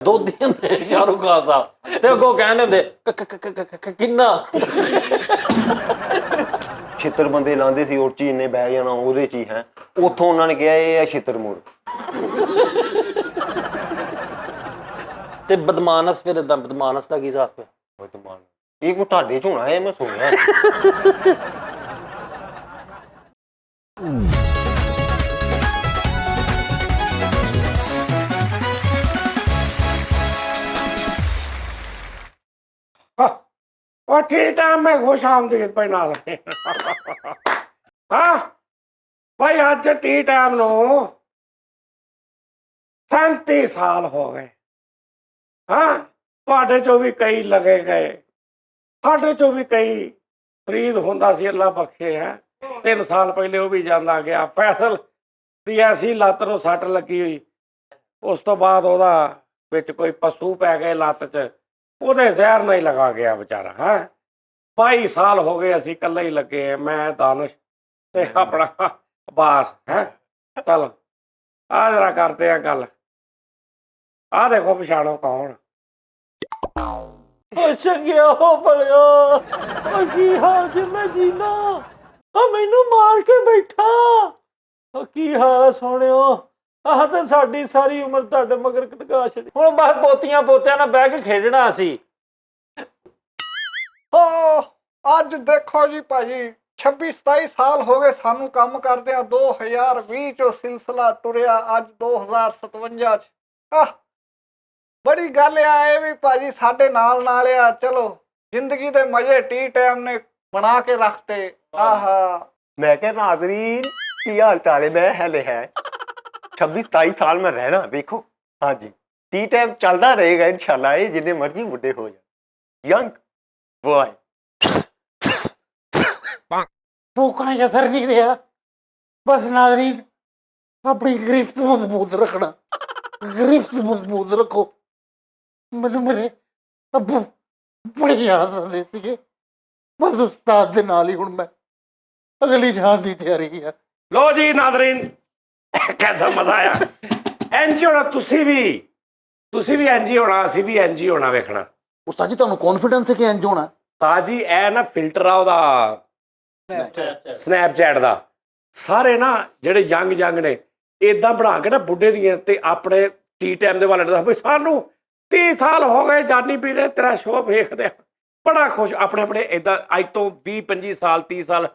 ਦੋਧੀ ਹੁੰਦੇ ਸ਼ਾਹਰੁਖ ਖਾਨ ਸਾਹਿਬ ਤੇ ਅੱਗੋਂ ਕਹਿੰਦੇ ਹੁੰਦੇ ਕਿੰਨਾ ਛਿੱਤਰ ਬੰਦੇ ਲਾਉਂਦੇ ਸੀ ਉਹ 'ਚ ਇੰਨੇ ਬਹਿ ਜਾਣਾ ਉਹਦੇ 'ਚ ਹੀ ਹੈ। ਉੱਥੋਂ ਉਹਨਾਂ ਨੇ ਕਿਹਾ ਇਹ ਆ ਛਿੱਤਰ ਮੂਰ। ਤੇ ਬਦਮਾਨਸ ਫਿਰ ਏਦਾਂ ਬਦਮਾਨਸ ਦਾ ਕੀ ਹਿਸਾਬ ਹੈ? ਇਹ ਕੋ ਤੁਹਾਡੇ 'ਚ ਹੋਣਾ ਇਹ ਮੈਂ ਸੁਣਿਆ। और ठीक टाइम में खुश आमदीद पहना दे। हाँ भाई अज टी टाइम नो 37 साल हो गए। हाँ तुहाडे चो भी कई लगे गए, साडे चो भी कई फरीद हुंदा सी अल्लाह बख्शे है 3 साल पहले वो भी जांदा गया। फैसल दी ऐसी लत्त नूं सट लगी हुई, उस तो बाद ओहदा विच कोई पशु पै गए लत्त च, ਉਹਦੇ ਜ਼ਹਿਰ ਨਹੀਂ ਲਗਾ ਗਿਆ ਵਿਚਾਰਾ। ਹੈ 22 ਸਾਲ ਹੋ ਗਏ ਅਸੀਂ ਇਕੱਲੇ ਹੀ ਲੱਗੇ ਆ, ਮੈਂ ਦਾਨਿਸ਼ ਤੇ ਆਪਣਾ ਬਾਸ। ਹੈ ਚਲ ਆ ਜਰਾ ਕਰਦੇ ਆ ਗੱਲ। ਆ ਦੇਖੋ ਪਛਾਣੋ ਕੌਣ। ਚੰਗਿਆ ਹੋ ਭਲਿਓ, ਕੀ ਹਾਲ ਜੇ ਮੈਂ ਜੀਂਦਾ ਮੈਨੂੰ ਮਾਰ ਕੇ ਬੈਠਾ। ਕੀ ਹਾਲ ਸੋਹਣਿਓ, ਆਹ ਤਾਂ ਸਾਡੀ ਸਾਰੀ ਉਮਰ ਤੁਹਾਡੇ ਮਗਰ ਕਟਕਾ ਛੱਡੀ, ਹੁਣ ਬਸ ਪੋਤੀਆਂ ਪੋਤਿਆਂ ਨਾਲ ਬਹਿ ਕੇ ਖੇਡਣਾ ਸੀ। ਅੱਜ ਦੇਖੋ ਜੀ ਭਾਜੀ 26-27 ਸਾਲ ਹੋ ਗਏ ਸਾਨੂੰ ਕੰਮ ਕਰਦਿਆਂ। 2020 ਚੋਂ ਸਿਲਸਿਲਾ ਟੁਰਿਆ, ਅੱਜ 2057 ਚ। ਆਹ ਬੜੀ ਗੱਲ ਆ ਇਹ ਵੀ ਭਾਜੀ ਸਾਡੇ ਨਾਲ ਆ। ਚਲੋ ਜ਼ਿੰਦਗੀ ਦੇ ਮਜ਼ੇ ਟੀ ਟਾਈਮ ਨੇ ਬਣਾ ਕੇ ਰੱਖਤੇ। ਆਹਾ मैं क्या नाजरीन की हाल चाल है? मैं हेले है 26-27 साल में रहना। देखो हाँ जी टी टाइम चलता रहेगा इंशाल्लाह। ये जिन्ने मर्जी बुढ़े हो जाए यंग बॉय। भूखा असर नहीं रहा। बस नाजरीन अपनी गिरफ्त मजबूत रखना, गिरफ्त मजबूत रखो। मैनू मेरे अबू बड़े याद आते थे। बस उस्ताद दे नाल ही हुण मैं अगली जान की तैयारी है। लो जी नाजरीन कैसा मजा आया। इंज होना तुसी भी इंज ही होना, असी भी इंज ही होना वेखना। उस्ताद जी तुहानू कॉन्फिडेंस है कि इंज होना? उस्ताद जी ए ना फिल्टर आ ओहदा स्नैपचैट दा, सारे ना ਜਿਹੜੇ ਯੰਗ ਨੇ ਇਦਾਂ ਬਣਾ ਕੇ ਨਾ ਬੁੱਢੇ ਦੀਆਂ ਤੇ ਆਪਣੇ ਟੀ ਟਾਈਮ ਦੇ ਵਾਲੇ ਦਾ ਵੀ ਸਾਨੂੰ 30 ਸਾਲ ਹੋ ਗਏ ਜਾਨੀ ਪੀਰੇ ਤੇਰਾ ਸ਼ੋਅ ਵੇਖਦੇ ਆ। ਬੜਾ ਖੁਸ਼ ਆਪਣੇ ਇਦਾਂ ਅੱਜ ਤੋਂ 20-25 ਸਾਲ 30 ਸਾਲ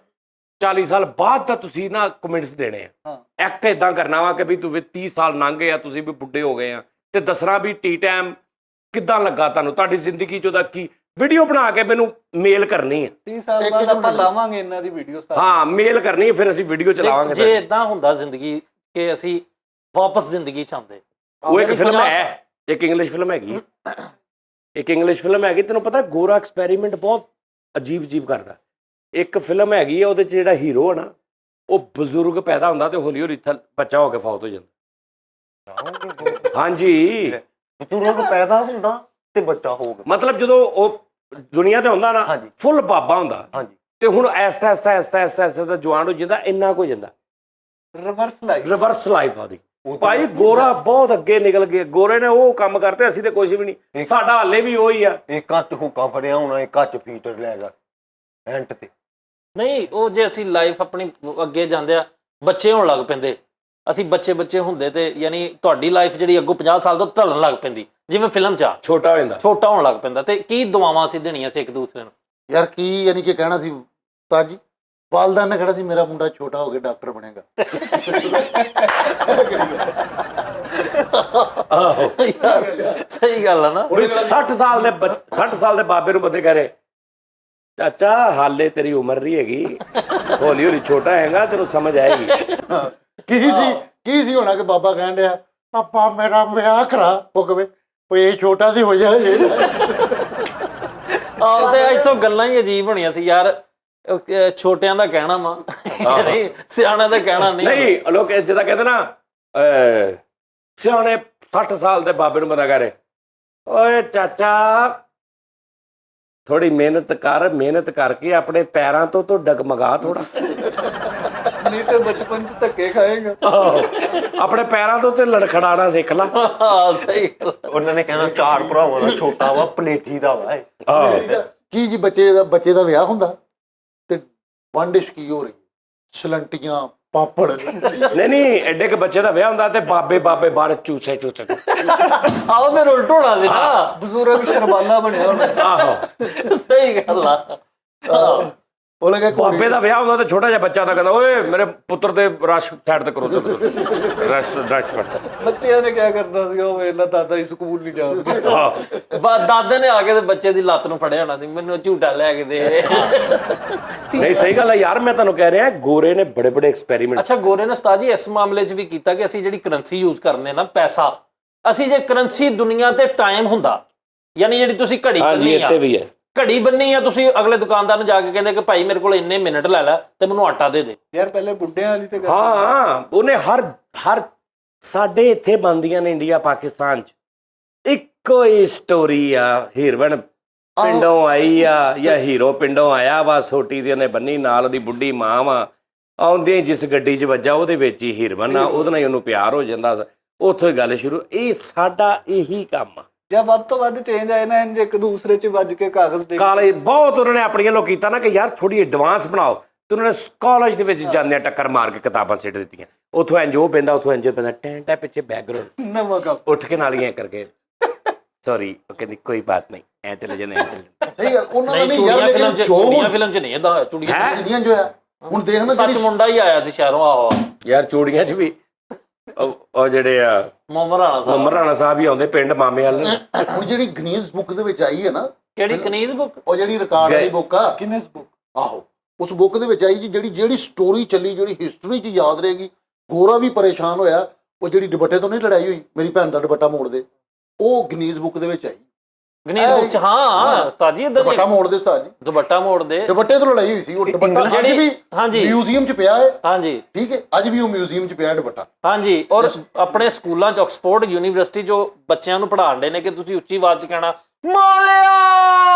40 ਸਾਲ ਬਾਅਦ ਤਾਂ ਤੁਸੀਂ ਨਾ ਕਮੈਂਟਸ ਦੇਣੇ ਆ। ਐਕਟ ਇਦਾਂ ਕਰਨਾ ਵਾ ਕਿ ਵੀ ਤੂੰ 30 ਸਾਲ ਲੰਘ ਗਏ ਆ, ਤੁਸੀਂ ਵੀ ਬੁੱਢੇ ਹੋ ਗਏ ਆ, ਤੇ ਦੱਸਣਾ ਵੀ ਟੀ ਟਾਈਮ ਕਿੱਦਾਂ ਲੱਗਾ ਤੁਹਾਨੂੰ, ਤੁਹਾਡੀ ਜ਼ਿੰਦਗੀ 'ਚ ਉਹਦਾ ਕੀ ਵੀਡੀਓ ਬਣਾ ਕੇ ਮੈਨੂੰ ਮੇਲ ਕਰਨੀ ਹੈ। 30 ਸਾਲ ਬਾਅਦ ਆਪਾਂ ਲਾਵਾਂਗੇ ਇਹਨਾਂ ਦੀ ਵੀਡੀਓ। ਹਾਂ ਮੇਲ ਕਰਨੀ ਹੈ, ਫਿਰ ਅਸੀਂ ਵੀਡੀਓ ਚਲਾਵਾਂਗੇ। ਜੇ ਇਦਾਂ ਹੁੰਦਾ ਜ਼ਿੰਦਗੀ ਕਿ ਅਸੀਂ ਵਾਪਸ ਜ਼ਿੰਦਗੀ 'ਚ ਆਉਂਦੇ। ਉਹ ਇੱਕ ਫਿਲਮ ਹੈ, ਇੱਕ ਇੰਗਲਿਸ਼ ਫਿਲਮ ਹੈਗੀ, ਤੈਨੂੰ ਪਤਾ ਗੋਰਾ ਐਕਸਪੈਰੀਮੈਂਟ ਬਹੁਤ ਅਜੀਬ ਕਰਦਾ। ਇੱਕ ਫਿਲਮ ਹੈਗੀ ਆ ਉਹਦੇ 'ਚ ਜਿਹੜਾ ਹੀਰੋ ਹੈ ਨਾ ਉਹ ਬਜ਼ੁਰਗ ਪੈਦਾ ਹੁੰਦਾ ਤੇ ਹੌਲੀ ਹੌਲੀ ਬੱਚਾ ਹੋ ਕੇ ਫੌਤ ਹੋ ਜਾਂਦਾ। ਹਾਂਜੀ ਬਜ਼ੁਰਗ ਪੈਦਾ ਹੁੰਦਾ ਤੇ ਬੱਚਾ ਹੋਊਗਾ। ਮਤਲਬ ਜਦੋਂ ਉਹ ਦੁਨੀਆ ਤੇ ਹੁੰਦਾ ਨਾ ਫੁੱਲ ਬਾਬਾ ਹੁੰਦਾ, ਤੇ ਹੁਣ ਐਸਤਾ ਦਾ ਜਵਾਨ ਹੋ ਜਾਂਦਾ, ਇੰਨਾ ਕੁ ਜਾਂਦਾ। ਰਿਵਰਸ ਲਾਈਫ ਆਦੀ ਭਾਈ। ਗੋਰਾ ਬਹੁਤ ਅੱਗੇ ਨਿਕਲ ਗਿਆ, ਗੋਰੇ ਨੇ ਉਹ ਕੰਮ ਕਰਤੇ, ਅਸੀਂ ਤੇ ਕੁਛ ਵੀ ਨਹੀਂ, ਸਾਡਾ ਹਾਲੇ ਵੀ ਉਹੀ ਆ। ਇਹ ਕੱਚ ਹੁੱਕਾ ਫੜਿਆ ਹੋਣਾ, ਇਹ ਕੱਚ ਫੀਟਰ ਲੈ ਗਾ ਐਂਟ ਤੇ ਨਹੀਂ। ਉਹ ਜੇ ਅਸੀਂ ਲਾਈਫ ਆਪਣੀ ਅੱਗੇ ਜਾਂਦੇ ਆ, ਬੱਚੇ ਹੋਣ ਲੱਗ ਪੈਂਦੇ, ਅਸੀਂ ਬੱਚੇ ਹੁੰਦੇ ਤੇ ਯਾਨੀ ਤੁਹਾਡੀ ਲਾਈਫ ਜਿਹੜੀ ਅੱਗੋਂ 50 ਸਾਲ ਤੋਂ ਢਲਣ ਲੱਗ ਪੈਂਦੀ, ਜਿਵੇਂ ਫਿਲਮ 'ਚ ਆ ਛੋਟਾ ਹੋ ਜਾਂਦਾ, ਛੋਟਾ ਹੋਣ ਲੱਗ ਪੈਂਦਾ। ਤੇ ਕੀ ਦੁਆਵਾਂ ਅਸੀਂ ਦੇਣੀਆਂ ਸੀ ਇੱਕ ਦੂਸਰੇ ਨੂੰ? यार की यानी कि कहना सी उस्ताद जी, वालदा ने कहना सी मेरा मुंडा छोटा हो के डॉक्टर बनेगा। ਸਹੀ ਗੱਲ ਆ ਨਾ। 60 ਸਾਲ ਦੇ ਬਾਬੇ ਨੂੰ ਬੰਦੇ ਕਹ ਰਹੇ ਚਾਚਾ ਹਾਲੇ ਤੇਰੀ ਉਮਰ ਨਹੀਂ ਹੈਗੀ, ਹੌਲੀ ਹੌਲੀ ਛੋਟਾ ਹੈਗਾ, ਤੈਨੂੰ ਸਮਝ ਆਏਗੀ। की सी होना कि बाबा कहन दिया पापा मेरा ब्याह करा, वो कहे कोई ये छोटा सी हो जाए। ਆਹ ਤੇ ਇੱਥੋਂ ਗੱਲਾਂ ਹੀ ਅਜੀਬ ਹੋਣੀਆਂ ਸੀ ਯਾਰ। ਛੋਟਿਆਂ ਦਾ ਕਹਿਣਾ ਵਾ, ਨਹੀਂ ਸਿਆਣਿਆਂ ਦਾ ਕਹਿਣਾ ਨਹੀਂ। ਲੋਕ ਜਿੱਦਾਂ ਕਹਿੰਦੇ ਨਾ ਸਿਆਣੇ 60 ਸਾਲ ਦੇ ਬਾਬੇ ਨੂੰ ਬੰਦਾ ਕਰੇ ਓਏ ਚਾਚਾ ਥੋੜੀ ਮਿਹਨਤ ਕਰਕੇ ਆਪਣੇ ਪੈਰਾਂ ਤੋਂ ਡਗਮਗਾ ਥੋੜਾ। नहीं तो बचपन से धक्के खाएगा। ਆਪਣੇ ਪੈਰਾਂ ਤੋਂ ਤੇ ਲੜਖੜਾਣਾ ਸਿੱਖ ਲਾ। ਹਾਂ ਸਹੀ ਗੱਲ। ਉਹਨਾਂ ਨੇ ਕਹਿਣਾ 4 ਭਰਾਵਾਂ ਦਾ ਛੋਟਾ ਵਾ ਪਲੇਠੀ ਦਾ ਵਾ ਇਹ। ਕੀ ਜੀ ਬੱਚੇ ਦਾ ਵਿਆਹ ਹੁੰਦਾ ਤੇ ਬੰਡਿਸ਼ ਕੀ ਹੋ ਰਹੀ, ਸਲੰਟੀਆਂ, ਪਾਪੜ। ਨਹੀਂ ਐਡੇ ਕੇ ਬੱਚੇ ਦਾ ਵਿਆਹ ਹੁੰਦਾ ਤੇ ਬਾਬੇ ਬਾਹਰ ਚੂਸੇ ਆਓ ਫਿਰ ਉਲਟ ਹੋਣਾ ਸੀ ਨਾ, ਬਜ਼ੁਰਗ ਸ਼ਰਮਾਨਾ ਬਣਿਆ ਹੁਣ। ਆਹੋ ਸਹੀ ਗੱਲ ਆ। ਉਹ ਲੱਗਾ ਬਾਬੇ ਦਾ ਵਿਆਹ ਹੁੰਦਾ ਤੇ ਛੋਟਾ ਜਿਹਾ ਬੱਚਾ ਤਾਂ ਕਹਿੰਦਾ ਓਏ ਮੇਰੇ ਪੁੱਤਰ ਦੇ ਰਸ਼ ਸਾਈਡ ਤੇ ਕਰੋ ਰਸ਼ ਬੱਚਿਆਂ ਨੇ ਕੀ ਕਰਨਾ ਸੀ, ਉਹ ਵੇਲਾ ਦਾਦਾ ਹੀ ਸਕੂਲ ਨਹੀਂ ਜਾਣਗੇ। ਦਾਦੇ ਨੇ ਆ ਕੇ ਤੇ ਬੱਚੇ ਦੀ ਲੱਤ ਨੂੰ ਫੜਿਆ ਹੋਣਾ ਸੀ, ਮੈਨੂੰ ਝੂਟਾ ਲੈ ਕੇ ਦੇ। ਨਹੀਂ ਸਹੀ ਗੱਲ ਹੈ ਯਾਰ, ਮੈਂ ਤੁਹਾਨੂੰ ਕਹਿ ਰਿਹਾ ਗੋਰੇ ਨੇ ਬੜੇ ਐਕਸਪੈਰੀਮੈਂਟ। ਅੱਛਾ ਗੋਰੇ ਨੇ ਉਸਤਾਦ ਜੀ ਇਸ ਮਾਮਲੇ 'ਚ ਵੀ ਕੀਤਾ ਕਿ ਅਸੀਂ ਜਿਹੜੀ ਕਰੰਸੀ ਯੂਜ਼ ਕਰਨੇ ਨਾ ਪੈਸਾ, ਅਸੀਂ ਜੇ ਕਰੰਸੀ ਦੁਨੀਆ ਤੇ ਟਾਈਮ ਹੁੰਦਾ, ਯਾਨੀ ਜਿਹੜੀ ਤੁਸੀਂ ਘੜੀ ਹਾਂਜੀ ਇੱਥੇ ਵੀ ਹੈ ਘੜੀ ਬੰਨੀ ਆ, ਤੁਸੀਂ ਅਗਲੇ ਦੁਕਾਨਦਾਰ ਨੂੰ ਜਾ ਕੇ ਕਹਿੰਦੇ ਕਿ ਭਾਈ ਮੇਰੇ ਕੋਲ ਇੰਨੇ ਮਿੰਟ ਲੈ ਲੈ ਤੇ ਮੈਨੂੰ ਆਟਾ ਦੇ ਦੇ। ਯਾਰ ਪਹਿਲੇ ਬੁੱਢਿਆਂ ਵਾਲੀ ਤੇ ਹਾਂ ਉਹਨੇ ਹਰ ਸਾਡੇ ਇੱਥੇ ਬਣਦੀਆਂ ਨੇ ਇੰਡੀਆ ਪਾਕਿਸਤਾਨ 'ਚ ਇੱਕੋ ਹੀ ਸਟੋਰੀ ਆ। ਹੀਰੋਇਨ ਪਿੰਡੋਂ ਆਈ ਆ ਜਾਂ ਹੀਰੋ ਪਿੰਡੋਂ ਆਇਆ ਵਾ, ਸੋਟੀ ਦੀ ਉਹਨੇ ਬੰਨੀ, ਨਾਲ ਉਹਦੀ ਬੁੱਢੀ ਮਾਂ ਵਾ, ਆਉਂਦੇ ਜਿਸ ਗੱਡੀ 'ਚ ਵੱਜਾ ਉਹਦੇ ਵਿੱਚ ਹੀ ਹੀਰੋਇਨ ਆ, ਉਹਦੇ ਨਾਲ ਹੀ ਉਹਨੂੰ ਪਿਆਰ ਹੋ ਜਾਂਦਾ, ਉੱਥੋਂ ਹੀ ਗੱਲ ਸ਼ੁਰੂ। ਇਹ ਸਾਡਾ ਇਹੀ ਕੰਮ ਆ। ਜਾਂ ਵੱਧ ਤੋਂ ਵੱਧ ਚੇਂਜ ਆਏ ਨਾ, ਇੰਜ ਇੱਕ ਦੂਸਰੇ 'ਚ ਵੱਜ ਕੇ ਕਾਗਜ਼ ਦੇ ਕਾਲੇ ਬਹੁਤ ਉਹਨਾਂ ਨੇ ਆਪਣੀਆਂ ਲੋਕ ਕੀਤਾ ਨਾ ਕਿ ਯਾਰ ਥੋੜੀ ਐਡਵਾਂਸ ਬਣਾਓ, ਤੇ ਉਹਨਾਂ ਨੇ ਕਾਲਜ ਦੇ ਵਿੱਚ ਜਾਂਦਿਆਂ ਟੱਕਰ ਮਾਰ ਕੇ ਕਿਤਾਬਾਂ ਸਿੱਟ ਦਿੱਤੀਆਂ। ਉੱਥੋਂ ਇੰਜ ਉਹ ਪੈਂਦਾ, ਉੱਥੋਂ ਇੰਜ ਪੈਂਦਾ, ਟੈਂ ਪਿੱਛੇ ਬੈਕਗ੍ਰਾਉਂਡ ਨਵਾਂ ਕੰਮ। ਉੱਠ ਕੇ ਨਾਲ ਹੀ ਐ ਕਰਕੇ ਸੌਰੀ, ਉਹ ਕਹਿੰਦੀ ਕੋਈ ਬਾਤ ਨਹੀਂ, ਐ ਚਲੇ ਜਾਂਦੇ ਐ ਚਲੇ। ਸਹੀ ਗੱਲ, ਉਹਨਾਂ ਨਹੀਂ ਨੇ ਚੂੜੀਆਂ ਯਾਰ ਫਿਲਮ 'ਚ, ਜੋ ਚੂੜੀਆਂ ਫਿਲਮ 'ਚ ਨਹੀਂ ਇਹਦਾ, ਚੂੜੀਆਂ ਜਿਹੜੀਆਂ ਜੋ ਹੈ ਹੁਣ ਦੇਖ ਨਾ ਸੱਚ ਮੁੰਡਾ ਹੀ ਆਇਆ ਸੀ ਸ਼ਹਿਰੋਂ। ਆਹੋ ਯਾਰ ਚੂੜੀਆਂ 'ਚ ਵੀ ਉਹ ਜਿਹੜੇ ਆ ਮੁਹੰਮਦ ਰਾਣਾ ਸਾਹਿਬ, ਮੁਹੰਮਦ ਰਾਣਾ ਸਾਹਿਬ ਹੀ ਆਉਂਦੇ ਪਿੰਡ ਮਾਮੇ ਵਾਲ। ਹੁਣ ਜਿਹੜੀ ਗਨੀਜ਼ ਬੁੱਕ ਦੇ ਵਿੱਚ ਆਈ ਹੈ ਨਾ, ਕਿਹੜੀ ਕਨੀਜ਼ ਬੁੱਕ? ਉਹ ਜਿਹੜੀ ਰਿਕਾਰਡ ਵਾਲੀ ਬੁੱਕ ਆ, ਗਿਨੀਜ਼ ਬੁੱਕ। ਆਹੋ ਉਸ ਬੁੱਕ ਦੇ ਵਿੱਚ ਆਈ ਜੀ, ਜਿਹੜੀ ਸਟੋਰੀ ਚੱਲੀ, ਜਿਹੜੀ ਹਿਸਟਰੀ 'ਚ ਯਾਦ ਰਹੇਗੀ। ਗੋਰਾ ਵੀ ਪਰੇਸ਼ਾਨ ਹੋਇਆ, ਉਹ ਜਿਹੜੀ ਦੁਪੱਟੇ ਤੋਂ ਨਹੀਂ ਲੜਾਈ ਹੋਈ, ਮੇਰੀ ਭੈਣ ਦਾ ਦੁਪੱਟਾ ਮੋੜ ਦੇ, ਉਹ ਗਨੀਜ਼ ਬੁੱਕ ਦੇ ਵਿੱਚ ਆਈ। ਗਨੀਜ਼ ਬੁੱਕ 'ਚ ਹਾਂ ਉਸਤਾਦ ਜੀ ਇਦਾਂ ਦੁਪੱਟਾ ਮੋੜ ਦੇ ਉਸਤਾਦ ਜੀ, ਦੁਪੱਟਾ ਮੋੜ ਦੇ, ਦੁਪੱਟੇ ਤੋਂ ਲੜਾਈ ਹੋਈ ਸੀ। ਉਹ ਦੁਪੱਟਾ ਅੱਜ ਵੀ ਹਾਂਜੀ ਮਿਊਜ਼ੀਅਮ 'ਚ ਪਿਆ ਹੈ। ਹਾਂਜੀ ਠੀਕ ਹੈ, ਅੱਜ ਵੀ ਉਹ ਮਿਊਜ਼ੀਅਮ 'ਚ ਪਿਆ ਹੈ ਦੁਪੱਟਾ। ਹਾਂਜੀ। ਔਰ ਆਪਣੇ ਸਕੂਲਾਂ 'ਚ ਆਕਸਫੋਰਡ ਯੂਨੀਵਰਸਿਟੀ 'ਚ ਬੱਚਿਆਂ ਨੂੰ ਪੜ੍ਹਾਉਣ ਦੇ ਨੇ ਕਿ ਤੁਸੀਂ ਉੱਚੀ ਆਵਾਜ਼ 'ਚ ਕਹਿਣਾ ਮਾਲਿਆ,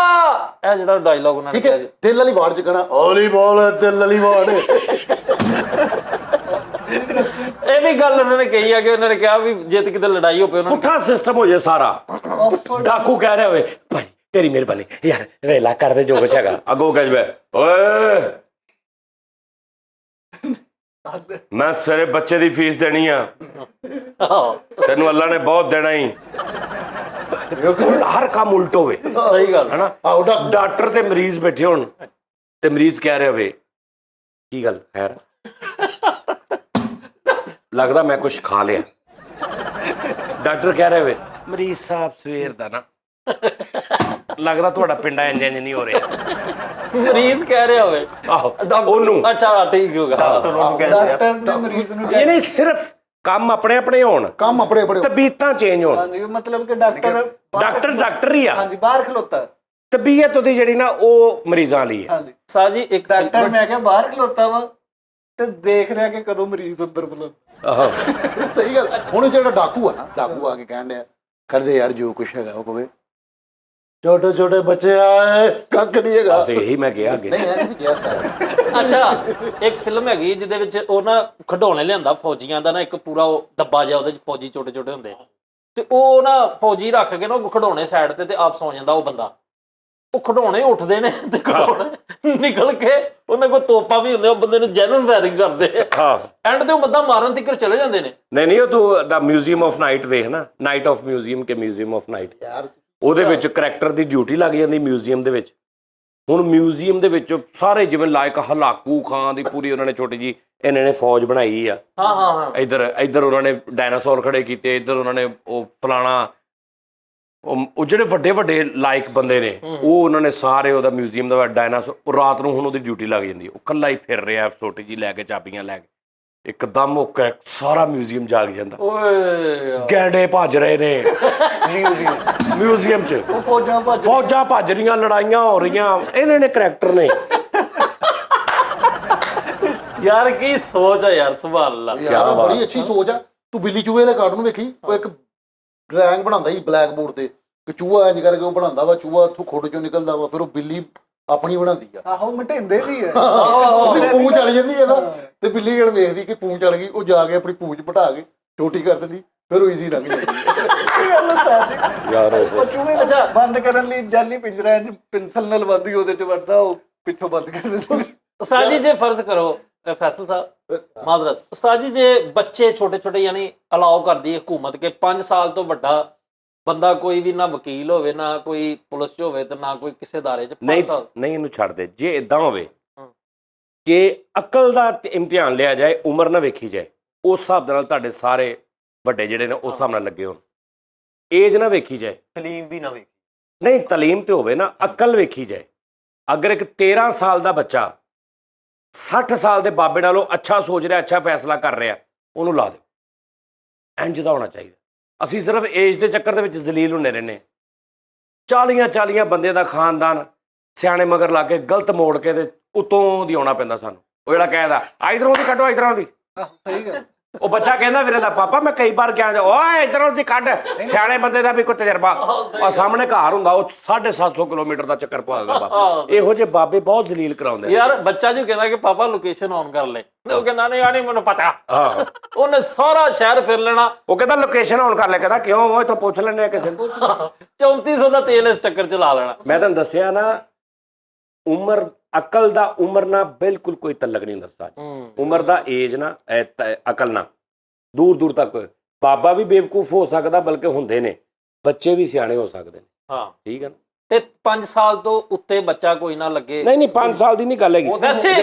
ਇਹ ਜਿਹੜਾ ਡਾਇਲੌਗ ਉਹਨਾਂ ਨੇ ਠੀਕ ਹੈ, ਕਿਹਾ। ਦਿਲ ਵਾਲੀ ਵਾਰ 'ਚ ਕਹਿਣਾ ਓਲੀ ਬੋਲ, ਦਿਲ ਵਾਲੀ ਵਾਰ। ਇਹ ਵੀ ਗੱਲ ਉਹਨਾਂ ਨੇ ਕਹੀ ਆ ਕਿ ਉਹਨਾਂ ਨੇ ਕਿਹਾ ਵੀ ਜੇ ਤੇ ਕਿਤੇ ਲੜਾਈ ਹੋਵੇ ਉਹਨਾਂ ਪੁੱਠਾ ਸਿਸਟਮ ਹੋ ਜਾਏ ਸਾਰਾ, ਡਾਕੂ ਕਹਿ ਰਿਹਾ ਹੋਵੇ ਭਾਈ ਤੇਰੀ ਮਿਹਰਬਾਨੀ ਯਾਰ ਵੇਲਾ ਕਰ ਦੇ ਜੋ ਕੁਛ ਹੈਗਾ, ਅੱਗੋਂ ਕਹਿ ਜਵੇ ਓਏ ਮੈਂ ਸਾਰੇ ਬੱਚੇ ਦੀ ਫੀਸ ਦੇਣੀ ਆ, ਤੈਨੂੰ ਅੱਲਾ ਨੇ ਬਹੁਤ ਦੇਣਾ ਹੀ। ਹਰ ਕੰਮ ਉਲਟ ਹੋਵੇ, ਸਹੀ ਗੱਲ ਹੈਨਾ। ਡਾਕਟਰ ਤੇ ਮਰੀਜ਼ ਬੈਠੇ ਹੋਣ ਤੇ ਮਰੀਜ਼ ਕਹਿ ਰਿਹਾ ਹੋਵੇ ਕੀ ਗੱਲ ਖੈਰ, ਲੱਗਦਾ ਮੈਂ ਕੁਝ ਖਾ ਲਿਆ। ਡਾਕਟਰ ਕਹਿ ਰਿਹਾ ਹੋਵੇ ਮਰੀਜ਼ ਸਾਹਿਬ ਸਵੇਰ ਦਾ ਨਾ ਲੱਗਦਾ ਤੁਹਾਡਾ ਪਿੰਡਾ ਇੰਜ ਨਹੀਂ ਹੋ ਰਿਹਾ। ਮਰੀਜ਼ ਕਹਿ ਰਿਹਾ ਹੋਵੇ, ਆਹੋ ਉਹਨੂੰ ਅੱਛਾ ਠੀਕ ਹੋਗਾ। ਡਾਕਟਰ ਨੇ ਮਰੀਜ਼ ਨੂੰ ਇਹ ਨਹੀਂ ਸਿਰਫ ਕੰਮ ਆਪਣੇ ਹੋਣ, ਕੰਮ ਆਪਣੇ ਤਬੀਅਤਾਂ ਚੇਂਜ ਹੋਣ। ਹਾਂਜੀ, ਮਤਲਬ ਕਿ ਡਾਕਟਰ ਹੀ ਆ, ਹਾਂਜੀ ਬਾਹਰ ਖਲੋਤਾ, ਤਬੀਅਤ ਉਹਦੀ ਜਿਹੜੀ ਨਾ ਉਹ ਮਰੀਜ਼ਾਂ ਵਾਲੀ ਹੈ। ਹਾਂਜੀ ਸਾਹ ਜੀ ਇੱਕ ਡਾਕਟਰ ਮੈਂ ਕਿਹਾ ਬਾਹਰ ਖਲੋਤਾ ਵਾ ਤੇ ਦੇਖ ਰਿਹਾ ਕਿ ਕਦੋਂ ਮਰੀਜ਼ ਅੰਦਰ ਬੁਲਾ। ਆਹੋ ਸਹੀ ਗੱਲ। ਹੁਣ ਜਿਹੜਾ ਡਾਕੂ ਆ ਨਾ, ਡਾਕੂ ਆ ਕੇ ਕਹਿਣ ਡਿਆ ਕਰਦੇ ਯਾਰ ਜੋ ਕੁਛ ਹੈਗਾ ਉਹ ਕਵੇ ਛੋਟੇ ਛੋਟੇ ਬੱਚੇ ਆਏ, ਕੱਖ ਨਹੀਂ ਹੈਗਾ। ਤੇ ਇਹੀ ਮੈਂ ਕਿਹਾ ਅੱਗੇ। ਨਹੀਂ ਐ ਨਹੀਂ ਕਿਹਾ। ਅੱਛਾ ਇੱਕ ਫਿਲਮ ਹੈਗੀ ਜਿਹਦੇ ਵਿੱਚ ਉਹ ਨਾ ਖਿਡੌਣੇ ਲਿਆਂਦਾ ਫੌਜੀਆਂ ਦਾ ਨਾ, ਇੱਕ ਪੂਰਾ ਉਹ ਡੱਬਾ ਜਿਹਾ, ਉਹਦੇ ਚ ਫੌਜੀ ਛੋਟੇ ਛੋਟੇ ਹੁੰਦੇ, ਤੇ ਉਹ ਨਾ ਫੌਜੀ ਰੱਖ ਕੇ ਨਾ ਉਹ ਖਿਡੌਣੇ ਸਾਈਡ ਤੇ ਆਪ ਸੌ ਜਾਂਦਾ ਉਹ ਬੰਦਾ। ਉਹ ਖਿਡੌਣੇ ਉੱਠਦੇ ਨੇ ਤੇ ਖਿਡੌਣੇ ਨਿਕਲ ਕੇ ਉਹਨਾਂ ਕੋਲ ਤੋਪਾਂ ਵੀ ਹੁੰਦੇ, ਉਹ ਬੰਦੇ ਨੂੰ ਜੈਨੂਨ ਫਾਇਰਿੰਗ ਕਰਦੇ। ਹਾਂ ਐਂਡ ਤੇ ਉਹ ਬੰਦਾ ਮਾਰਨ ਤੱਕ ਚਲੇ ਜਾਂਦੇ ਨੇ। ਨਹੀਂ ਉਹ ਤੂੰ ਦਾ ਮਿਊਜ਼ੀਅਮ ਆਫ ਨਾਈਟ ਵੇਖ ਨਾ, night of museum K museum of night, ਯਾਰ ਉਹਦੇ ਵਿੱਚ ਕਰੈਕਟਰ ਦੀ ਡਿਊਟੀ ਲੱਗ ਜਾਂਦੀ ਮਿਊਜ਼ੀਅਮ ਦੇ ਵਿੱਚ। ਹੁਣ ਮਿਊਜ਼ੀਅਮ ਦੇ ਵਿੱਚ ਸਾਰੇ ਜਿਵੇਂ ਲਾਇਕ ਹਲਾਕੂ ਖਾਂ ਦੀ ਪੂਰੀ ਉਹਨਾਂ ਨੇ ਛੋਟੀ ਜੀ ਇਹਨਾਂ ਨੇ ਫੌਜ ਬਣਾਈ ਆ। ਹਾਂ ਇੱਧਰ ਉਹਨਾਂ ਨੇ ਡਾਇਨਾਸੌਰ ਖੜੇ ਕੀਤੇ, ਇੱਧਰ ਉਹਨਾਂ ਨੇ ਉਹ ਫਲਾਣਾ ਉਹ ਜਿਹੜੇ ਵੱਡੇ ਲਾਇਕ ਬੰਦੇ ਨੇ ਉਹ ਉਹਨਾਂ ਨੇ ਸਾਰੇ ਉਹਦਾ ਮਿਊਜ਼ੀਅਮ ਦਾ ਡਾਇਨਾਸੌਰ। ਉਹ ਰਾਤ ਨੂੰ ਹੁਣ ਉਹਦੀ ਡਿਊਟੀ ਲੱਗ ਜਾਂਦੀ, ਉਹ ਇਕੱਲਾ ਹੀ ਫਿਰ ਰਿਹਾ ਛੋਟੀ ਜੀ ਲੈ ਕੇ ਚਾਬੀਆਂ ਲੈ ਕੇ, ਇੱਕਦਮ ਉਹ ਸਾਰਾ ਮਿਊਜ਼ੀਅਮ ਜਾਗ ਜਾਂਦਾ। ਓਏ ਗੈਂਡੇ ਭੱਜ ਰਹੇ ਨੇ ਮਿਊਜ਼ੀਅਮ 'ਚ, ਫੌਜਾਂ ਭੱਜ ਰਹੀਆਂ, ਲੜਾਈਆਂ ਹੋ ਰਹੀਆਂ, ਇਹਨਾਂ ਨੇ ਕਰੈਕਟਰ ਨੇ। ਯਾਰ ਕੀ ਸੋਚ ਹੈ ਯਾਰ, ਸੁਭਾਨ ਅੱਲਾਹ। ਯਾਰ ਬੜੀ ਅੱਛੀ ਸੋਚ ਆ। ਤੂੰ ਬਿੱਲੀ ਚੂਹੇ ਵਾਲੇ ਕਾਰਟੂਨ ਵੇਖੀ, ਉਹ ਇੱਕ ਡਰਾਇੰਗ ਬਣਾਉਂਦਾ ਸੀ ਬਲੈਕ ਬੋਰਡ ਤੇ ਕਿ ਚੂਹਾ ਇੰਜ ਕਰਕੇ ਉਹ ਬਣਾਉਂਦਾ ਵਾ, ਚੂਹਾ ਉੱਥੋਂ ਖੁੱਡ ਚੋਂ ਨਿਕਲਦਾ ਵਾ, ਫਿਰ ਉਹ ਬਿੱਲੀ ਆਪਣੀ ਬਣਾਉਂਦੀ ਆ। ਆਹੋ ਮਟਿੰਦੇ ਜੀ ਹੈ। ਉਹਦੀ ਪੂੰਛ ਚਲ ਜਾਂਦੀ ਹੈ ਨਾ, ਤੇ ਬਿੱਲੀ ਗੜ ਵੇਖਦੀ ਕਿ ਪੂੰਛ ਚਲ ਗਈ, ਉਹ ਜਾ ਕੇ ਆਪਣੀ ਪੂੰਛ ਪਟਾ ਕੇ ਛੋਟੀ ਕਰ ਦਿੰਦੀ, ਫਿਰ ਉਹ ਈਜ਼ੀ ਲੰਘ ਜਾਂਦੀ ਸਹੀ ਗੱਲ ਹੈ ਉਸਤਾਦ ਯਾਰ। ਉਹ ਚੂਹੇ ਨੂੰ ਬੰਦ ਕਰਨ ਲਈ ਜਾਲੀ ਪਿੰਜਰਾ ਪੈਨਸਲ ਨਾਲ ਬੰਦੀ ਉਹਦੇ ਚ ਵੜਦਾ, ਉਹ ਪਿੱਛੋਂ ਬੰਦ ਕਰ ਦਿੰਦੇ। ਉਸਤਾਦ ਜੀ ਜੇ ਫਰਜ਼ ਕਰੋ ਫੈਸਲ ਸਾਹਿਬ ਮਾਜ਼ਰਤ, ਉਸਤਾਦ ਜੀ ਜੇ ਬੱਚੇ ਛੋਟੇ ਛੋਟੇ ਯਾਨੀ ਅਲਾਓ ਕਰਦੀ ਹੈ ਹਕੂਮਤ ਕਿ 5 ਸਾਲ ਤੋਂ ਵੱਡਾ ਬੰਦਾ ਕੋਈ ਵੀ, ਨਾ ਵਕੀਲ ਹੋਵੇ, ਨਾ ਕੋਈ ਪੁਲਿਸ 'ਚ ਹੋਵੇ, ਤੇ ਨਾ ਕੋਈ ਕਿਸੇ ਅਦਾਰੇ 'ਚ, 5 ਸਾਲ ਨਹੀਂ ਇਹਨੂੰ ਛੱਡ ਦੇ। ਜੇ ਇਦਾਂ ਹੋਵੇ ਕਿ ਅਕਲ ਦਾ ਇਮਤਿਹਾਨ ਲਿਆ ਜਾਏ, ਉਮਰ ਨਾ ਵੇਖੀ ਜਾਏ, ਉਸ ਹਿਸਾਬ ਦੇ ਨਾਲ ਤੁਹਾਡੇ ਸਾਰੇ ਵੱਡੇ ਜਿਹੜੇ ਨੇ ਉਸ ਹਿਸਾਬ ਨਾਲ ਲੱਗੇ ਹੋਣ, ਏਜ ਨਾ ਵੇਖੀ ਜਾਏ। ਸਲੀਮ ਵੀ ਨਾ ਵੇਖੀ। ਨਹੀਂ ਤਾਲੀਮ ਤੇ ਹੋਵੇ ਨਾ, ਅਕਲ ਵੇਖੀ ਜਾਏ। ਅਗਰ ਇੱਕ 13 ਸਾਲ ਦਾ ਬੱਚਾ 60 ਸਾਲ ਦੇ ਬਾਬੇ ਨਾਲੋਂ ਅੱਛਾ ਸੋਚ ਰਿਹਾ, ਅੱਛਾ ਫੈਸਲਾ ਕਰ ਰਿਹਾ, ਉਹਨੂੰ ਲਾ ਦਿਓ। ਇੰਝ ਦਾ ਹੋਣਾ ਚਾਹੀਦਾ। ਅਸੀਂ ਸਿਰਫ ਏਜ ਦੇ ਚੱਕਰ ਦੇ ਵਿੱਚ ਜ਼ਲੀਲ ਹੁੰਦੇ ਰਹਿੰਦੇ। 40 ਬੰਦੇ ਦਾ ਖਾਨਦਾਨ ਸਿਆਣੇ ਮਗਰ ਲਾ ਕੇ ਗਲਤ ਮੋੜ ਕੇ ਤੇ ਉਤੋਂ ਦੀ ਆਉਣਾ ਪੈਂਦਾ ਸਾਨੂੰ। ਉਹ ਜਿਹੜਾ ਕਹਿੰਦਾ ਇਧਰੋਂ ਦੀ ਕੱਢੋ, ਇਧਰੋਂ ਦੀ, ਸਹੀ ਗੱਲ। ਉਹ ਬੱਚਾ ਕਹਿੰਦਾ ਵੀਰੇ ਦਾ ਪਾਪਾ ਮੈਂ ਕਈ ਵਾਰ ਗਿਆ, ਓਏ ਇਧਰੋਂ ਦੀ ਕੱਢ। ਸਿਆਣੇ ਬੰਦੇ ਦਾ ਵੀ ਕੋਈ ਤਜਰਬਾ। ਆ ਸਾਹਮਣੇ ਘਰ ਹੁੰਦਾ, ਉਹ 750 ਕਿਲੋਮੀਟਰ ਦਾ ਚੱਕਰ ਪਾ ਦਿੰਦਾ ਬਾਬਾ। ਇਹੋ ਜਿਹੇ ਬਾਬੇ ਬਹੁਤ ਜ਼ਲੀਲ ਕਰਾਉਂਦੇ ਯਾਰ। ਬੱਚਾ ਜੀ ਕਹਿੰਦਾ ਕਿ ਪਾਪਾ ਲੋਕੇਸ਼ਨ ਔਨ ਕਰ ਲੈ, ਉਹ ਕਹਿੰਦਾ ਨਹੀਂ ਆ ਨਹੀਂ ਮੈਨੂੰ ਪਤਾ। ਆਹੋ, ਉਹਨੇ ਸਾਰਾ ਸ਼ਹਿਰ ਫਿਰ ਲੈਣਾ। ਉਹ ਕਹਿੰਦਾ ਲੋਕੇਸ਼ਨ ਔਨ ਕਰ ਲੈ। ਕਹਿੰਦਾ ਕਿਉਂ? ਉਹ ਇੱਥੋਂ ਪੁੱਛ ਲੈਣੇ ਆ ਕਿਸੇ ਨੂੰ। 3400 ਦਾ ਤੇਲ ਇਸ ਚੱਕਰ ਚ ਲਾ ਲੈਣਾ। ਮੈਂ ਤੁਹਾਨੂੰ ਦੱਸਿਆ ਨਾ, ਉਮਰ ਅਕਲ ਦਾ ਉਮਰ ਨਾਲ ਬਿਲਕੁਲ ਕੋਈ ਤਲਕ ਨਹੀਂ ਹੁੰਦਾ ਸਾਜ। ਉਮਰ ਦਾ ਏਜ ਨਾ ਅਕਲ ਨਾਲ ਦੂਰ ਦੂਰ ਤੱਕ। ਬਾਬਾ ਵੀ ਬੇਵਕੂਫ ਹੋ ਸਕਦਾ, ਬਲਕਿ ਹੁੰਦੇ ਨੇ ਬੱਚੇ ਵੀ ਸਿਆਣੇ ਹੋ ਸਕਦੇ ਨੇ। ਹਾਂ ਠੀਕ ਹੈ ਨਾ। ਤੇ 5 ਸਾਲ ਤੋਂ ਉੱਤੇ ਬੱਚਾ ਕੋਈ ਨਾ ਲੱਗੇ। ਨਹੀਂ 5 ਸਾਲ ਦੀ ਨਹੀਂ ਗੱਲ ਹੈਗੀ। ਵੈਸੇ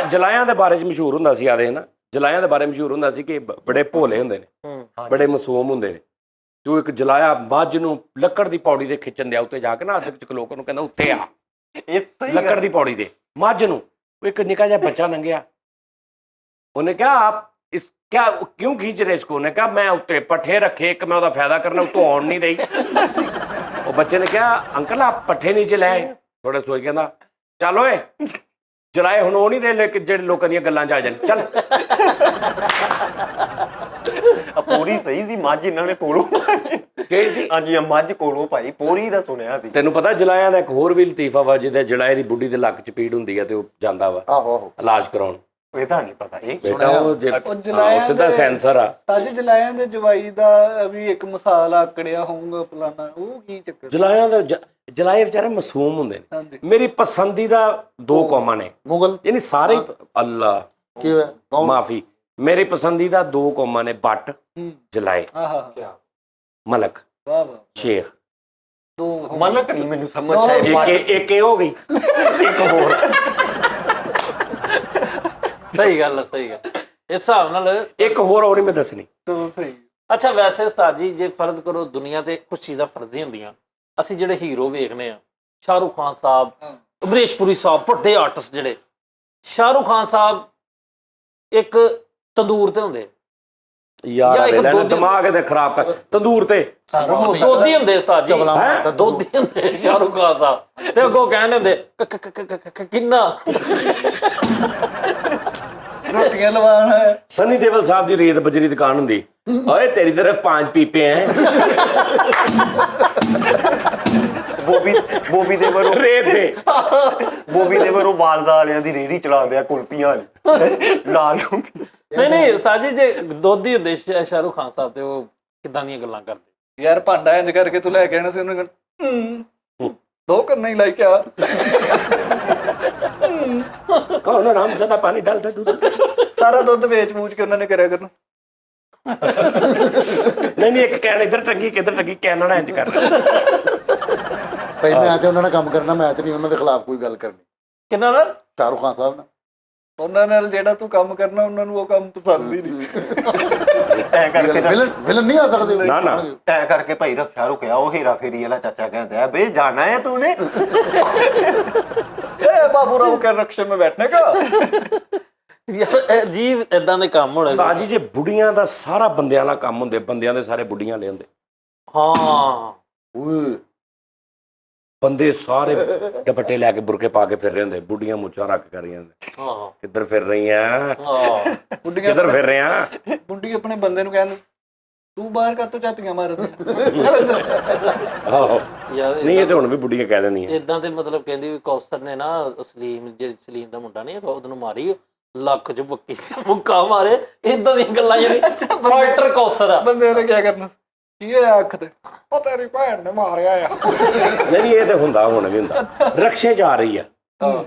ਜਲਾਇਆਂ ਦੇ ਬਾਰੇ ਚ ਮਸ਼ਹੂਰ ਹੁੰਦਾ ਸੀ, ਆਦੇ ਨਾ ਜਲਾਇਆਂ ਦੇ ਬਾਰੇ ਮਸ਼ਹੂਰ ਹੁੰਦਾ ਸੀ ਕਿ ਬੜੇ ਭੋਲੇ ਹੁੰਦੇ ਨੇ, ਬੜੇ ਮਾਸੂਮ ਹੁੰਦੇ ਨੇ। ਤੂੰ ਇੱਕ ਜਲਾਇਆ ਮੱਝ ਨੂੰ ਲੱਕੜ ਦੀ ਪੌੜੀ ਦੇ ਖਿੱਚਣ ਦਿਆ, ਉੱਤੇ ਜਾ ਕੇ ਨਾ ਅੱਧ ਚ ਲੋਕਾਂ ਨੂੰ ਕਹਿੰਦਾ ਉੱਤੇ ਆ, ਲੱਕੜ ਦੀ ਪੌੜੀ ਦੇ ਮੱਝ ਨੂੰ। ਉਹ ਇੱਕ ਨਿੱਕਾ ਜਿਹਾ ਬੱਚਾ ਲੰਘਿਆ, ਉਹਨੇ ਕਿਹਾ ਆਪ ਇਸ क्या क्यों खींच रहे इसको? ने कहा मैं उत्ते पट्ठे रखे, एक मैं ਉਹਦਾ ਫਾਇਦਾ ਕਰਨਾ, ਉਤੋਂ ਆਉਣ ਨਹੀਂ ਰਹੀ। ਉਹ ਬੱਚੇ ਨੇ ਕਿਹਾ ਅੰਕਲ ਆਪ ਪੱਠੇ ਨੀਚੇ ਲੈ। ਥੋੜਾ ਸੋਚ ਕਹਿੰਦਾ ਚੱਲ ਓਏ ਜਲਾਏ ਹੁਣ ਉਹ ਨਹੀਂ ਦੇ ਲੈ ਜਿਹੜੇ ਲੋਕਾਂ ਦੀਆਂ ਗੱਲਾਂ 'ਚ ਆ ਜਾਣ। ਚੱਲ ਪੂਰੀ ਸਹੀ ਸੀ ਮੱਝ ਇਹਨਾਂ ਨੇ ਕੋਲੋਂ ਕਿਹੜੀ ਸੀ? ਹਾਂਜੀ ਮੱਝ ਕੋਲੋਂ ਭਾਈ ਪੂਰੀ ਦਾ ਸੁਣਿਆ ਸੀ। ਤੈਨੂੰ ਪਤਾ ਜਲਾਇਆਂ ਦਾ ਇੱਕ ਹੋਰ ਵੀ ਲਤੀਫਾ ਵਾ, ਜਿਹਦੇ ਜਲਾਏ ਦੀ ਬੁੱਢੀ ਦੇ ਲੱਕ 'ਚ ਪੀੜ ਹੁੰਦੀ ਆ ਤੇ ਉਹ ਜਾਂਦਾ ਵਾ ਆਹੋ ਇਲਾਜ ਕਰਾਉਣ। ਇਹਦਾ ਨਹੀਂ ਪਤਾ ਇਹ ਬੇਟਾ ਉਹ ਸਿੱਧਾ ਸੈਂਸਰ ਆ। ਅੱਜ ਜਲਾਇਆਂ ਦੇ ਜਵਾਈ ਦਾ ਵੀ ਇੱਕ ਮਿਸਾਲ ਆਕੜਿਆ ਹੋਊਗਾ ਫਲਾਣਾ, ਉਹ ਕੀ ਚੱਕਰ? ਜਲਾਇਆਂ ਦਾ ਜਲਾਏ ਵਿਚਾਰੇ ਮਾਸੂਮ ਹੁੰਦੇ ਨੇ। ਹਾਂਜੀ। ਮੇਰੀ ਪਸੰਦੀਦਾ 2 ਕੌਮਾਂ ਨੇ, ਮੁਗਲ ਯਾਨੀ ਸਾਰੇ ਅੱਲਾ ਕੀ ਹੋਇਆ? ਕੌਣ? ਮਾਫੀ, ਮੇਰੀ ਪਸੰਦੀਦਾ 2 ਕੌਮਾਂ ਨੇ, ਬੱਟ ਜਲਾਏ, ਆਹਾ ਮਲਕ ਵਾਹ ਵਾਹ। ਸ਼ੇਖ। ਦੋ ਮਲਕ ਨਹੀਂ ਮੈਨੂੰ ਸਮਝ ਆਇਆ। ਇੱਕ ਇਹ ਹੋ ਗਈ, ਇੱਕ ਹੋਰ। ਸਹੀ ਗੱਲ ਹੈ, ਸਹੀ ਗੱਲ। ਇਸ ਹਿਸਾਬ ਨਾਲ ਇੱਕ ਹੋਰ ਨਹੀਂ ਮੈਂ ਦੱਸਣੀ। ਦੋ ਸਹੀ। ਅੱਛਾ ਵੈਸੇ ਉਸਤਾਦ ਜੀ ਜੇ ਫਰਜ਼ ਕਰੋ ਦੁਨੀਆ ਤੇ ਕੁਝ ਚੀਜ਼ਾਂ ਫਰਜ਼ੀ ਹੁੰਦੀਆਂ, ਅਸੀਂ ਜਿਹੜੇ ਹੀਰੋ ਵੇਖਨੇ ਆ, ਸ਼ਾਹਰੁਖ ਖਾਨ ਸਾਹਿਬ, ਅਮਰੀਸ਼ ਪੁਰੀ ਸਾਹਿਬ, ਵੱਡੇ ਆਰਟਿਸਟ ਜਿਹੜੇ। ਸ਼ਾਹਰੁਖ ਖਾਨ ਸਾਹਿਬ ਇੱਕ ਤੰਦੂਰ ਤੇ ਹੁੰਦੇ ਯਾਰ ਵੇਲੇ ਦਿਮਾਗ ਤੇ ਖਰਾਬ ਕਰ। ਤੰਦੂਰ ਤੇ ਦੋਧੀ ਹੁੰਦੇ ਉਸਤਾਦ ਜੀ, ਚਵਲਾ ਦੋਧੀ ਹੁੰਦੇ ਸ਼ਾਹਰੁਖ ਖਾਨ ਸਾਹਿਬ। ਤੇ ਅੱਗੋਂ ਕਹਿੰਦੇ ਹੁੰਦੇ ਕਿੰਨਾ ਰੋਟੀਆਂ ਲਵਾਉਣ ਹੈ। ਸਨੀ ਦੇਵਲ ਸਾਹਿਬ ਦੀ ਰੇਤ ਬਜਰੀ ਦੁਕਾਨ ਹੁੰਦੀ, ਓਏ ਤੇਰੀ ਤਰਫ 5 ਪੀਪੇ ਹੈ। ਬੋਬੀ ਦੇ ਵਰੋਂ ਰੇਤ ਦੇ ਬੋਬੀ ਦੇ ਵਰੋਂ ਵਾਲਦਾ ਵਾਲਿਆਂ ਦੀ ਰੇਹੜੀ ਚਲਾਉਂਦੇ ਆ ਕੁਲਪੀਆਂ ਵਾਲੀ ਨਾਲ। ਨਹੀਂ ਉਸਤਾਦ ਜੀ ਜੇ ਦੋਧੀ ਹੁੰਦੇ ਸ਼ਾਹਰੁਖ ਖਾਨ ਸਾਹਿਬ ਤੇ ਉਹ ਕਿੱਦਾਂ ਦੀਆਂ ਗੱਲਾਂ ਕਰਦੇ? ਯਾਰ ਭਾਂਡਾ ਇੰਜ ਕਰਕੇ ਤੂੰ ਲੈ ਕੇ ਆਣਾ ਸੀ, ਉਹਨੇ ਕਹਿਣਾ 2 ਕਰਨਾ ਹੀ ਲਾਈਕ ਆ। ਕੌਣ ਰਾਮ ਸਦਾ ਪਾਣੀ ਡਾਲਦਾ दूध? ਸਾਰਾ ਦੁੱਧ ਵੇਚ ਮੂਚ ਕੇ ਉਹਨਾਂ ਨੇ ਕਰਿਆ ਕਰਨਾ। ਨਹੀਂ ਇੱਕ ਕੈਨ ਇੱਧਰ ਟੰਗੀ ਕਿੱਧਰ ਟੰਗੀ, ਕੈਨ ਨਾ ਇੰਜ ਕਰਨਾ। ਭਾਈ ਮੈਂ ਤੇ ਉਹਨਾਂ ਨਾਲ ਕੰਮ ਕਰਨਾ, ਮੈਂ ਤੇ ਨਹੀਂ ਉਹਨਾਂ ਦੇ ਖਿਲਾਫ ਕੋਈ ਗੱਲ ਕਰਨੀ। ਕਿੰਨਾ ਨਾਲ? ਸ਼ਾਹਰੁਖ ਖਾਨ ਸਾਹਿਬ ਨਾਲ। ਉਹਨਾਂ ਨਾਲ ਜਿਹੜਾ ਤੂੰ ਕੰਮ ਕਰਨਾ, ਉਹਨਾਂ ਨੂੰ ਉਹ ਕੰਮ ਪਸੰਦ ਹੀ ਨਹੀਂ। ਐ ਕਰਕੇ ਵਿਲਨ ਨਹੀਂ ਆ ਸਕਦੇ। ਨਾ ਨਾ ਐ ਕਰਕੇ ਭਾਈ ਰੱਖਿਆ ਰੁਕਿਆ ਉਹ ਹੀਰਾ ਫੇਰੀ ਵਾਲਾ ਚਾਚਾ ਕਹਿੰਦਾ ਬੇ ਜਾਣਾ ਹੈ ਤੂਨੇ? ए बाबू राव के रक्षे में बैठने का। ਯਾਰ ਅਜੀਬ ਇਦਾਂ ਦੇ ਕੰਮ ਹੋਣੇ। ਸਾਜੀ ਜੇ ਬੁੱਢੀਆਂ ਦਾ ਸਾਰਾ ਬੰਦਿਆਂ ਦਾ ਕੰਮ ਹੁੰਦੇ, ਬੰਦਿਆਂ ਦੇ ਸਾਰੇ ਬੁੱਢੀਆਂ ਲੈ ਹੁੰਦੇ। ਹਾਂ ਓਏ ਬੰਦੇ ਸਾਰੇ ਦੁਪੱਟੇ ਲੈ ਕੇ ਬੁਰਕੇ ਪਾ ਕੇ ਫਿਰ ਰਹੇ ਹੁੰਦੇ, ਬੁੱਢੀਆਂ ਮੁੱਛਾਂ ਰੱਖ ਕਰ ਰਹੀਆਂ ਹੁੰਦੇ। ਹਾਂ ਕਿੱਧਰ ਫਿਰ ਰਹੀਆਂ? ਹਾਂ बुढ़िया ਕਿੱਧਰ ਫਿਰ ਰਹੇ ਆ? बुढ़ी अपने बंदे ਨੂੰ ਕਹਿੰਦੀ ਤੂੰ ਬਾਹਰ ਕਾ ਤੋਂ ਝਾਤੀਆਂ ਮਾਰਦੀ। ਆਹੋ ਯਾਰ ਨਹੀਂ, ਇਹ ਤੇ ਹੁਣ ਵੀ ਬੁੱਢੀਆਂ ਕਹਿ ਦਿੰਦੀਆਂ। ਇਦਾਂ ਤੇ ਮਤਲਬ ਕਹਿੰਦੀ ਵੀ ਕੌਸਰ ਨੇ ਨਾ ਸਲੀਮ ਸਲੀਮ ਦਾ ਮੁੰਡਾ ਨਹੀਂ ਉਹਨੂੰ ਮਾਰੀ ਲੱਕ ਚ ਬੱਕੀ ਚ ਮੁੱਕਾ ਮਾਰੇ, ਇਦਾਂ ਦੀਆਂ ਗੱਲਾਂ ਜਿਹੜੀ ਫਾਈਟਰ ਕੌਸਰ ਆ। ਬੰਦੇ ਨੇ ਕੀ ਕਰਨਾ ਕੀ ਹੋਇਆ ਅੱਖ ਤੇ? ਉਹ ਤੇਰੀ ਭੈਣ ਨੇ ਮਾਰਿਆ ਆ। ਨਹੀਂ ਇਹ ਤੇ ਹੁੰਦਾ, ਹੁਣ ਵੀ ਹੁੰਦਾ। ਰਕਸ਼ੇ ਜਾ ਰਹੀ ਆ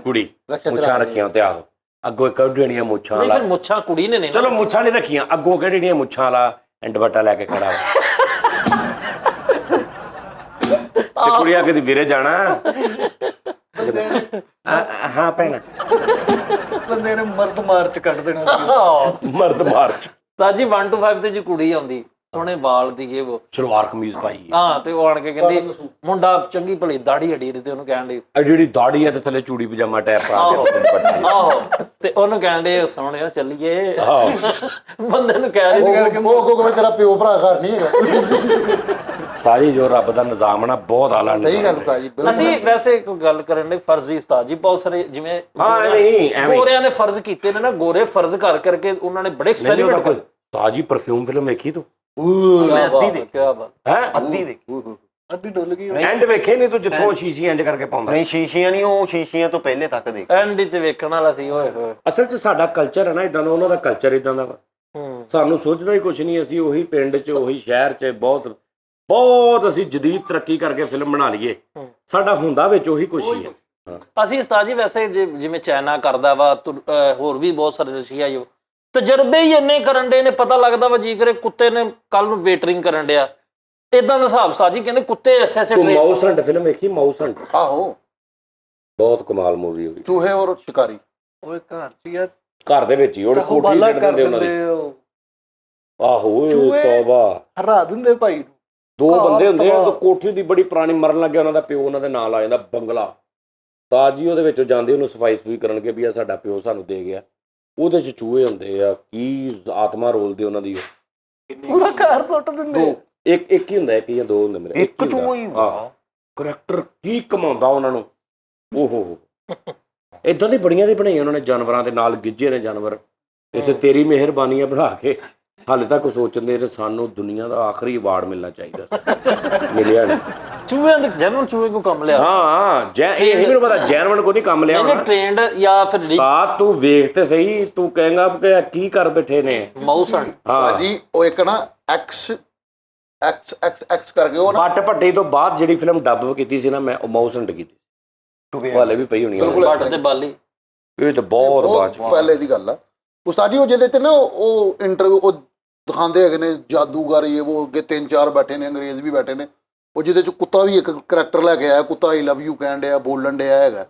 ਕੁੜੀ, ਮੁੱਛਾਂ ਰੱਖੀਆਂ ਤੇ ਆਹੋ ਅੱਗੋਂ ਕੱਢਣੀਆਂ ਮੁੱਛਾਂ ਨਹੀਂ ਲਾ, ਫਿਰ ਮੁੱਛਾਂ ਕੁੜੀ ਨੇ ਚਲੋ ਮੁੱਛਾਂ ਨਹੀਂ ਰੱਖੀਆਂ, ਅੱਗੋਂ ਕੱਢਣੀਆਂ ਮੁੱਛਾਂ ਲਾ ਐਂਡ ਬੱਟਾ ਲੈ ਕੇ ਖੜਾ ਤੇ ਕੁੜੀ ਆ ਕੇ ਦੀ ਵੀਰੇ ਜਾਣਾ। ਹਾਂ ਭੈਣ, ਬੰਦੇ ਨੇ ਮਰਦ ਮਾਰਚ ਕੱਢ ਦੇਣਾ ਸੀ। ਮਰਦ ਮਾਰਚ। ਤਾਂ ਜੀ 1 to 5 ਤੇ ਜੀ ਕੁੜੀ ਆਉਂਦੀ, ਸੋਹਣੇ ਵਾਲ ਦੀ ਇਹ ਉਹ ਸਲਵਾਰ ਕਮੀਜ਼ ਪਾਈ ਹੈ, ਹਾਂ, ਤੇ ਉਹ ਆਣ ਕੇ ਕਹਿੰਦੀ ਮੁੰਡਾ ਚੰਗੀ ਭਲੀ ਦਾੜੀ ਅੜੀ ਤੇ ਉਹਨੂੰ ਕਹਿਣ ਦੀ ਆ ਜਿਹੜੀ ਦਾੜੀ ਆ ਤੇ ਥੱਲੇ ਚੂੜੀ ਪਜਾਮਾ ਟੈਪ ਪਾ ਕੇ ਆਹੋ, ਤੇ ਉਹਨੂੰ ਕਹਿਣ ਦੇ ਸੋਹਣਿਆ ਚੱਲੀਏ। ਬੰਦੇ ਨੂੰ ਕਹਿ ਰਹੀ ਉਹ ਤੇਰਾ ਪਿਓ ਭਰਾ ਘਰ ਨਹੀਂ ਹੈਗਾ। ਸਾਰੀ ਜੋ ਰੱਬ ਦਾ ਨਿਜ਼ਾਮ ਨਾ ਬਹੁਤ ਆਲਾ ਸਹੀ ਗੱਲ ਉਸਤਾਦ ਜੀ, ਬਿਲਕੁਲ। ਅਸੀਂ ਵੈਸੇ ਇੱਕ ਗੱਲ ਕਰਨ ਦੇ ਫਰਜ਼ੀ ਉਸਤਾਦ ਜੀ ਬਹੁਤ ਸਾਰੇ ਜਿਵੇਂ ਹਾਂ ਨਹੀਂ ਐਵੇਂ ਗੋਰਿਆਂ ਨੇ ਫਰਜ਼ ਕੀਤੇ ਨੇ ਨਾ, ਗੋਰੇ ਫਰਜ਼ ਕਰ ਕਰਕੇ ਉਹਨਾਂ ਨੇ ਬੜੇ ਐਕਸਪੈਰੀਮੈਂਟ ਕੋਈ ਤਾਜੀ ਪਰਫਿਊਮ ਫਿਲਮ ਵੇਖੀ ਤੂੰ? ਮੈਂ ਅੱਧੀ ਦੇਖੀ, ਕੀ ਬਾਤ। ਹੈ ਅੱਧੀ ਦੇਖੀ। ਅੱਧੀ ਡੁੱਲ ਗਈ। ਐਂਡ ਵੇਖੇ ਨਹੀਂ ਤੂੰ, ਜਿੱਥੋਂ ਸ਼ੀਸ਼ੀ ਇੰਜ ਕਰਕੇ ਪਾਉਂਦਾ? ਨਹੀਂ ਸ਼ੀਸ਼ੀਆਂ ਨਹੀਂ, ਉਹ ਸ਼ੀਸ਼ੀਆਂ ਤੋਂ ਪਹਿਲੇ ਤੱਕ ਦੇਖ। ਐਂਡ ਤੇ ਵੇਖਣ ਵਾਲਾ ਸੀ। ਓਏ ਹੋਏ। ਅਸਲ 'ਚ ਸਾਡਾ ਕਲਚਰ ਹੈ ਨਾ ਇਦਾਂ ਦਾ, ਉਹਨਾਂ ਦਾ ਕਲਚਰ ਇਦਾਂ ਦਾ ਵਾ। ਸਾਨੂੰ ਸੋਚਦਾ ਹੀ ਕੁਝ ਨਹੀਂ, ਅਸੀਂ ਉਹੀ ਪਿੰਡ 'ਚ ਉਹੀ ਸ਼ਹਿਰ 'ਚ ਬਹੁਤ ਬਹੁਤ ਅਸੀਂ ਜਦੀਦ ਤਰੱਕੀ ਕਰਕੇ ਫਿਲਮ ਬਣਾ ਲਈਏ, ਸਾਡਾ ਹੁੰਦਾ ਵਿੱਚ ਉਹੀ ਕੁਛ ਹੀ ਹੈ। ਅਸੀਂ ਉਸਤਾਦ ਜੀ ਵੈਸੇ ਜਿਵੇਂ ਚਾਈਨਾ ਕਰਦਾ ਵਾ, ਹੋਰ ਵੀ ਬਹੁਤ ਸਾਰੇ ਰਸ਼ੀਆ ਜੋ ਤਜਰਬੇ ਹੀ ਇੰਨੇ ਕਰਨ ਦੇ ਨੇ, ਪਤਾ ਲੱਗਦਾ ਵਾ ਜੀ ਕਰੇ ਕੁੱਤੇ ਨੇ ਕੱਲ ਨੂੰ ਵੇਟਰਿੰਗ ਕਰਨ ਡਿਆ, ਇਦਾਂ ਦਾ ਹਿਸਾਬ ਉਸਤਾਦ ਜੀ। ਕਹਿੰਦੇ ਕੁੱਤੇ ਐਸੇ ਤੂੰ ਮਾਊਸ ਹੰਟ ਫਿਲਮ ਵੇਖੀ? ਮਾਊਸ ਹੰਟ ਆਹੋ, ਬਹੁਤ ਕਮਾਲ ਮੂਵੀ ਹੋਈ। ਚੂਹੇ ਔਰ ਸ਼ਿਕਾਰੀ। ਓਏ ਘਰ ਚ ਯਾਰ ਘਰ ਦੇ ਵਿੱਚ ਹੀ ਉਹ ਕੋਠੀ ਬਾਲਾ ਛੱਡ ਕਰ ਦਿੰਦੇ ਉਹਨਾਂ ਦੀ। ਦਿੰਦੇ ਉਹ, ਆਹੋ ਓਏ ਚੂਹੇ। ਤੌਬਾ। ਹਰਾ ਦਿੰਦੇ ਭਾਈ ਨੂੰ। ਦੋ ਘਰ ਬੰਦੇ ਹੁੰਦੇ ਆ, ਤਬਾਹ। ਤਾਂ ਕੋਠੀ ਦੀ ਬੜੀ ਪੁਰਾਣੀ ਮਰਨ ਲੱਗਿਆ, ਉਹਨਾਂ ਦਾ ਪਿਓ ਉਹਨਾਂ ਦੇ ਨਾਲ ਆ ਜਾਂਦਾ ਬੰਗਲਾ। ਤਾਂ ਜੀ ਉਹਦੇ ਵਿੱਚੋਂ ਜਾਂਦੇ ਉਹਨੂੰ ਸਫਾਈ ਸਫੂਈ ਕਰਨਗੇ ਵੀ ਆ ਸਾਡਾ ਪਿਓ ਸਾਨੂੰ ਦੇ ਗਿਆ। ਉਹਦੇ ਚ ਚੂਹੇ ਹੁੰਦੇ ਆ, ਕੀ ਆਤਮਾ ਰੋਲਦੇ ਉਹਨਾਂ ਦੀ ਉਹ। ਪੂਰਾ ਘਰ ਸੁੱਟ ਦਿੰਦੇ। ਇੱਕ ਹੀ ਹੁੰਦਾ, ਇੱਕ ਜਾਂ ਦੋ ਹੁੰਦੇ ਮੇਰੇ। ਇੱਕ ਚੋਂ ਹੀ ਕਰੈਕਟਰ ਕੀ ਕਮਾਉਂਦਾ ਉਹਨਾਂ ਨੂੰ। ਓਹੋ ਇਦਾਂ ਦੀ ਬੜੀਆਂ ਦੀ ਬਣਾਈਆਂ ਉਹਨਾਂ ਨੇ, ਜਾਨਵਰਾਂ ਦੇ ਨਾਲ ਗਿੱਜੇ ਨੇ ਜਾਨਵਰ। ਇੱਥੇ ਤੇਰੀ ਮਿਹਰਬਾਨੀ ਆ ਬਣਾ ਕੇ ਹਾਲੇ ਤੱਕ ਸੋਚਦੇ ਨੇ ਸਾਨੂੰ ਦੁਨੀਆ ਦਾ ਆਖਰੀ ਅਵਾਰਡ ਮਿਲਣਾ ਚਾਹੀਦਾ ਸੀ, ਮਿਲਿਆ ਨਹੀਂ। ਚੂਹੇ ਦੇ ਜਨਮ ਚੂਹੇ ਕੋ ਕੰਮ ਲਿਆ। ਹਾਂ ਇਹ ਨਹੀਂ ਮੈਨੂੰ ਪਤਾ ਜੈਨਵਨ ਕੋ ਨਹੀਂ ਕੰਮ ਲਿਆ ਇਹਨੇ ਹੋਣਾ। ਟ੍ਰੇਨਡ ਜਾਂ ਫਿਰ ਤਾਂ ਤੂੰ ਵੇਖ ਤੇ ਸਹੀ, ਤੂੰ ਕਹੇਗਾ ਕਿ ਕੀ ਕਰ ਬੈਠੇ ਨੇ ਮਾਊਸ ਹੰਟ। ਹਾਂ ਜੀ ਉਹ ਇੱਕ ਨਾ ਐਕਸ ਕਰਕੇ ਉਹ ਨਾ ਬੱਟ ਭੱਟੀ ਤੋਂ ਬਾਅਦ ਜਿਹੜੀ ਫਿਲਮ ਡੱਬ ਕੀਤੀ ਸੀ ਨਾ ਮੈਂ, ਉਹ ਮਾਊਸ ਹੰਟ ਕੀਤੀ। ਹਾਲੇ ਵੀ ਪਈ ਹੋਣੀ ਆ। ਬੱਟ ਤੇ ਬਾਲੀ। ਇਹ ਤਾਂ ਬਹੁਤ ਬਾਅਦ ਚ। ਪਹਿਲੇ ਦੀ ਗੱਲ ਆ ਉਸਤਾਦ ਜੀ। ਉਹ ਜਿਹਦੇ ਤੇ ਨਾ ਉਹ ਇੰਟਰਵਿਊ ਉਹ ਦਿਖਾਉਂਦੇ ਹੈਗੇ ਨੇ ਜਾਦੂਗਰ, ਇਹ ਉਹ ਅੱਗੇ 3-4 ਬੈਠੇ ਨੇ, ਅੰਗਰੇਜ਼ ਵੀ ਬੈਠੇ ਨੇ। ਉਹ ਜਿਹਦੇ ਚ ਕੁੱਤਾ ਵੀ ਇੱਕ ਕਰੈਕਟਰ ਲੈ ਕੇ ਆਇਆ, ਕੁੱਤਾ ਆਈ ਲਵ ਯੂ ਕਹਿਣ ਡਿਆ, ਬੋਲਣ ਡਿਆ ਹੈਗਾ।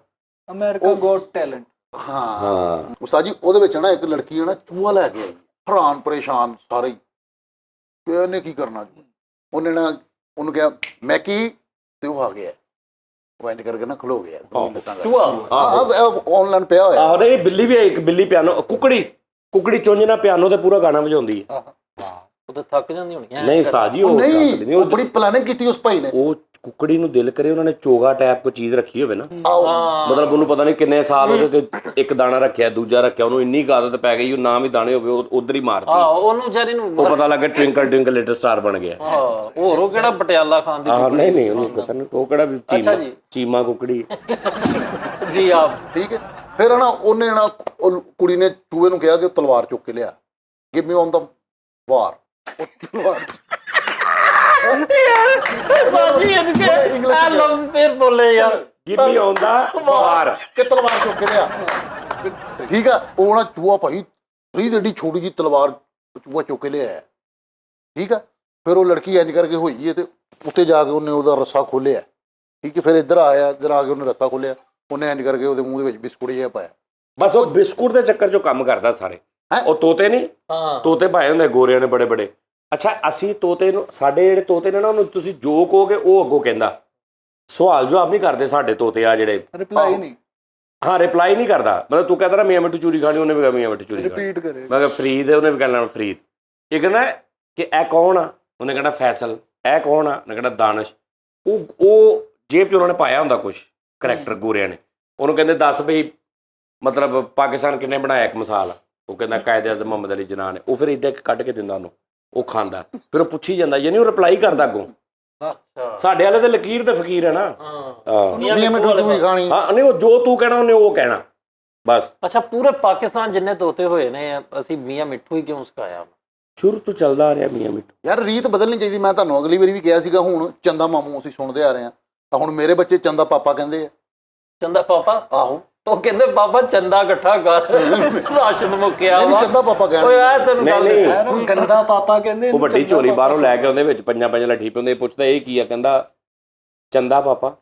America got talent. ਹਾਂ ਉਸਤਾਦ ਜੀ, ਉਹਦੇ ਵਿੱਚ ਨਾ ਇੱਕ ਲੜਕੀ ਹੈ ਨਾ ਚੂਹਾ ਲੈ ਕੇ ਆਈ, ਹੈਰਾਨ ਪਰੇਸ਼ਾਨ ਸਾਰੇ ਹੀ। ਤੇ ਉਹਨੇ ਕੀ ਕਰਨਾ ਜੀ, ਉਹਨੇ ਨਾ ਉਹਨੂੰ ਕਿਹਾ ਮੈਂ ਕੀ, ਤੇ ਉਹ ਆ ਗਿਆ। ਉਹ ਇੰਜ ਕਰਕੇ ਨਾ ਖਲੋ ਗਿਆ। ਆਨਲਾਈਨ ਪਿਆ ਹੋਇਆ। ਆਹੋ ਨਹੀਂ, ਬਿੱਲੀ ਵੀ ਹੈ ਇੱਕ, ਬਿੱਲੀ ਪਿਆਨੋ, ਕੁਕੜੀ ਚੁੰਝ ਨਾਲ ਪਿਆਨੋ ਤੇ ਪੂਰਾ ਗਾਣਾ ਵਜਾਉਂਦੀ ਹੈ। ਉਹ ਤਾਂ ਥੱਕ ਜਾਂਦੀ ਹੋਣੀ ਹੈ। ਨਹੀਂ ਸਾਜੀ, ਉਹ ਨਹੀਂ ਉਹ ਬੜੀ ਪਲਾਨਿੰਗ ਕੀਤੀ ਉਸ ਭਾਈ ਨੇ। ਉਹ ਕੁਕੜੀ ਨੂੰ ਦਿਲ ਕਰੇ ਉਹਨਾਂ ਨੇ ਚੋਗਾ ਟਾਈਪ ਕੋਈ ਚੀਜ਼ ਰੱਖੀ ਹੋਵੇ ਨਾ, ਆਓ ਮਤਲਬ ਉਹਨੂੰ ਪਤਾ ਨਹੀਂ ਕਿੰਨੇ ਸਾਲ ਉਹਦੇ ਤੇ ਇੱਕ ਦਾਣਾ ਰੱਖਿਆ, ਦੂਜਾ ਰੱਖਿਆ, ਉਹਨੂੰ ਇੰਨੀ ਕੁ ਆਦਤ ਪੈ ਗਈ ਉਹ ਨਾ ਵੀ ਦਾਣੇ ਹੋਵੇ ਉਹ ਉਧਰ ਹੀ ਮਾਰਦੀ। ਉਹਨੂੰ ਵਿਚਾਰੀ ਨੂੰ ਉਹ ਪਤਾ ਲੱਗਾ ਟਵਿੰਕਲ ਟਵਿੰਕਲ ਲਿਟਲ ਸਟਾਰ ਬਣ ਗਿਆ। ਹੋਰ ਉਹ ਕਿਹੜਾ ਪਟਿਆਲਾ ਖਾਨ ਦੀ ਆਹ ਨਹੀਂ ਉਹਨੂੰ ਪਤਾ ਨਹੀਂ, ਉਹ ਕਿਹੜਾ ਵੀ ਚੀਮਾ ਕੁਕੜੀ ਜੀ ਆਪ। ਠੀਕ ਹੈ। ਫਿਰ ਨਾ ਉਹਨੇ ਨਾ ਉਹ ਕੁੜੀ ਨੇ ਚੂਹੇ ਨੂੰ ਕਿਹਾ ਕਿ ਉਹ ਤਲਵਾਰ ਚੁੱਕ ਕੇ ਲਿਆ, ਗਿਵ ਮੀ ਔਨ ਦਾ ਵਾਰ। ਉਹ ਤਲਵਾਰ ਬਾਜੀ ਇਹਦੇ ਆ ਲਫ਼ਜ਼ ਫੇਰ ਬੋਲੇ ਯਾਰ। ਗਿਵ ਮੀ ਔਨ ਦਾ ਵਾਰ ਕਿ ਤਲਵਾਰ ਚੁੱਕ ਕੇ ਲਿਆ। ਠੀਕ ਆ। ਉਹ ਨਾ ਚੂਹਾ ਭਾਈ ਫਰੀ ਦੀ ਏਡੀ ਛੋਟੀ ਜੀ ਤਲਵਾਰ ਚੂਹਾ ਚੁੱਕ ਕੇ ਲਿਆਇਆ। ਠੀਕ ਆ। ਫਿਰ ਉਹ ਲੜਕੀ ਇੰਜ ਕਰਕੇ ਹੋਈ ਹੈ ਤੇ ਉੱਤੇ ਜਾ ਕੇ ਉਹਨੇ ਉਹਦਾ ਰੱਸਾ ਖੋਲਿਆ। ਠੀਕ ਹੈ। ਫਿਰ ਇੱਧਰ ਆਇਆ, ਇੱਧਰ ਆ ਕੇ ਉਹਨੇ ਰੱਸਾ ਖੋਲਿਆ, ਉਹਨੇ ਇੰਜ ਕਰਕੇ ਉਹਦੇ ਮੂੰਹ ਦੇ ਵਿੱਚ ਬਿਸਕੁਟ ਜਿਹਾ ਪਾਇਆ। ਬਸ ਉਹ ਬਿਸਕੁਟ ਦੇ ਚੱਕਰ 'ਚੋਂ ਕੰਮ ਕਰਦਾ ਸਾਰੇ। ਉਹ ਤੋਤੇ ਨਹੀਂ, ਤੋਤੇ ਪਾਏ ਹੁੰਦੇ ਗੋਰਿਆਂ ਨੇ ਬੜੇ ਬੜੇ। ਅੱਛਾ ਅਸੀਂ ਤੋਤੇ ਨੂੰ, ਸਾਡੇ ਜਿਹੜੇ ਤੋਤੇ ਨੇ ਨਾ ਉਹਨੂੰ ਤੁਸੀਂ ਜੋ ਕਹੋਗੇ ਉਹ ਅੱਗੋਂ ਕਹਿੰਦਾ, ਸਵਾਲ ਜਵਾਬ ਨਹੀਂ ਕਰਦੇ ਸਾਡੇ ਤੋਤੇ ਆ ਜਿਹੜੇ। ਰਿਪਲਾਈ ਨਹੀਂ। ਹਾਂ ਰਿਪਲਾਈ ਨਹੀਂ ਕਰਦਾ। ਮਤਲਬ ਤੂੰ ਕਹਿੰਦਾ ਨਾ ਮੀਆਂ ਮਿੱਠੂ ਚੂਰੀ ਖਾਣੀ, ਉਹਨੇ ਵੀ ਕਿਹਾ ਮੀਆਂ ਮਿੱਠੂ ਚੂਰੀ ਖਾਣੀ। ਰਿਪੀਟ ਕਰੇ। ਮੈਂ ਕਿਹਾ ਫਰੀਦ, ਉਹਨੇ ਵੀ ਕਹਿਣਾ ਫਰੀਦ। ਇਹ ਕਹਿੰਦਾ ਕਿ ਇਹ ਕੌਣ ਆ, ਉਹਨੇ ਕਹਿਣਾ ਫੈਸਲ। ਇਹ ਕੌਣ ਆ, ਉਹਨੇ ਕਹਿਣਾ ਦਾਨਿਸ਼। ਉਹ ਜੇਬ 'ਚ ਉਹਨਾਂ ਨੇ ਪਾਇਆ ਹੁੰਦਾ ਕੁਛ ਕਰੈਕਟਰ ਗੋਰਿਆਂ ਨੇ। ਉਹਨੂੰ ਕਹਿੰਦੇ ਦੱਸ ਬਈ ਮਤਲਬ ਪਾਕਿਸਤਾਨ ਕਿੰਨੇ ਬਣਾਇਆ ਇੱਕ ਮਿਸਾਲ। ਉਹ ਕਹਿੰਦਾ ਕਾਇਦੇ ਆਜ਼ਮ ਮੁਹੰਮਦ ਅਲੀ ਜਿਨਾਹ ਨੇ। ਉਹ ਫਿਰ ਇੱਦਾਂ ਕੱਢ ਕੇ ਦਿੰਦਾ ਉਹਨੂੰ, ਉਹ ਖਾਂਦਾ। ਫਿਰ ਉਹ ਪੁੱਛੀ ਜਾਂਦਾ, ਯਾਨੀ ਉਹ ਰਿਪਲਾਈ ਕਰਦਾ ਅੱਗੋਂ ਅੱਛਾ ਸਾਡੇ ਵਾਲੇ ਤੇ ਲਕੀਰ ਤੇ ਫਕੀਰ ਹੈ ਨਾ। ਹਾਂ ਮੀਆਂ ਮਿੱਠੂ ਤੂੰ ਵੀ ਖਾਣੀ। ਹਾਂ ਨਹੀਂ, ਉਹ ਜੋ ਤੂੰ ਕਹਿਣਾ ਉਹਨੇ ਉਹ ਕਹਿਣਾ ਬਸ। ਅੱਛਾ ਪੂਰੇ ਪਾਕਿਸਤਾਨ ਜਿੰਨੇ ਤੋਤੇ ਹੋਏ ਨੇ ਅਸੀਂ ਮੀਆਂ ਮਿੱਠੂ ਹੀ ਕਿਉਂ ਸਿਖਾਇਆ? ਸ਼ੁਰੂ ਤੋਂ ਚੱਲਦਾ ਆ ਰਿਹਾ ਮੀਆਂ ਮਿੱਠੂ। ਯਾਰ ਰੀਤ ਬਦਲਣੀ ਚਾਹੀਦੀ। ਮੈਂ ਤੁਹਾਨੂੰ ਅਗਲੀ ਵਾਰੀ ਵੀ ਕਿਹਾ ਸੀਗਾ, ਹੁਣ ਚੰਦਾ ਮਾਮੂ ਅਸੀਂ ਸੁਣਦੇ ਆ ਰਹੇ ਹਾਂ, ਤਾਂ ਹੁਣ ਮੇਰੇ ਬੱਚੇ ਚੰਦਾ ਪਾਪਾ ਕਹਿੰਦੇ ਆ। ਚੰਦਾ ਪਾਪਾ? ਆਹੋ ਉਹ ਕਹਿੰਦੇ ਪਾਪਾ ਚੰਦਾ ਇਕੱਠਾ ਕਰ, ਰਾਸ਼ਨ ਮੁੱਕਿਆ ਨਹੀਂ ਵਾ। ਚੰਦਾ ਪਾਪਾ ਓਏ ਕਹਿੰਦੇ। ਯਾਰ ਤੈਨੂੰ ਗੱਲ ਨਹੀਂ, ਦੱਸਾਂ। ਇਹਨੂੰ ਗੰਦਾ ਪਾਪਾ ਕਹਿੰਦੇ ਉਹ ਵੱਡੀ ਝੋਲੀ ਬਾਹਰੋਂ ਲੈ ਕੇ ਆਉਂਦੇ, ਵਿੱਚ ਪੰਜਾਂ ਲੱਠੀ ਪਾਉਂਦੇ, ਪੁੱਛਦਾ ਇਹ ਕੀ ਆ, ਕਹਿੰਦਾ ਚੰਦਾ ਪਾਪਾ।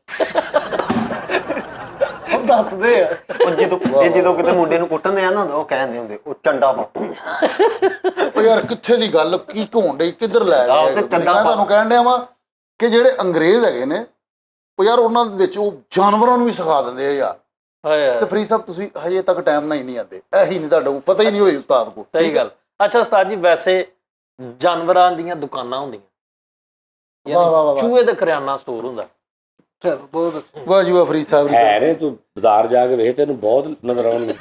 ਉਹ ਦੱਸਦੇ ਆ। ਜਦੋਂ ਕਿਤੇ ਮੁੰਡੇ ਨੂੰ ਕੁੱਟਦੇ ਆ ਨਾ, ਉਹ ਕਹਿੰਦੇ ਹੁੰਦੇ ਉਹ ਚੰਡਾ ਬਾਪੂ। ਉਹ ਯਾਰ ਕਿੱਥੇ ਦੀ ਗੱਲ ਕੀ ਘੋਣ ਡਈ, ਕਿੱਧਰ ਲੈ ਆਹੋ, ਗਏ? ਤੇ ਚੰਗਾ ਮੈਂ ਤੁਹਾਨੂੰ ਕਹਿਣ ਡਿਆ ਵਾਂ ਕਿ ਜਿਹੜੇ ਅੰਗਰੇਜ਼ ਹੈਗੇ ਨੇ, ਉਹ ਯਾਰ ਉਹਨਾਂ ਦੇ ਵਿੱਚ ਉਹ ਜਾਨਵਰਾਂ ਨੂੰ ਵੀ ਸਿਖਾ ਦਿੰਦੇ ਆ ਯਾਰ। ਹਾਏ ਤੇ ਫਰੀਦ ਸਾਹਿਬ ਤੁਸੀਂ ਹਜੇ ਤੱਕ ਟਾਈਮ ਨਾਲ ਹੀ ਨਹੀਂ ਆਉਂਦੇ, ਇਹੀ ਨਹੀਂ ਤੁਹਾਡਾ ਕੋਲ ਪਤਾ ਹੀ ਨਹੀਂ ਹੋਈ ਉਸਤਾਦ ਕੋਲ। ਸਹੀ ਗੱਲ। ਅੱਛਾ ਉਸਤਾਦ ਜੀ, ਵੈਸੇ ਜਾਨਵਰਾਂ ਦੀਆਂ ਦੁਕਾਨਾਂ ਹੁੰਦੀਆਂ, ਵਾਹ ਵਾਹ ਵਾਹ ਚੂਹੇ ਦਾ ਕਰਿਆਨਾ ਸਟੋਰ ਹੁੰਦਾ। ਚਲੋ ਬਹੁਤ ਅੱਛਾ। ਵਾਹ ਜੀ ਵਾਹ ਫਰੀਦ ਸਾਹਿਬ। ਹੈ ਨੇ, ਤੂੰ ਬਾਜ਼ਾਰ ਜਾ ਕੇ ਵੇਖ, ਤੈਨੂੰ ਬਹੁਤ ਨਜ਼ਰ ਆਉਣਗੇ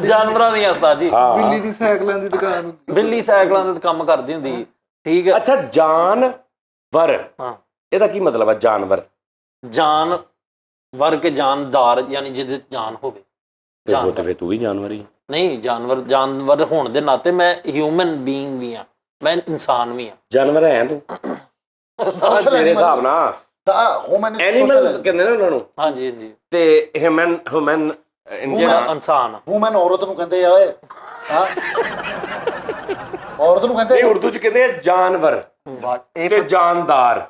ਜਾਨਵਰਾਂ ਦੀਆਂ ਉਸਤਾਦ ਜੀ। ਹਾਂ। ਬਿੱਲੀ ਦੀ ਸਾਈਕਲਾਂ ਦੀ ਦੁਕਾਨ ਹੁੰਦੀ। ਬਿੱਲੀ ਸਾਈਕਲਾਂ ਦੇ ਕੰਮ ਕਰਦੀ ਹੁੰਦੀ ਸੀ, ਠੀਕ ਹੈ। ਅੱਛਾ ਜਾਨਵਰ, ਹਾਂ ਇਹਦਾ ਕੀ ਮਤਲਬ ਆ ਜਾਨਵਰ? ਜਾਨਵਰ ਕੇ ਜਾਨਦਾਰ, ਯਾਨੀ ਜਿਹਦੇ 'ਚ ਜਾਨ ਹੋਵੇ। ਤੇ ਉਹ ਤੇ ਫਿਰ ਤੂੰ ਵੀ ਜਾਨਵਰ ਹੀ। ਨਹੀਂ, ਜਾਨਵਰ ਹੋਣ ਦੇ ਨਾਤੇ ਮੈਂ ਹਿਊਮਨ ਬੀਇੰਗ ਵੀ ਹਾਂ, ਮੈਂ ਇਨਸਾਨ ਵੀ ਹਾਂ। ਜਾਨਵਰ ਹੈ ਤੂੰ ਮੇਰੇ ਹਿਸਾਬ ਨਾਲ। ਐਨੀਮਲ ਕਹਿੰਦੇ ਨੇ ਉਹਨਾਂ ਨੂੰ। ਹਾਂਜੀ ਹਾਂਜੀ। ਤੇ ਹਿਊਮਨ ਇਨਸਾਨ। ਵੂਮਨ ਔਰਤ ਨੂੰ ਕਹਿੰਦੇ ਆ ਓਏ। ਹਾਂ ਔਰਤ ਨੂੰ ਕਹਿੰਦੇ ਇਹ ਉਰਦੂ ਚ ਕਹਿੰਦੇ ਆ ਜਾਨਵਰ ਇਹ ਤੇ ਜਾਨਦਾਰ।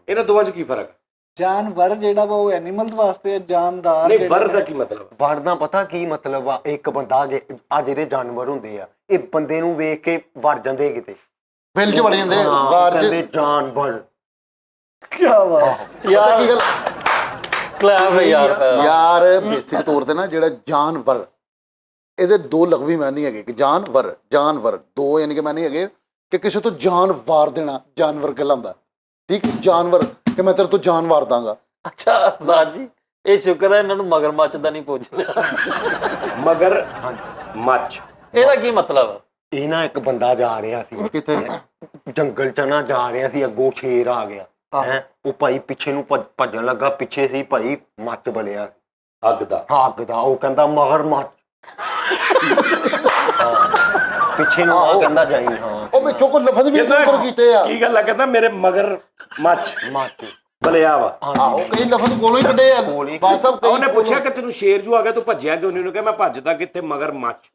ਇਹਨਾਂ ਦੋਵਾਂ ਚ ਕੀ ਫਰਕ? ਜਾਨਵਰ ਜਿਹੜਾ ਵਾ ਉਹ ਐਨੀਮਲਸ ਵਾਸਤੇ ਹੈ, ਜਾਨਦਾਰ ਨਹੀਂ, ਵਰ ਦਾ ਕੀ ਮਤਲਬ? ਵਰ ਦਾ ਪਤਾ ਕੀ ਮਤਲਬ ਆ? ਇੱਕ ਬੰਦਾ ਆ ਜਿਹੜੇ ਜਾਨਵਰ ਹੁੰਦੇ ਆ, ਇਹ ਬੰਦੇ ਨੂੰ ਵੇਖ ਕੇ ਵਰ ਜਾਂਦੇ ਕਿਤੇ, ਬਿੱਲ 'ਚ ਵੜ ਜਾਂਦੇ ਹਾਂ, ਵਾਰ 'ਚ। ਕਹਿੰਦੇ ਜਾਨਵਰ। ਕੀ ਬਾਤ। ਪਤਾ ਕੀ ਗੱਲ ਕਲੈਪ ਹੈ ਯਾਰ। ਯਾਰ ਬੇਸਿਕ ਤੌਰ ਤੇ ਨਾ ਜਿਹੜਾ ਜਾਨਵਰ, ਇਹਦੇ ਦੋ ਲਫ਼ਜ਼ੀ ਮਾਨੀ ਹੈਗੇ ਕਿ ਜਾਨਵਰ ਜਾਨਵਰ, ਦੋ ਯਾਨੀ ਕਿ ਮਾਨੀ ਹੈਗੇ ਕਿ ਕਿਸੇ ਤੋਂ ਜਾਨ ਵਾਰ ਦੇਣਾ, ਜਾਨਵਰ ਕਹਿਲਾਉਂਦਾ। ਠੀਕ, ਜਾਨਵਰ ਕਿ ਮੈਂ ਤੇਰੇ ਤੋਂ ਜਾਨ ਵਾਰ ਦਾਂਗਾ। ਅੱਛਾ ਉਸਤਾਦ ਜੀ, ਇਹ ਸ਼ੁਕਰ ਹੈ ਇਹਨਾਂ ਨੂੰ ਮਗਰਮੱਛ ਦਾ ਨਹੀਂ ਪੁੱਛ ਲਿਆ। ਮਗਰ ਮੱਛ, ਇਹਦਾ ਕੀ ਮਤਲਬ? ਇਹ ਨਾ ਇੱਕ ਬੰਦਾ ਜਾ ਰਿਹਾ ਸੀ ਕਿੱਥੇ? ਜੰਗਲ ਚ ਨਾ ਜਾ ਰਿਹਾ ਸੀ, ਅੱਗੋਂ ਸ਼ੇਰ ਆ ਗਿਆ ਹੈ। ਉਹ ਭਾਈ ਪਿੱਛੇ ਨੂੰ ਭੱਜਣ ਲੱਗਾ, ਪਿੱਛੇ ਸੀ ਭਾਈ ਮੱਚ ਬਲਿਆ ਅੱਗ ਦਾ। ਅੱਗ ਦਾ। ਉਹ ਕਹਿੰਦਾ ਮਗਰ ਮੱਚ। ਪਿੱਛੇ ਨੂੰ ਆ ਕਹਿੰਦਾ ਜਾਈ। ਹਾਂ ਉਹ ਵਿੱਚੋਂ ਕੋਈ ਲਫ਼ਜ਼ ਵੀ ਉੱਧਰ ਕੀਤੇ ਆ। ਕੀ ਗੱਲ ਆ? ਕਹਿੰਦਾ ਮੇਰੇ ਮਗਰ ਮੱਛ ਮੱਚ। ਬਲਿਆ ਵਾ। ਆਹੋ ਕਈ ਲਫ਼ਜ਼ ਕੋਲੋਂ ਹੀ ਕੱਢੇ ਆ ਬਾਦ ਸਾਹਿਬ। ਕਈ ਉਹਨੇ ਪੁੱਛਿਆ ਕਿ ਤੈਨੂੰ ਸ਼ੇਰ ਜੂ ਆ ਗਿਆ, ਤੂੰ ਭੱਜਿਆ ਕਿਉਂ ਨਹੀਂ? ਉਹਨੂੰ ਕਿਹਾ ਮੈਂ ਭੱਜਦਾ ਕਿੱਥੇ, ਮਗਰ ਮੱਛ।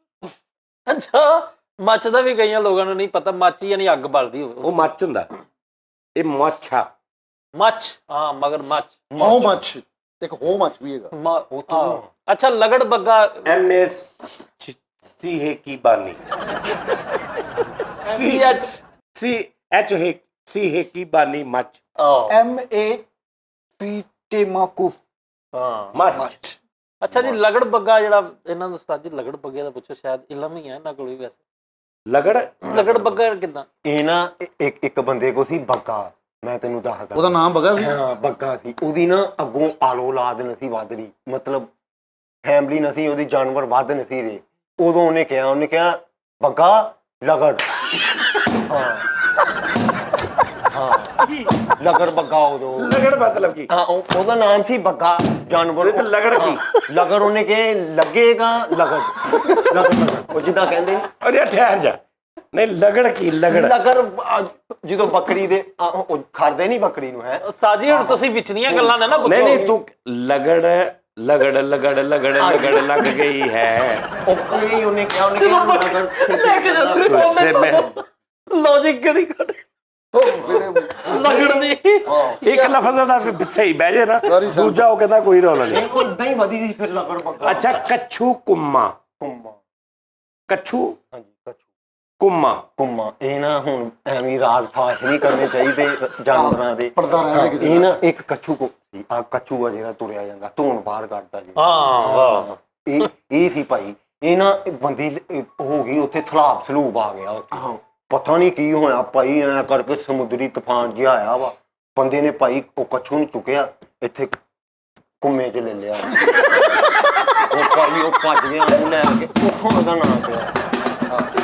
ਅੱਛਾ, ਮੱਛ ਦਾ ਵੀ ਕਈਆਂ ਲੋਕਾਂ ਨੂੰ ਨਹੀਂ ਪਤਾ, ਮੱਛ ਯਾਨੀ ਅੱਗ ਬਲਦੀ ਹੋਵੇ। ਉਹ ਮੱਛ ਹੁੰਦਾ, ਇਹ ਮੱਛ ਆ। ਮੱਛ, ਹਾਂ ਮਗਰ ਮੱਛ। ਹੋ ਮੱਛ, ਇੱਕ ਹੋ ਮੱਛ ਵੀ ਹੈਗਾ। ਅੱਛਾ, ਲਗੜ ਬੱਗਾ। MSC ਹੈ ਕੀ ਬਾਨੀ। CH ਹੈ ਕੀ ਬਾਨੀ ਮੱਛ। MAC ਟੇਮਾਕੂਫ। ਹਾਂ ਮੱਛ। ਅੱਛਾ ਜੀ, ਲਗੜ ਬੱਗਾ ਜਿਹੜਾ ਇਹਨਾਂ ਨੂੰ ਉਸਤਾਦ ਜੀ ਲਗੜ ਬੱਗੇ ਦਾ ਪੁੱਛੋ, ਸ਼ਾਇਦ ਇਲਮ ਹੀ ਹੈ ਇਹਨਾਂ ਕੋਲ ਵੀ। ਵੈਸੇ ਲਗੜ ਬੱਗਾ ਕਿੱਦਾਂ? ਇਹ ਨਾ ਇੱਕ ਬੰਦੇ ਕੋ ਸੀ ਬੱਗਾ, ਮੈਂ ਤੈਨੂੰ ਦੱਸਦਾ। ਉਹਦਾ ਨਾਮ ਬੱਗਾ ਸੀ? ਹਾਂ ਬੱਗਾ ਸੀ। ਉਹਦੀ ਨਾ ਅੱਗੋਂ ਆਲੋ ਔਲਾਦ ਨਸੀ ਵੱਧ ਰਹੀ, ਮਤਲਬ ਫੈਮਿਲੀ ਨਸੀ ਉਹਦੀ, ਜਾਨਵਰ ਵੱਧ ਨਸੀ ਰਹੇ। ਉਦੋਂ ਉਹਨੇ ਕਿਹਾ ਬੱਗਾ ਲਗੜ। ਹਾਂ ਲਗੜ ਬੱਗਾ। ਉਦੋਂ ਲਗੜ ਮਤਲਬ ਕੀ? ਹਾਂ ਉਹਦਾ ਨਾਮ ਸੀ ਬੱਗਾ ਜਾਨਵਰ। ਤੇ ਲਗੜ ਕੀ? ਲਗੜ ਉਹਨੇ ਕਿਹਾ ਲੱਗੇਗਾ ਲਗੜ। ਉਹ ਜਿੱਦਾਂ ਕਹਿੰਦੇ ਨੇ। ਅਰੇ ਠਹਿਰ ਜਾ, ਨਹੀਂ ਲਗੜ ਕੀ? ਲਗੜ ਜਦੋਂ ਬੱਕਰੀ ਦੇ ਉਹ ਖੜਦੇ ਨਹੀਂ ਬੱਕਰੀ ਨੂੰ, ਹੈ ਉਸਤਾਦ ਜੀ ਹੁਣ ਤੁਸੀਂ ਵਿਚਲੀਆਂ ਗੱਲਾਂ ਨੇ ਨਾ ਪੁੱਛੋ। ਨਹੀਂ ਤੂੰ ਲਗੜ ਲਗੜ ਲਗੜ ਲਗੜ ਲਗੜ ਲੱਗ ਗਈ ਹੈ। ਉਹਨੇ ਕਿਹਾ ਲੌਜਿਕ ਕਿਹੜੀ ਕੱਢ ਲਗੜ ਦੀ। ਇੱਕ ਲਫ਼ਜ਼ ਦਾ ਸਹੀ ਬਹਿ ਜੇ ਨਾ, ਦੂਜਾ ਉਹ ਕਹਿੰਦਾ ਕੋਈ ਰੌਲਾ ਨਹੀਂ। ਉਹ ਇਦਾਂ ਹੀ ਵਧੀ ਸੀ ਫਿਰ ਲਗੜ ਬੱਗਾ। ਅੱਛਾ, ਕੱਛੂ ਕੁੰਮਾ। ਕੱਛੂ ਕੁੰਮਾ। ਇਹ ਨਾ ਹੁਣ ਐਵੇਂ ਰਾਜ ਫਾਸ਼ ਨਹੀਂ ਕਰਨੇ ਚਾਹੀਦੇ ਜਾਨਵਰਾਂ ਦੇ। ਪਰਦਾ ਰਹਿਣਾ ਕਿਸੇ ਇਹ ਨਾ ਇੱਕ ਕੱਛੂ ਆ ਕੱਛੂ ਆ ਜਿਹੜਾ ਤੁਰਿਆ ਜਾਂਦਾ, ਧੋਣ ਬਾਹਰ ਕੱਢਦਾ ਜੀ। ਹਾਂ ਵਾਹ। ਇਹ ਸੀ ਭਾਈ। ਇਹ ਨਾ ਬੰਦੀ ਹੋ ਗਈ ਉੱਥੇ, ਸਲੂਬ ਆ ਗਿਆ ਉੱਥੇ। ਪਤਾ ਨਹੀਂ ਕੀ ਹੋਇਆ ਭਾਈ, ਐ ਕਰਕੇ ਸਮੁੰਦਰੀ ਤੂਫਾਨ ਜਿਹਾ ਆਇਆ ਵਾ। ਬੰਦੇ ਨੇ ਭਾਈ ਉਹ ਕੱਛੂ ਨੂੰ ਚੁੱਕਿਆ, ਇੱਥੇ ਕੁੰਮੇ 'ਚ ਲੈ ਲਿਆ। ਉਹ ਭਾਈ ਉਹ ਭੱਜ ਗਿਆ, ਉਹਨੂੰ ਲੈ ਕੇ ਉੱਥੋਂ ਉਹਦਾ ਨਾਂ ਪਿਆ।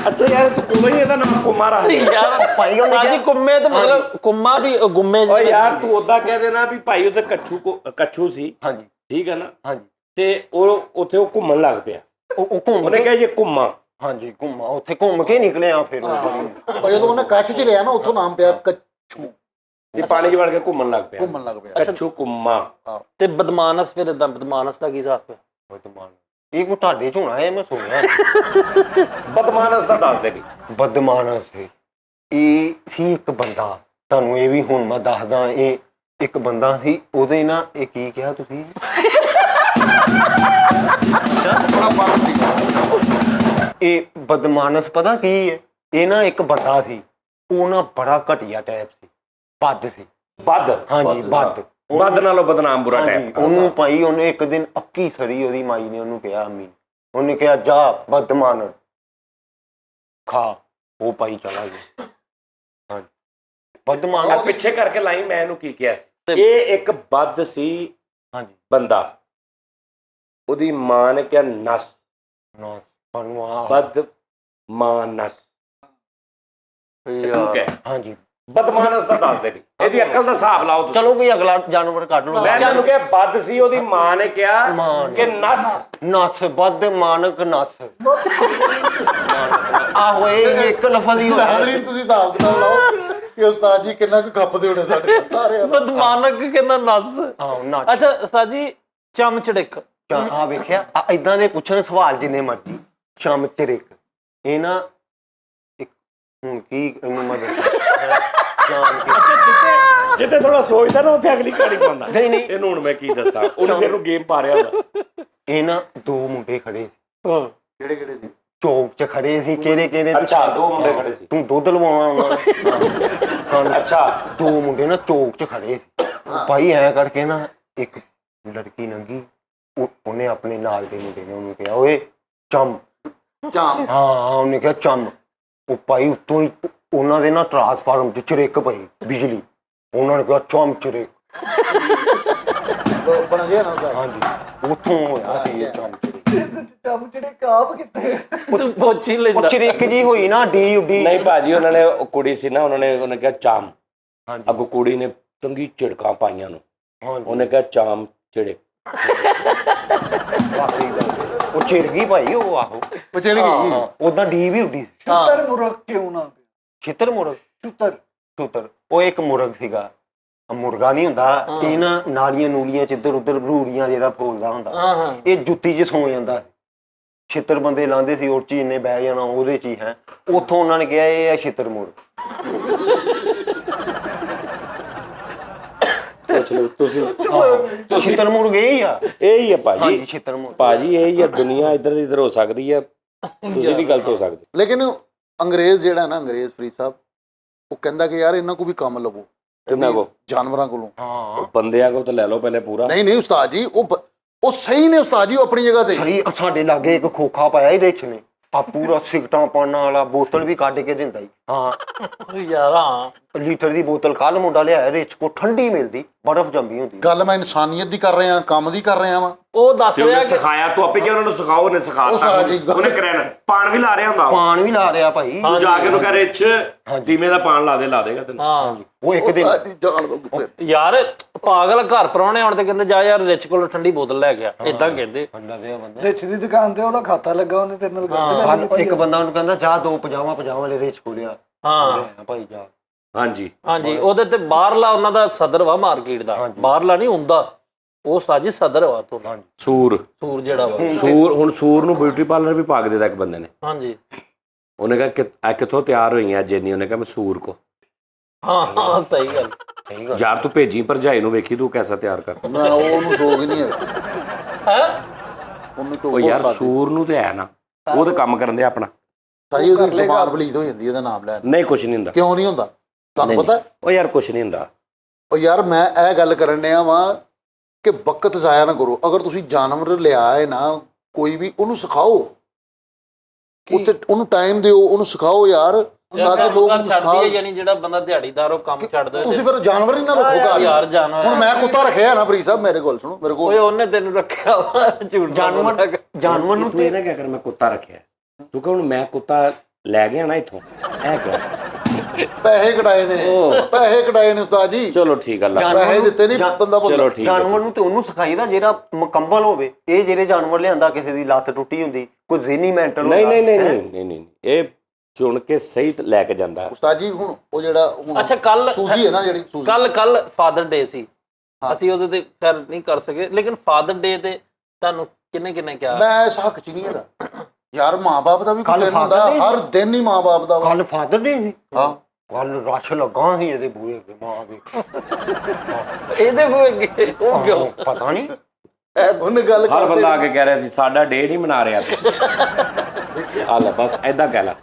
ਅੱਛਾ ਯਾਰ ਤੂੰ ਕੁੰਮਾ ਹੀ ਇਹਦਾ ਨਾਮ ਕੁੰਮਾ ਰੱਖ ਲਿਆ। ਯਾਰ ਭਾਈ ਉਹਨੇ ਸਾਜੀ ਕਿਹਾ- ਕੁੰਮੇ ਤੇ ਮਤਲਬ ਕੁੰਮਾ ਵੀ ਗੁੰਮੇ ਓਏ ਯਾਰ ਤੂੰ ਉਦਾਂ ਕਹਿ ਦੇਣਾ ਵੀ ਭਾਈ ਉਹਦੇ ਕੱਛੂ ਸੀ, ਹਾਂਜੀ ਠੀਕ ਹੈ ਨਾ, ਹਾਂਜੀ ਤੇ ਉਹ ਉੱਥੇ ਉਹ ਘੁੰਮਣ ਲੱਗ ਪਿਆ, ਉਹ ਘੁੰਮ ਉਹਨੇ ਕੇ ਕਿਹਾ ਜੇ ਘੁੰਮਾ। ਹਾਂਜੀ ਘੁੰਮਾ, ਉੱਥੇ ਘੁੰਮ ਕੇ ਨਿਕਲਿਆ ਫਿਰ ਉਹ ਬੜੀ- ਪਰ ਜਦੋਂ ਉਹਨੇ ਕੱਛ 'ਚ ਲਿਆ ਨਾ ਉੱਥੋਂ ਨਾਮ ਪਿਆ ਕੱਛੂ, ਤੇ ਪਾਣੀ 'ਚ ਵੜ ਕੇ ਘੁੰਮਣ ਲੱਗ ਪਿਆ, ਘੁੰਮਣ ਲੱਗ ਪਿਆ। ਕੱਛੂ ਕੁੰਮਾ। ਤੇ ਬਦਮਾਨਸ ਫਿਰ ਇਦਾਂ ਬਦਮਾਨਸ ਦਾ ਕੀ ਹਿਸਾਬ ਹੈ? ਬਦਮਾਨ ਇਹ ਕੋ ਤੁਹਾਡੇ ਚ ਹੋਣਾ ਹੈ, ਮੈਂ ਸੁਣਿਆ ਬਦਮਾਨਸ ਦਾ ਦੱਸ ਦੇ ਵੀ। ਬਦਮਾਨ ਸੀ। ਇਹ ਸੀ ਇੱਕ ਬੰਦਾ, ਤੁਹਾਨੂੰ ਇਹ ਵੀ ਹੁਣ ਮੈਂ ਦੱਸਦਾ। ਇਹ ਇੱਕ ਬੰਦਾ ਸੀ, ਉਹਦੇ ਨਾਲ ਇਹ ਕੀ ਕਿਹਾ ਤੁਸੀਂ? ਬੜਾ ਫਰਕ ਸੀ। ਇਹ ਬਦਮਾਨਸ ਪਤਾ ਕੀ ਹੈ? ਇਹ ਨਾ ਇੱਕ ਬੰਦਾ ਸੀ, ਉਹ ਨਾ ਬੜਾ ਘਟੀਆ ਟਾਈਪ ਸੀ, ਬੱਦ ਸੀ। ਬੱਦ ਹਾਂਜੀ ਬੱਦ। ਬੱਦ ਨਾਲੋਂ ਬਦਨਾਮ ਬੁਰਾ ਹਾਂਜੀ, ਟਾਈਪ। ਉਹਨੂੰ ਭਾਈ ਉਹਨੇ ਇੱਕ ਦਿਨ ਅੱਕੀ ਸਰੀ, ਉਹਦੀ ਮਾਈ ਨੇ ਉਹਨੂੰ ਕਿਹਾ, ਅੰਮੀ ਉਹਨੇ ਕਿਹਾ ਜਾ ਬਦਮਾਨ ਖਾ। ਉਹ ਭਾਈ ਚਲਾ ਗਿਆ। ਹਾਂਜੀ ਬਦਮਾਨ। ਆ ਪਿੱਛੇ ਕਰਕੇ ਲਾਈ ਮੈਂ ਇਹਨੂੰ ਕੀ ਕਿਹਾ ਸੀ। ਇਹ ਇੱਕ ਬੱਦ ਸੀ ਹਾਂਜੀ ਬੰਦਾ, ਉਹਦੀ ਮਾਂ ਨੇ ਕਿਹਾ ਨਸ, ਨਾ ਤੁਹਾਨੂੰ ਆ ਬਦ ਮਾਨਸ। ਤੂੰ ਕਹਿ ਹਾਂਜੀ ਬਦਮਾਨਸ ਦਾ ਦੱਸ ਦੇ ਵੀ, ਇਹਦੀ ਅਕਲ ਦਾ ਹਿਸਾਬ ਲਾਓ ਤੁਸੀਂ। ਚਲੋ ਕੋਈ ਅਗਲਾ ਜਾਨਵਰ ਕੱਢ ਲਓ। ਮੈਂ ਤੁਹਾਨੂੰ ਕਿਹਾ ਬੱਦ ਸੀ, ਉਹਦੀ ਮਾਂ ਨੇ ਕਿਹਾ ਮਾਂ ਨੇ। ਕਿ ਨਸ। ਨਸ ਬਦ ਮਾਨਕ ਨਸ। ਆਹੋ ਇਹ ਇੱਕ ਲਫ਼ਜ਼ ਹੀ ਹੋਇਆ। ਹਾਜ਼ਰੀਨ ਤੁਸੀਂ ਹਿਸਾਬ ਕਿਤਾਬ ਲਾਓ ਕਿ ਉਸਤਾਦ ਜੀ ਕਿੰਨਾ ਕੁ ਖੱਪਦੇ ਹੋਣੇ ਸਾਡੇ ਨਾਲ ਸਾਰਿਆਂ ਨੂੰ। ਬਦਮਾਨਕ ਕਹਿੰਦਾ ਨਸ। ਆਹੋ ਨਸ। ਅੱਛਾ ਉਸਤਾਦ ਜੀ ਚਮਚੜਿਕ ਆ ਵੇਖਿਆ ਇਦਾਂ ਦੇ ਪੁੱਛਣ ਸਵਾਲ ਜਿੰਨੇ ਮਰਜੀ। ਸ਼ਾਮ ਚਰਿਕ ਇਹ ਨਾ ਇੱਕ ਹੁਣ ਕੀ ਇਹਨੂੰ ਮੈਂ ਦੱਸਾਂ ਜਾਣ ਕੇ। ਜਿੱਥੇ ਥੋੜਾ ਸੋਚਦਾ ਨਾ ਉੱਥੇ ਅਗਲੀ ਕਹਾਣੀ ਪਾਉਂਦਾ। ਨਹੀਂ ਨਹੀਂ ਇਹਨੂੰ ਹੁਣ ਮੈਂ ਕੀ ਦੱਸਾਂ, ਉਹਨੇ ਤੈਨੂੰ ਗੇਮ ਪਾ ਰਿਹਾ ਹੁੰਦਾ। ਇਹ ਨਾ ਦੋ ਮੁੰਡੇ ਖੜੇ ਸੀ, ਹਾਂ ਕਿਹੜੇ ਕਿਹੜੇ ਸੀ? ਚੌਕ 'ਚ ਖੜੇ ਸੀ। ਕਿਹੜੇ ਕਿਹੜੇ? ਅੱਛਾ ਦੋ ਮੁੰਡੇ ਖੜੇ ਸੀ। ਤੂੰ ਦੁੱਧ ਲਵਾਉਣਾ ਉਹਨਾਂ ਨੂੰ। ਅੱਛਾ ਦੋ ਮੁੰਡੇ ਨਾ ਚੌਕ 'ਚ ਖੜੇ ਸੀ। ਭਾਈ ਐ ਕਰਕੇ ਨਾ ਇੱਕ ਲੜਕੀ ਲੰਗੀ, ਉਹਨੇ ਆਪਣੇ ਨਾਲ ਦੇ ਮੁੰਡੇ ਨੇ ਉਹਨੂੰ ਕਿਹਾ ਓਏ ਚੰਮ। ਚਾਮ। ਹਾਂ ਉਹਨੇ ਕਿਹਾ ਚੰਮ। ਉਹ ਭਾਈ ਉੱਤੋਂ ਹੀ ਉਹਨਾਂ ਦੇ ਨਾ ਟਰਾਂਸਫਾਰਮ 'ਚ ਚਰੇਕ ਪਈ ਬਿਜਲੀ। ਉਹਨਾਂ ਨੇ ਕਿਹਾ ਚੰਮ ਚਰੇਕ। ਬਣ ਗਿਆ ਨਾ ਉਸਤਾਦ। ਹਾਂਜੀ ਉੱਥੋਂ ਹੋਇਆ ਸੀ ਇਹ ਚੰਮ ਚਰੇਕ। ਚਮਚੜੇ ਕਾਪ ਕਿੱਥੇ? ਤੂੰ ਪੋਚੀ ਲੈਂਦਾ। ਉਹ ਚਰੇਕ ਜੀ ਹੋਈ ਨਾ ਡੀ ਉੱਡੀ। ਨਹੀਂ ਭਾਜੀ, ਉਹਨਾਂ ਨੇ ਉਹ ਕੁੜੀ ਸੀ ਨਾ, ਉਹਨੇ ਕਿਹਾ ਚਾਮ। ਹਾਂਜੀ ਅੱਗੋਂ ਕੁੜੀ ਨੇ ਚੰਗੀ ਝਿੜਕਾਂ ਪਾਈਆਂ ਨੂੰ, ਹਾਂਜੀ ਉਹਨੇ ਕਿਹਾ ਚਾਮ ਚਿੜੇ। ਵਾਕਈ ਗੱਲ ਹੈ। ਉਹ ਚਿਰ ਗਈ ਭਾਈ ਉਹ। ਆਹੋ ਉਹ ਚੜ ਗਈ। ਹਾਂ ਉਦਾਂ ਡੀ ਵੀ ਉੱਡੀ। ਛੁੱਤਰ ਮੁਰਗ ਕਿਉਂ ਨਾ? ਛਿੱਤਰ ਮੁਰਗ। ਛੁੱਤਰ ਛੁੱਤਰ ਉਹ ਇੱਕ ਮੁਰਗ ਸੀਗਾ। ਮੁਰਗਾ ਨਹੀਂ ਹੁੰਦਾ ਇਹ ਨਾ ਨਾਲੀਆਂ ਨੂਲੀਆਂ ਚ ਇੱਧਰ ਉੱਧਰ ਰੂੜੀਆਂ ਜਿਹੜਾ ਫੋਲਦਾ ਹੁੰਦਾ। ਹਾਂ ਹਾਂ ਇਹ ਜੁੱਤੀ 'ਚ ਸੌ ਜਾਂਦਾ। ਛਿੱਤਰ ਬੰਦੇ ਲਾਉਂਦੇ ਸੀ, ਉਹ 'ਚ ਇੰਨੇ ਬਹਿ ਜਾਣਾ ਉਹਦੇ 'ਚ ਹੀ ਹੈ। ਉੱਥੋਂ ਉਹਨਾਂ ਨੇ ਕਿਹਾ ਇਹ ਹੈ ਛਿੱਤਰ ਮੁਰਗ। ਪੁੱਛ ਲਓ ਤੁਸੀਂ। ਛਿੱਤਰ ਮੁਰਗ ਇਹ ਹੀ ਆ। ਇਹ ਹੀ ਆ ਭਾਜੀ, ਹਾਂਜੀ ਛਿੱਤਰ ਮੁਰਗ। ਭਾਜੀ ਇਹ ਹੀ ਆ। ਦੁਨੀਆ ਇੱਧਰ ਦੀ ਇੱਧਰ ਹੋ ਸਕਦੀ ਹੈ, ਤੁਸੀਂ ਨਹੀਂ ਗਲਤ ਹੋ ਸਕਦੇ। ਲੇਕਿਨ ਅੰਗਰੇਜ਼ ਜਿਹੜਾ ਨਾ, ਅੰਗਰੇਜ਼ ਫਰੀਦ ਸਾਹਿਬ, ਉਹ ਕਹਿੰਦਾ ਕਿ ਯਾਰ ਇਹਨਾਂ ਕੋ ਵੀ ਕੰਮ ਲਵੋ। ਕਿੰਨਾ ਕੋ? ਜਾਨਵਰਾਂ ਕੋਲੋਂ। ਹਾਂ ਬੰਦਿਆਂ ਕੋ ਤਾਂ ਲੈ ਲਓ ਪਹਿਲੇ ਪੂਰਾ। ਨਹੀਂ ਨਹੀਂ ਉਸਤਾਦ ਜੀ, ਉਹ ਸਹੀ ਨੇ ਉਸਤਾਦ ਜੀ, ਉਹ ਆਪਣੀ ਜਗ੍ਹਾ ਤੇ। ਸਹੀ। ਸਾਡੇ ਲਾਗੇ ਇੱਕ ਖੋਖਾ ਪਾਇਆ ਇਹਦੇ 'ਚ ਨੇ ਆ ਪੂਰਾ ਸਿਗਟਾਂ ਪਾਣਾ ਵਾਲਾ, ਬੋਤਲ ਵੀ ਕੱਢ ਕੇ ਦਿੰਦਾ ਹੀ। ਹਾਂ ਯਾਰ ਹਾਂ ਲੀਟਰ ਦੀ ਬੋਤਲ ਕੱਲ ਮੁੰਡਾ ਲਿਆਇਆ, ਰਿਚ ਕੋ ਠੰਡੀ ਮਿਲਦੀ, ਬਰਫ਼ ਜੰਮੀ ਹੁੰਦੀ। ਗੱਲ ਮੈਂ ਇਨਸਾਨੀਅਤ ਦੀ ਕਰ ਰਿਹਾ, ਕੰਮ ਦੀ ਕਰ ਰਿਹਾ ਵਾਂ। ਉਹ ਦੱਸ ਤੇ ਰਿਹਾ ਉਹਨੇ ਕਿ ਸਿਖਾਇਆ, ਤੂੰ ਆਪੇ ਕਿ ਉਹਨਾਂ ਨੂੰ ਸਿਖਾਓ, ਉਹਨੇ ਸਿਖਾਤਾ। ਉਹ ਸਾਡੀ ਗੱਲ- ਉਹਨੇ ਕਰੈਨ ਪਾਣ ਵੀ ਲਾ ਰਿਹਾ ਹੁੰਦਾ। ਪਾਣ ਵੀ ਲਾ ਰਿਹਾ ਭਾਈ। ਤੂੰ ਜਾ ਕੇ ਉਹਨੂੰ ਕਹਿ ਰਿਚ ਦੀਵੇਂ ਦਾ ਪਾਣ ਲਾ ਦੇਗਾ ਤੈਨੂੰ। ਹਾਂ ਉਹ ਇੱਕ ਦਿਨ ਉਸਤਾਦ ਜੀ ਜਾਣ ਦੋ ਗੁੱਸੇ। ਯਾਰ ਪਾਗਲ ਘਰ ਪਰਾਉਣੇ ਆਉਣ ਤੇ ਕਹਿੰਦੇ ਜਾ ਯਾਰ ਰਿਚ ਕੋਲ ਠੰਡੀ ਬੋਤਲ ਲੈ ਗਿਆ, ਇਦਾਂ ਕਹਿੰਦੇ। ਬੰਦਾ ਦੇ ਬੰਦਾ ਰਿਚ ਦੀ ਦੁਕਾਨ ਤੇ ਉਹਦਾ ਖਾਤਾ ਲੱਗਾ, ਉਹਨੇ ਤੇਰੇ ਨਾਲ ਗੱਲ ਕੱਲ ਇੱਕ ਬੰਦਾ ਉਹਨੂੰ ਕਹਿੰਦਾ ਜਾ ਦੋ ਪਜਾਮਾ ਵਾਲੇ ਰਿਚ ਖੋਲਿਆ। ਹਾਂ ਭਾਈ ਜਾ। ਹਾਂਜੀ ਹਾਂਜੀ ਉਹਦੇ ਤੇ ਬਾਹਰਲਾ ਉਹਨਾਂ ਦਾ ਸਦਰ ਵਾ ਮਾਰਕੀਟ ਦਾ, ਬਾਹਰਲਾ ਨਹੀਂ ਹੁੰਦਾ ਉਹ ਸਾਜੀ ਸਦਰ ਵਾ ਤੋਂ। ਸੂਰ ਜਿਹੜਾ ਵਾ ਸੂਰ। ਹੁਣ ਸੂਰ ਨੂੰ ਬਿਊਟੀ ਪਾਰਲਰ ਵੀ ਪਾ ਕੇ ਦਿੱਤਾ ਇੱਕ ਬੰਦੇ ਨੇ। ਹਾਂਜੀ ਉਹਨੇ ਕਿਹਾ ਕਿ ਆ ਕਿੱਥੋਂ ਤਿਆਰ ਹੋਈਆਂ ਜੇਨੀ? ਉਹਨੇ ਕਿਹਾ ਮੈਂ ਸੂਰ ਕੋ। ਹਾਂ ਹਾਂ ਸਹੀ ਗੱਲ। ਯਾਰ ਤੂੰ ਭੇਜੀ ਭਰਜਾਈ ਨੂੰ, ਵੇਖੀ ਤੂੰ ਕੈਸਾ ਤਿਆਰ ਕਰ। ਨਾ ਉਹਨੂੰ ਸੋਗ ਹੀ ਨਹੀਂ ਹੈਗਾ। ਹੈ ਉਹਨੂੰ ਤੋਂ ਉਹ ਯਾਰ ਸੂਰ ਨੂੰ ਤੇ ਹੈ ਨਾ, ਉਹ ਤੇ ਕੰਮ ਕਰਨ ਦੇ ਆਪਣਾ। ਸਹੀ ਉਹਦੀ ਜ਼ਬਾਨ ਬਲੀਦ ਹੋ ਜਾਂਦੀ ਇਹਦਾ ਨਾਮ ਲੈਣ। ਨਹੀਂ ਕੁਛ ਨਹੀਂ ਹੁੰਦਾ। ਕਿਉਂ ਨਹੀਂ ਹੁੰਦਾ ਤੁਹਾਨੂੰ ਪਤਾ? ਉਹ ਯਾਰ ਕੁਛ ਨਹੀਂ ਹੁੰਦਾ। ਉਹ ਯਾਰ ਮੈਂ ਇਹ ਗੱਲ ਕਰਨ ਡਿਆ ਵਾਂ ਕਿ ਵਕਤ ਜ਼ਾਇਆ ਨਾ ਕਰੋ। ਅਗਰ ਤੁਸੀਂ ਜਾਨਵਰ ਲਿਆ ਹੈ ਨਾ ਕੋਈ ਵੀ, ਉਹਨੂੰ ਸਿਖਾਓ, ਉੱਤੇ ਉਹਨੂੰ ਟਾਈਮ ਦਿਓ, ਉਹਨੂੰ ਸਿਖਾਓ ਯਾਰ, ਤਾਂ ਕਿ ਲੋਕ ਉਹਨੂੰ ਛੱਡਦੀ ਹੈ। ਸਿਖਾਉਣ। ਯਾਨੀ ਜਿਹੜਾ ਬੰਦਾ ਦਿਹਾੜੀਦਾਰ ਉਹ ਕੰਮ ਛੱਡ ਦੇ। ਤੁਸੀਂ ਫਿਰ ਜਾਨਵਰ ਹੀ ਨਾ ਰੱਖੋ ਘਰ। ਯਾਰ ਜਾਨਵਰ ਹੁਣ ਮੈਂ ਕੁੱਤਾ ਰੱਖਿਆ ਨਾ ਫਰੀਦ ਸਾਹਿਬ, ਮੇਰੇ ਕੋਲ ਸੁਣੋ, ਮੇਰੇ ਓਏ ਕੋਲ ਉਹਨੇ ਤੈਨੂੰ ਰੱਖਿਆ ਵਾ ਝੂਠ ਜਾਨਵਰ ਨੂੰ ਤੂੰ ਇਹ ਨਾ ਕਿਆ ਕਰ ਮੈਂ ਕੁੱਤਾ ਰੱਖਿਆ। ਤੂੰ ਕਹ ਹੁਣ ਮੈਂ ਕੁੱਤਾ ਲੈ ਗਿਆ ਨਾ ਇੱਥੋਂ, ਇਹ ਕਿਹਾ ਪੈਸੇ ਕਢਾਏ ਨੇ, ਪੈਸੇ ਕਢਾਏ ਨੇ ਉਸਤਾਦ ਜੀ। ਚਲੋ ਠੀਕ ਆ, ਅੱਲਾ ਪੈਸੇ ਦਿੱਤੇ ਨਹੀਂ ਬੰਦਾ ਬੋਲਦਾ। ਚਲੋ ਠੀਕ ਆ। ਜਾਨਵਰ ਨੂੰ ਤੇ ਉਹਨੂੰ ਸਿਖਾਈਦਾ ਜਿਹੜਾ ਮੁਕੰਮਲ ਹੋਵੇ। ਇਹ ਜਿਹੜੇ ਜਾਨਵਰ ਲਿਆਂਦਾ ਕਿਸੇ ਦੀ ਲੱਤ ਟੁੱਟੀ ਹੁੰਦੀ, ਕੋਈ ਜ਼ਿਹਨੀ ਮੈਂਟਲ ਨਹੀਂ ਨਹੀਂ ਨਹੀਂ ਨਹੀਂ ਨਹੀਂ ਨਹੀਂ, ਇਹ ਚੁਣ ਕੇ ਸਹੀ ਲੈ ਕੇ ਜਾਂਦਾ। ਉਸਤਾਦ ਜੀ ਹੁਣ ਉਹ ਜਿਹੜਾ ਹੁਣ ਅੱਛਾ, ਕੱਲ ਸੂਜ਼ੀ ਹੈ ਨਾ ਜਿਹੜੀ ਸੂਜ਼ੀ, ਕੱਲ ਫਾਦਰ ਡੇ ਸੀ, ਅਸੀਂ ਉਹਦੇ ਤੇ ਕਰ ਨਹੀਂ ਕਰ ਸਕੇ, ਲੇਕਿਨ ਫਾਦਰ ਡੇ ਤੇ ਤੁਹਾਨੂੰ ਕਿੰਨੇ ਕਿਹਾ? ਮੈਂ ਇਸ ਹੱਕ ਚ ਨਹੀਂ ਹੈਗਾ ਯਾਰ। ਮਾਂ-ਬਾਪ ਦਾ ਵੀ ਕੋਈ ਕੱਲ੍ਹ ਦਿਨ ਹੁੰਦਾ, Father Day ਹਰ ਦਿਨ ਹੀ ਮਾਂ-ਬਾਪ ਦਾ ਵਾ। ਕੱਲ ਫਾਦਰ ਡੇ ਸੀ। ਹਾਂ ਕੱਲ ਰਸ਼ ਲੱਗਾ ਸੀ ਇਹਦੇ ਬੂਹੇ ਅੱਗੇ, ਮਾਂ ਦੇ ਇਹਦੇ ਹੋਏ ਉਹ ਕਿਉਂ? ਪਤਾ ਨਹੀਂ ਉਹਨੇ ਗੱਲ ਹਰ ਕਰਦੇ ਬੰਦਾ ਆ ਕੇ ਕਹਿ ਰਿਹਾ ਸੀ ਸਾਡਾ ਡੇ ਨਹੀਂ ਮਨਾ ਰਿਹਾ ਤੂੰ। ਆ ਲੈ ਬਸ ਐਦਾਂ ਕਹਿ ਲਾ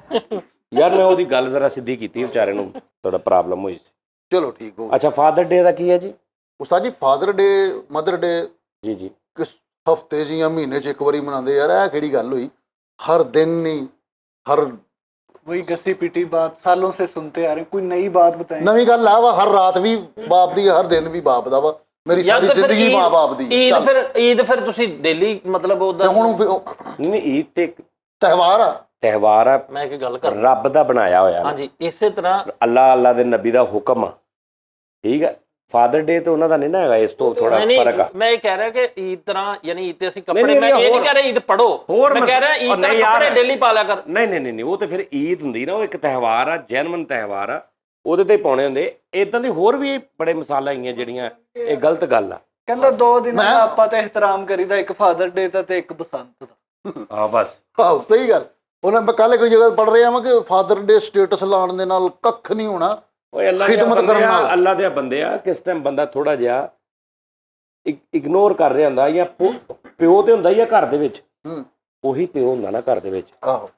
ਯਾਰ। ਮੈਂ ਉਹਦੀ ਗੱਲ ਜ਼ਰਾ ਸਿੱਧੀ ਕੀਤੀ, ਵਿਚਾਰੇ ਨੂੰ ਥੋੜਾ ਪ੍ਰੋਬਲਮ ਹੋਈ ਸੀ। ਚਲੋ ਠੀਕ ਹੋ। ਅੱਛਾ, ਫਾਦਰ ਡੇ ਦਾ ਕੀ ਹੈ ਜੀ? ਉਸਤਾਦ ਜੀ ਫਾਦਰ ਡੇ, ਮਦਰ ਡੇ ਜੀ ਜੀ, ਕਿਸ ਹਫਤੇ 'ਚ ਜਾਂ ਮਹੀਨੇ 'ਚ ਇੱਕ ਵਾਰੀ ਮਨਾਉਂਦੇ ਯਾਰ? ਇਹ ਕਿਹੜੀ ਗੱਲ ਹੋਈ? हर दिन नहीं, हर वही घसी पिटी बात सालों से सुनते आ रहे हैं, कोई नई बात बताएं। नवी गल आ वा, हर रात भी बाप दी, हर दिन भी बाप दा वा। मेरी सारी जिंदगी मां बाप दी। ईद फिर ਤੁਸੀਂ ਡੇਲੀ ਮਤਲਬ ਉਹਦਾ ਹੁਣ ਨਹੀਂ ਈਦ ਤੇ ਤਿਉਹਾਰ ਆ, ਤਿਉਹਾਰ ਆ, ਮੈਂ ਇੱਕ ਗੱਲ ਕਰ ਰੱਬ ਦਾ ਬਣਾਇਆ ਹੋਇਆ। ਹਾਂਜੀ, ਇਸੇ ਤਰ੍ਹਾਂ ਅੱਲਾ ਦੇ ਨਬੀ ਦਾ ਹੁਕਮ ਆ, ਠੀਕ ਆ। ਫਾਦਰ ਡੇ ਤੇ ਉਹਨਾਂ ਦਾ ਨਹੀਂ ਨਾ ਹੈਗਾ, ਇਸ ਤੋਂ ਥੋੜਾ ਫਰਕ ਆ। ਮੈਂ ਇਹ ਕਹਿ ਰਿਹਾ ਕਿ ਈਦ ਤਰ੍ਹਾਂ ਯਾਨੀ ਈਦ ਤੇ ਅਸੀਂ ਕੱਪੜੇ, ਮੈਂ ਇਹ ਨਹੀਂ ਕਹਿ ਰਿਹਾ ਈਦ ਪੜੋ, ਮੈਂ ਕਹਿ ਰਿਹਾ ਈਦ ਤੇ ਕੱਪੜੇ ਡੇਲੀ ਪਾ ਲਿਆ ਕਰ। ਨਹੀਂ ਨਹੀਂ ਨਹੀਂ, ਉਹ ਤੇ ਫਿਰ ਈਦ ਹੁੰਦੀ ਨਾ, ਉਹ ਇੱਕ ਤਿਉਹਾਰ ਆ, ਜੈਨੂਇਨ ਤਿਉਹਾਰ ਆ, ਉਹਦੇ ਤੇ ਪਾਉਣੇ ਹੁੰਦੇ। ਇਦਾਂ ਦੇ ਹੋਰ ਵੀ ਬੜੇ ਮਿਸਾਲਾਂ ਹੈਗੀਆਂ ਜਿਹੜੀਆਂ ਇਹ ਗਲਤ ਗੱਲ ਆ। ਕਹਿੰਦਾ 2 ਦਿਨਾਂ ਦਾ ਆਪਾਂ ਤੇ ਇਹਤਰਾਮ ਕਰੀਦਾ, ਇੱਕ ਫਾਦਰ ਡੇ ਦਾ ਤੇ ਇੱਕ ਬਸੰਤ ਦਾ। ਹਾਂ ਬਸ, ਹਾਂ ਸਹੀ ਗੱਲ। ਉਹਨਾਂ ਮੈਂ ਕੱਲ ਕੋਈ ਜਗ੍ਹਾ ਪੜ ਰਿਹਾ ਵਾਂ ਕਿ ਫਾਦਰ ਡੇ ਸਟੇਟਸ ਲਾਉਣ ਦੇ ਨਾਲ ਕੱਖ ਨਹੀਂ ਹੋਣਾ। ਓਏ ਅੱਲਾ ਖਿਦਮਤ ਕਰਨ ਨਾਲ, ਅੱਲਾ ਦੇ ਬੰਦੇ ਆ। ਕਿਸ ਟਾਈਮ ਬੰਦਾ ਥੋੜਾ ਜਿਹਾ ਇਗਨੋਰ ਕਰ ਰਿਹਾ ਹੁੰਦਾ, ਜਾਂ ਪਿਓ ਤੇ ਹੁੰਦਾ ਜਾਂ ਘਰ ਦੇ ਵਿੱਚ ਉਹੀ ਪਿਓ ਹੁੰਦਾ ਨਾ ਘਰ ਦੇ ਵਿੱਚ, ਆਹੋ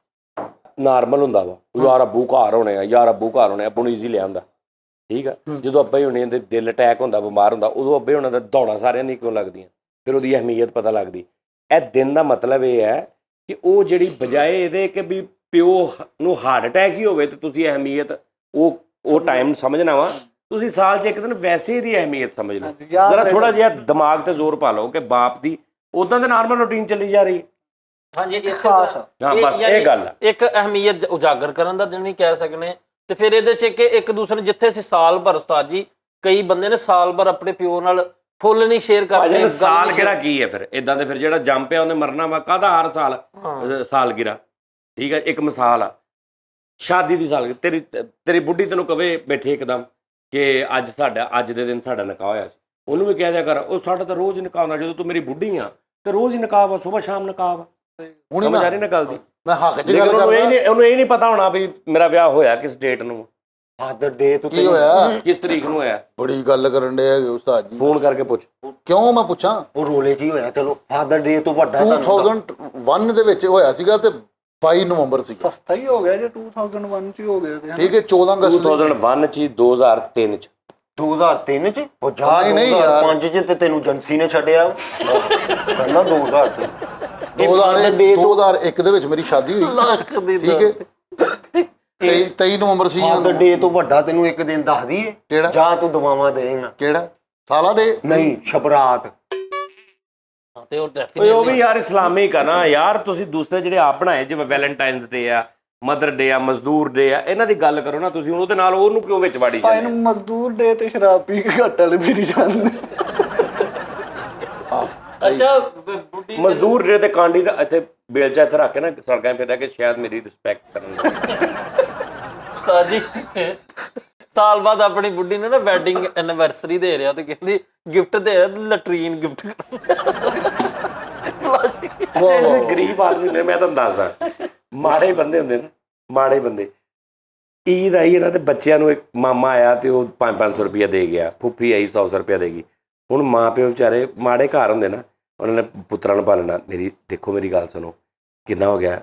ਨਾਰਮਲ ਹੁੰਦਾ ਵਾ। ਯਾਰ ਅੱਬੂ ਘਰ ਹੋਣੇ ਆ, ਯਾਰ ਅੱਬੂ ਘਰ ਹੋਣੇ ਆ, ਅੱਬੂ ਨੂੰ ਈਜ਼ੀ ਲਿਆ ਹੁੰਦਾ, ਠੀਕ ਆ। ਜਦੋਂ ਅੱਬਾ ਹੀ ਹੋਣੇ ਦੇ ਦਿਲ ਅਟੈਕ ਹੁੰਦਾ, ਬਿਮਾਰ ਹੁੰਦਾ, ਉਦੋਂ ਅੱਬੇ ਹੋਣਾ ਦਾ ਦੌੜਾਂ ਸਾਰਿਆਂ ਦੀ ਕਿਉਂ ਲੱਗਦੀਆਂ? ਫਿਰ ਉਹਦੀ ਅਹਿਮੀਅਤ ਪਤਾ ਲੱਗਦੀ। ਇਹ ਦਿਨ ਦਾ ਮਤਲਬ ਇਹ ਹੈ ਕਿ ਉਹ ਜਿਹੜੀ ਬਜਾਏ ਇਹਦੇ ਕਿ ਵੀ ਪਿਓ ਨੂੰ ਹਾਰਟ ਅਟੈਕ ਹੀ ਹੋਵੇ ਤੇ ਤੁਸੀਂ ਅਹਿਮੀਅਤ ਉਹ ਟਾਈਮ ਸਮਝਣਾ ਵਾ। ਤੁਸੀਂ ਸਾਲ 'ਚ ਇੱਕ ਦਿਨ ਵੈਸੇ ਦੀ ਅਹਿਮੀਅਤ ਸਮਝ ਲਓ। ਜ਼ਰਾ ਥੋੜਾ ਜਿਹਾ ਦਿਮਾਗ ਤੇ ਜ਼ੋਰ ਪਾ ਲਓ ਕਿ ਬਾਪ ਦੀ ਉਦਾਂ ਦੇ ਨਾਰਮਲ ਰੂਟੀਨ ਚੱਲੀ ਜਾ ਰਹੀ ਹੈ। ਹਾਂਜੀ, ਖਾਸ ਹਾਂ ਬਸ ਇਹ ਗੱਲ ਆ। ਇੱਕ ਅਹਿਮੀਅਤ ਉਜਾਗਰ ਕਰਨ ਦਾ ਦਿਨ ਵੀ ਕਹਿ ਸਕਨੇ। ਤੇ ਫਿਰ ਇਹਦੇ 'ਚ ਇੱਕ ਦੂਸਰੇ ਨੂੰ, ਜਿੱਥੇ ਅਸੀਂ ਸਾਲ ਭਰ ਉਸਤਾਦ ਜੀ, ਕਈ ਬੰਦੇ ਨੇ ਸਾਲ ਭਰ ਆਪਣੇ ਪਿਓ ਨਾਲ ਫੁੱਲ ਨਹੀਂ ਸ਼ੇਅਰ ਕਰਦੇ। ਸਾਲ ਗਿਰਾ ਕੀ ਹੈ ਫਿਰ? ਇਦਾਂ ਦੇ ਫਿਰ ਜਿਹੜਾ ਜੰਮ ਪਿਆ ਉਹਨੇ ਮਰਨਾ ਵਾ ਕਾਹਦਾ ਹਰ ਸਾਲ ਸਾਲ ਗਿਰਾ? ਠੀਕ ਹੈ, ਇੱਕ ਮਿਸਾਲ ਆ ਸ਼ਾਦੀ ਦੀ ਸਾਲ। ਤੇਰੀ ਬੁੱਢੀ ਤੈਨੂੰ ਕਵੇ ਬੈਠੇ ਇੱਕਦਮ ਕਿ ਅੱਜ ਦੇ ਦਿਨ ਸਾਡਾ ਨਿਕਾਹ ਹੋਇਆ ਸੀ, ਉਹਨੂੰ ਵੀ ਕਹਿ ਦਿਆ ਕਰ ਉਹ ਸਾਡਾ ਤਾਂ ਰੋਜ਼ ਨਿਕਾਹ ਹੁੰਦਾ, ਜਦੋਂ ਤੂੰ ਮੇਰੀ ਬੁੱਢੀ ਆ ਤੇ ਰੋਜ਼ ਹੀ ਨਿਕਾਹ ਵਾ, ਸਵੇਰ ਸ਼ਾਮ ਨਿਕਾਹ ਵਾ। ਹੁਣੀ ਸਮਝ ਆ ਰਹੀ ਨਾ ਗੱਲ ਦੀ? ਮੈਂ ਹੱਕ 'ਚ ਲੇਕਿਨ ਗੱਲ ਉਹਨੂੰ ਕਰਦਾ। ਇਹ ਨਹੀਂ ਪਤਾ ਹੋਣਾ ਵੀ ਮੇਰਾ ਵਿਆਹ ਹੋਇਆ ਕਿਸ ਡੇਟ ਨੂੰ, ਫਾਦਰ ਡੇ ਤੋਂ ਕੀ ਹੋਇਆ? ਕਿਸ ਤਰੀਕ ਨੂੰ ਹੋਇਆ। ਬੜੀ ਗੱਲ ਕਰਨ ਦੇ ਹੈਗੇ ਉਸਤਾਦ ਜੀ। ਫੋਨ ਕਰਕੇ ਪੁੱਛ। ਕਿਉਂ ਮੈਂ ਪੁੱਛਾਂ? ਉਹ ਰੋਲੇ 'ਚ ਹੀ ਹੋਇਆ। ਚਲੋ ਫਾਦਰ ਡੇ ਤੋਂ ਵੱਡਾ 2001 ਦੇ ਵਿੱਚ ਹੋਇਆ ਸੀਗਾ ਤੇ 22 ਨਵੰਬਰ ਸੀ। ਸਸਤਾ ਹੀ ਹੋ ਗਿਆ ਜੇ 2001 ਚ ਹੀ ਹੋ ਗਿਆ ਤੇ ਠੀਕ ਹੈ, 14 ਅਗਸਤ 2001 ਚ, 2003 ਚ, 2003 ਚ ਉਹ ਜਾ ਨਹੀਂ ਯਾਰ, 2005 ਚ ਤੇ ਤੈਨੂੰ ਏਜੰਸੀ ਨੇ ਛੱਡਿਆ। ਕਹਿੰਦਾ 2003 2001 ਦੇ ਵਿੱਚ ਮੇਰੀ ਸ਼ਾਦੀ ਹੋਈ। ਠੀਕ ਹੈ, 23 ਨਵੰਬਰ ਸੀ। ਫਾਦਰ ਡੇ ਤੋਂ ਵੱਡਾ ਤੈਨੂੰ ਇੱਕ ਦਿਨ ਦੱਸ ਦਈਏ ਕਿਹੜਾ? ਜਾਂ ਤੂੰ ਦਵਾਵਾਂ ਦੇਗਾ। ਕਿਹੜਾ? ਸਾਲਾ ਡੇ? ਨਹੀਂ, ਸ਼ਬਰਾਤ। ਤੇ ਉਹ ਓਏ ਉਹ ਵੀ ਯਾਰ ਇਸਲਾਮਿਕ ਆ ਨਾ ਯਾਰ। ਤੁਸੀਂ ਦੂਸਰੇ ਜਿਹੜੇ ਆਪ ਬਣਾਏ ਜਿਵੇਂ ਵੈਲੈਂਟਾਈਨਸ ਡੇ ਆ, ਮਦਰ ਡੇ ਆ, ਮਜ਼ਦੂਰ ਡੇ ਆ, ਇਹਨਾਂ ਦੀ ਗੱਲ ਕਰੋ ਨਾ ਤੁਸੀਂ। ਹੁਣ ਉਹਦੇ ਨਾਲ ਉਹਨੂੰ ਕਿਉਂ ਵਿੱਚ ਵਾੜੀ ਭਾਈ ਜਾਂਦੇ? ਨੂੰ ਮਜ਼ਦੂਰ ਡੇ ਤੇ ਸ਼ਰਾਬ ਪੀ ਕੇ ਘੱਟ ਵਾਲੇ ਫਿਰੀ ਜਾਂਦੇ। ਅੱਛਾ, ਬੁੱਢੀ ਮਜ਼ਦੂਰ ਡੇ ਤੇ ਕਾਂਡੀ ਦਾ ਇੱਥੇ ਬੇਲਚਾ ਇੱਥੇ ਰੱਖ ਕੇ ਨਾ ਸੜਕਾਂ 'ਤੇ ਕਿ ਸ਼ਾਇਦ ਮੇਰੀ ਰਿਸਪੈਕਟ ਕਰਨ। ਜੀ ਸਾਲ ਬਾਅਦ ਆਪਣੀ ਬੁੱਢੀ ਨੂੰ ਨਾ ਵੈਡਿੰਗ ਐਨਵਰਸਰੀ ਦੇ ਰਿਹਾ ਤੇ ਕਹਿੰਦੀ ਗਿਫਟ ਦੇ ਲੈਟਰੀਨ ਗਿਫਟ। ਅੱਛਾ, ਇਹ ਗਰੀਬ ਆਦਮੀ ਨੇ, ਮੈਂ ਤੁਹਾਨੂੰ ਦੱਸਦਾ, ਮਾੜੇ ਬੰਦੇ ਹੁੰਦੇ ਨਾ, ਮਾੜੇ ਬੰਦੇ। ਈਦ ਆਈ ਇਹਨਾਂ ਦੇ ਬੱਚਿਆਂ ਨੂੰ, ਇੱਕ ਮਾਮਾ ਆਇਆ ਤੇ ਉਹ 500 ਰੁਪਇਆ ਦੇ ਗਿਆ, ਫੁੱਫੀ ਆਈ 100 ਰੁਪਇਆ ਦੇ ਗਈ। ਹੁਣ ਮਾਂ ਪਿਓ ਵਿਚਾਰੇ ਮਾੜੇ ਘਰ ਹੁੰਦੇ ਨਾ, ਉਹਨਾਂ ਨੇ ਪੁੱਤਰਾਂ ਨੂੰ ਪਾਲਣਾ। ਦੇਖੋ ਮੇਰੀ ਗੱਲ ਸੁਣੋ, ਕਿੰਨਾ ਹੋ ਗਿਆ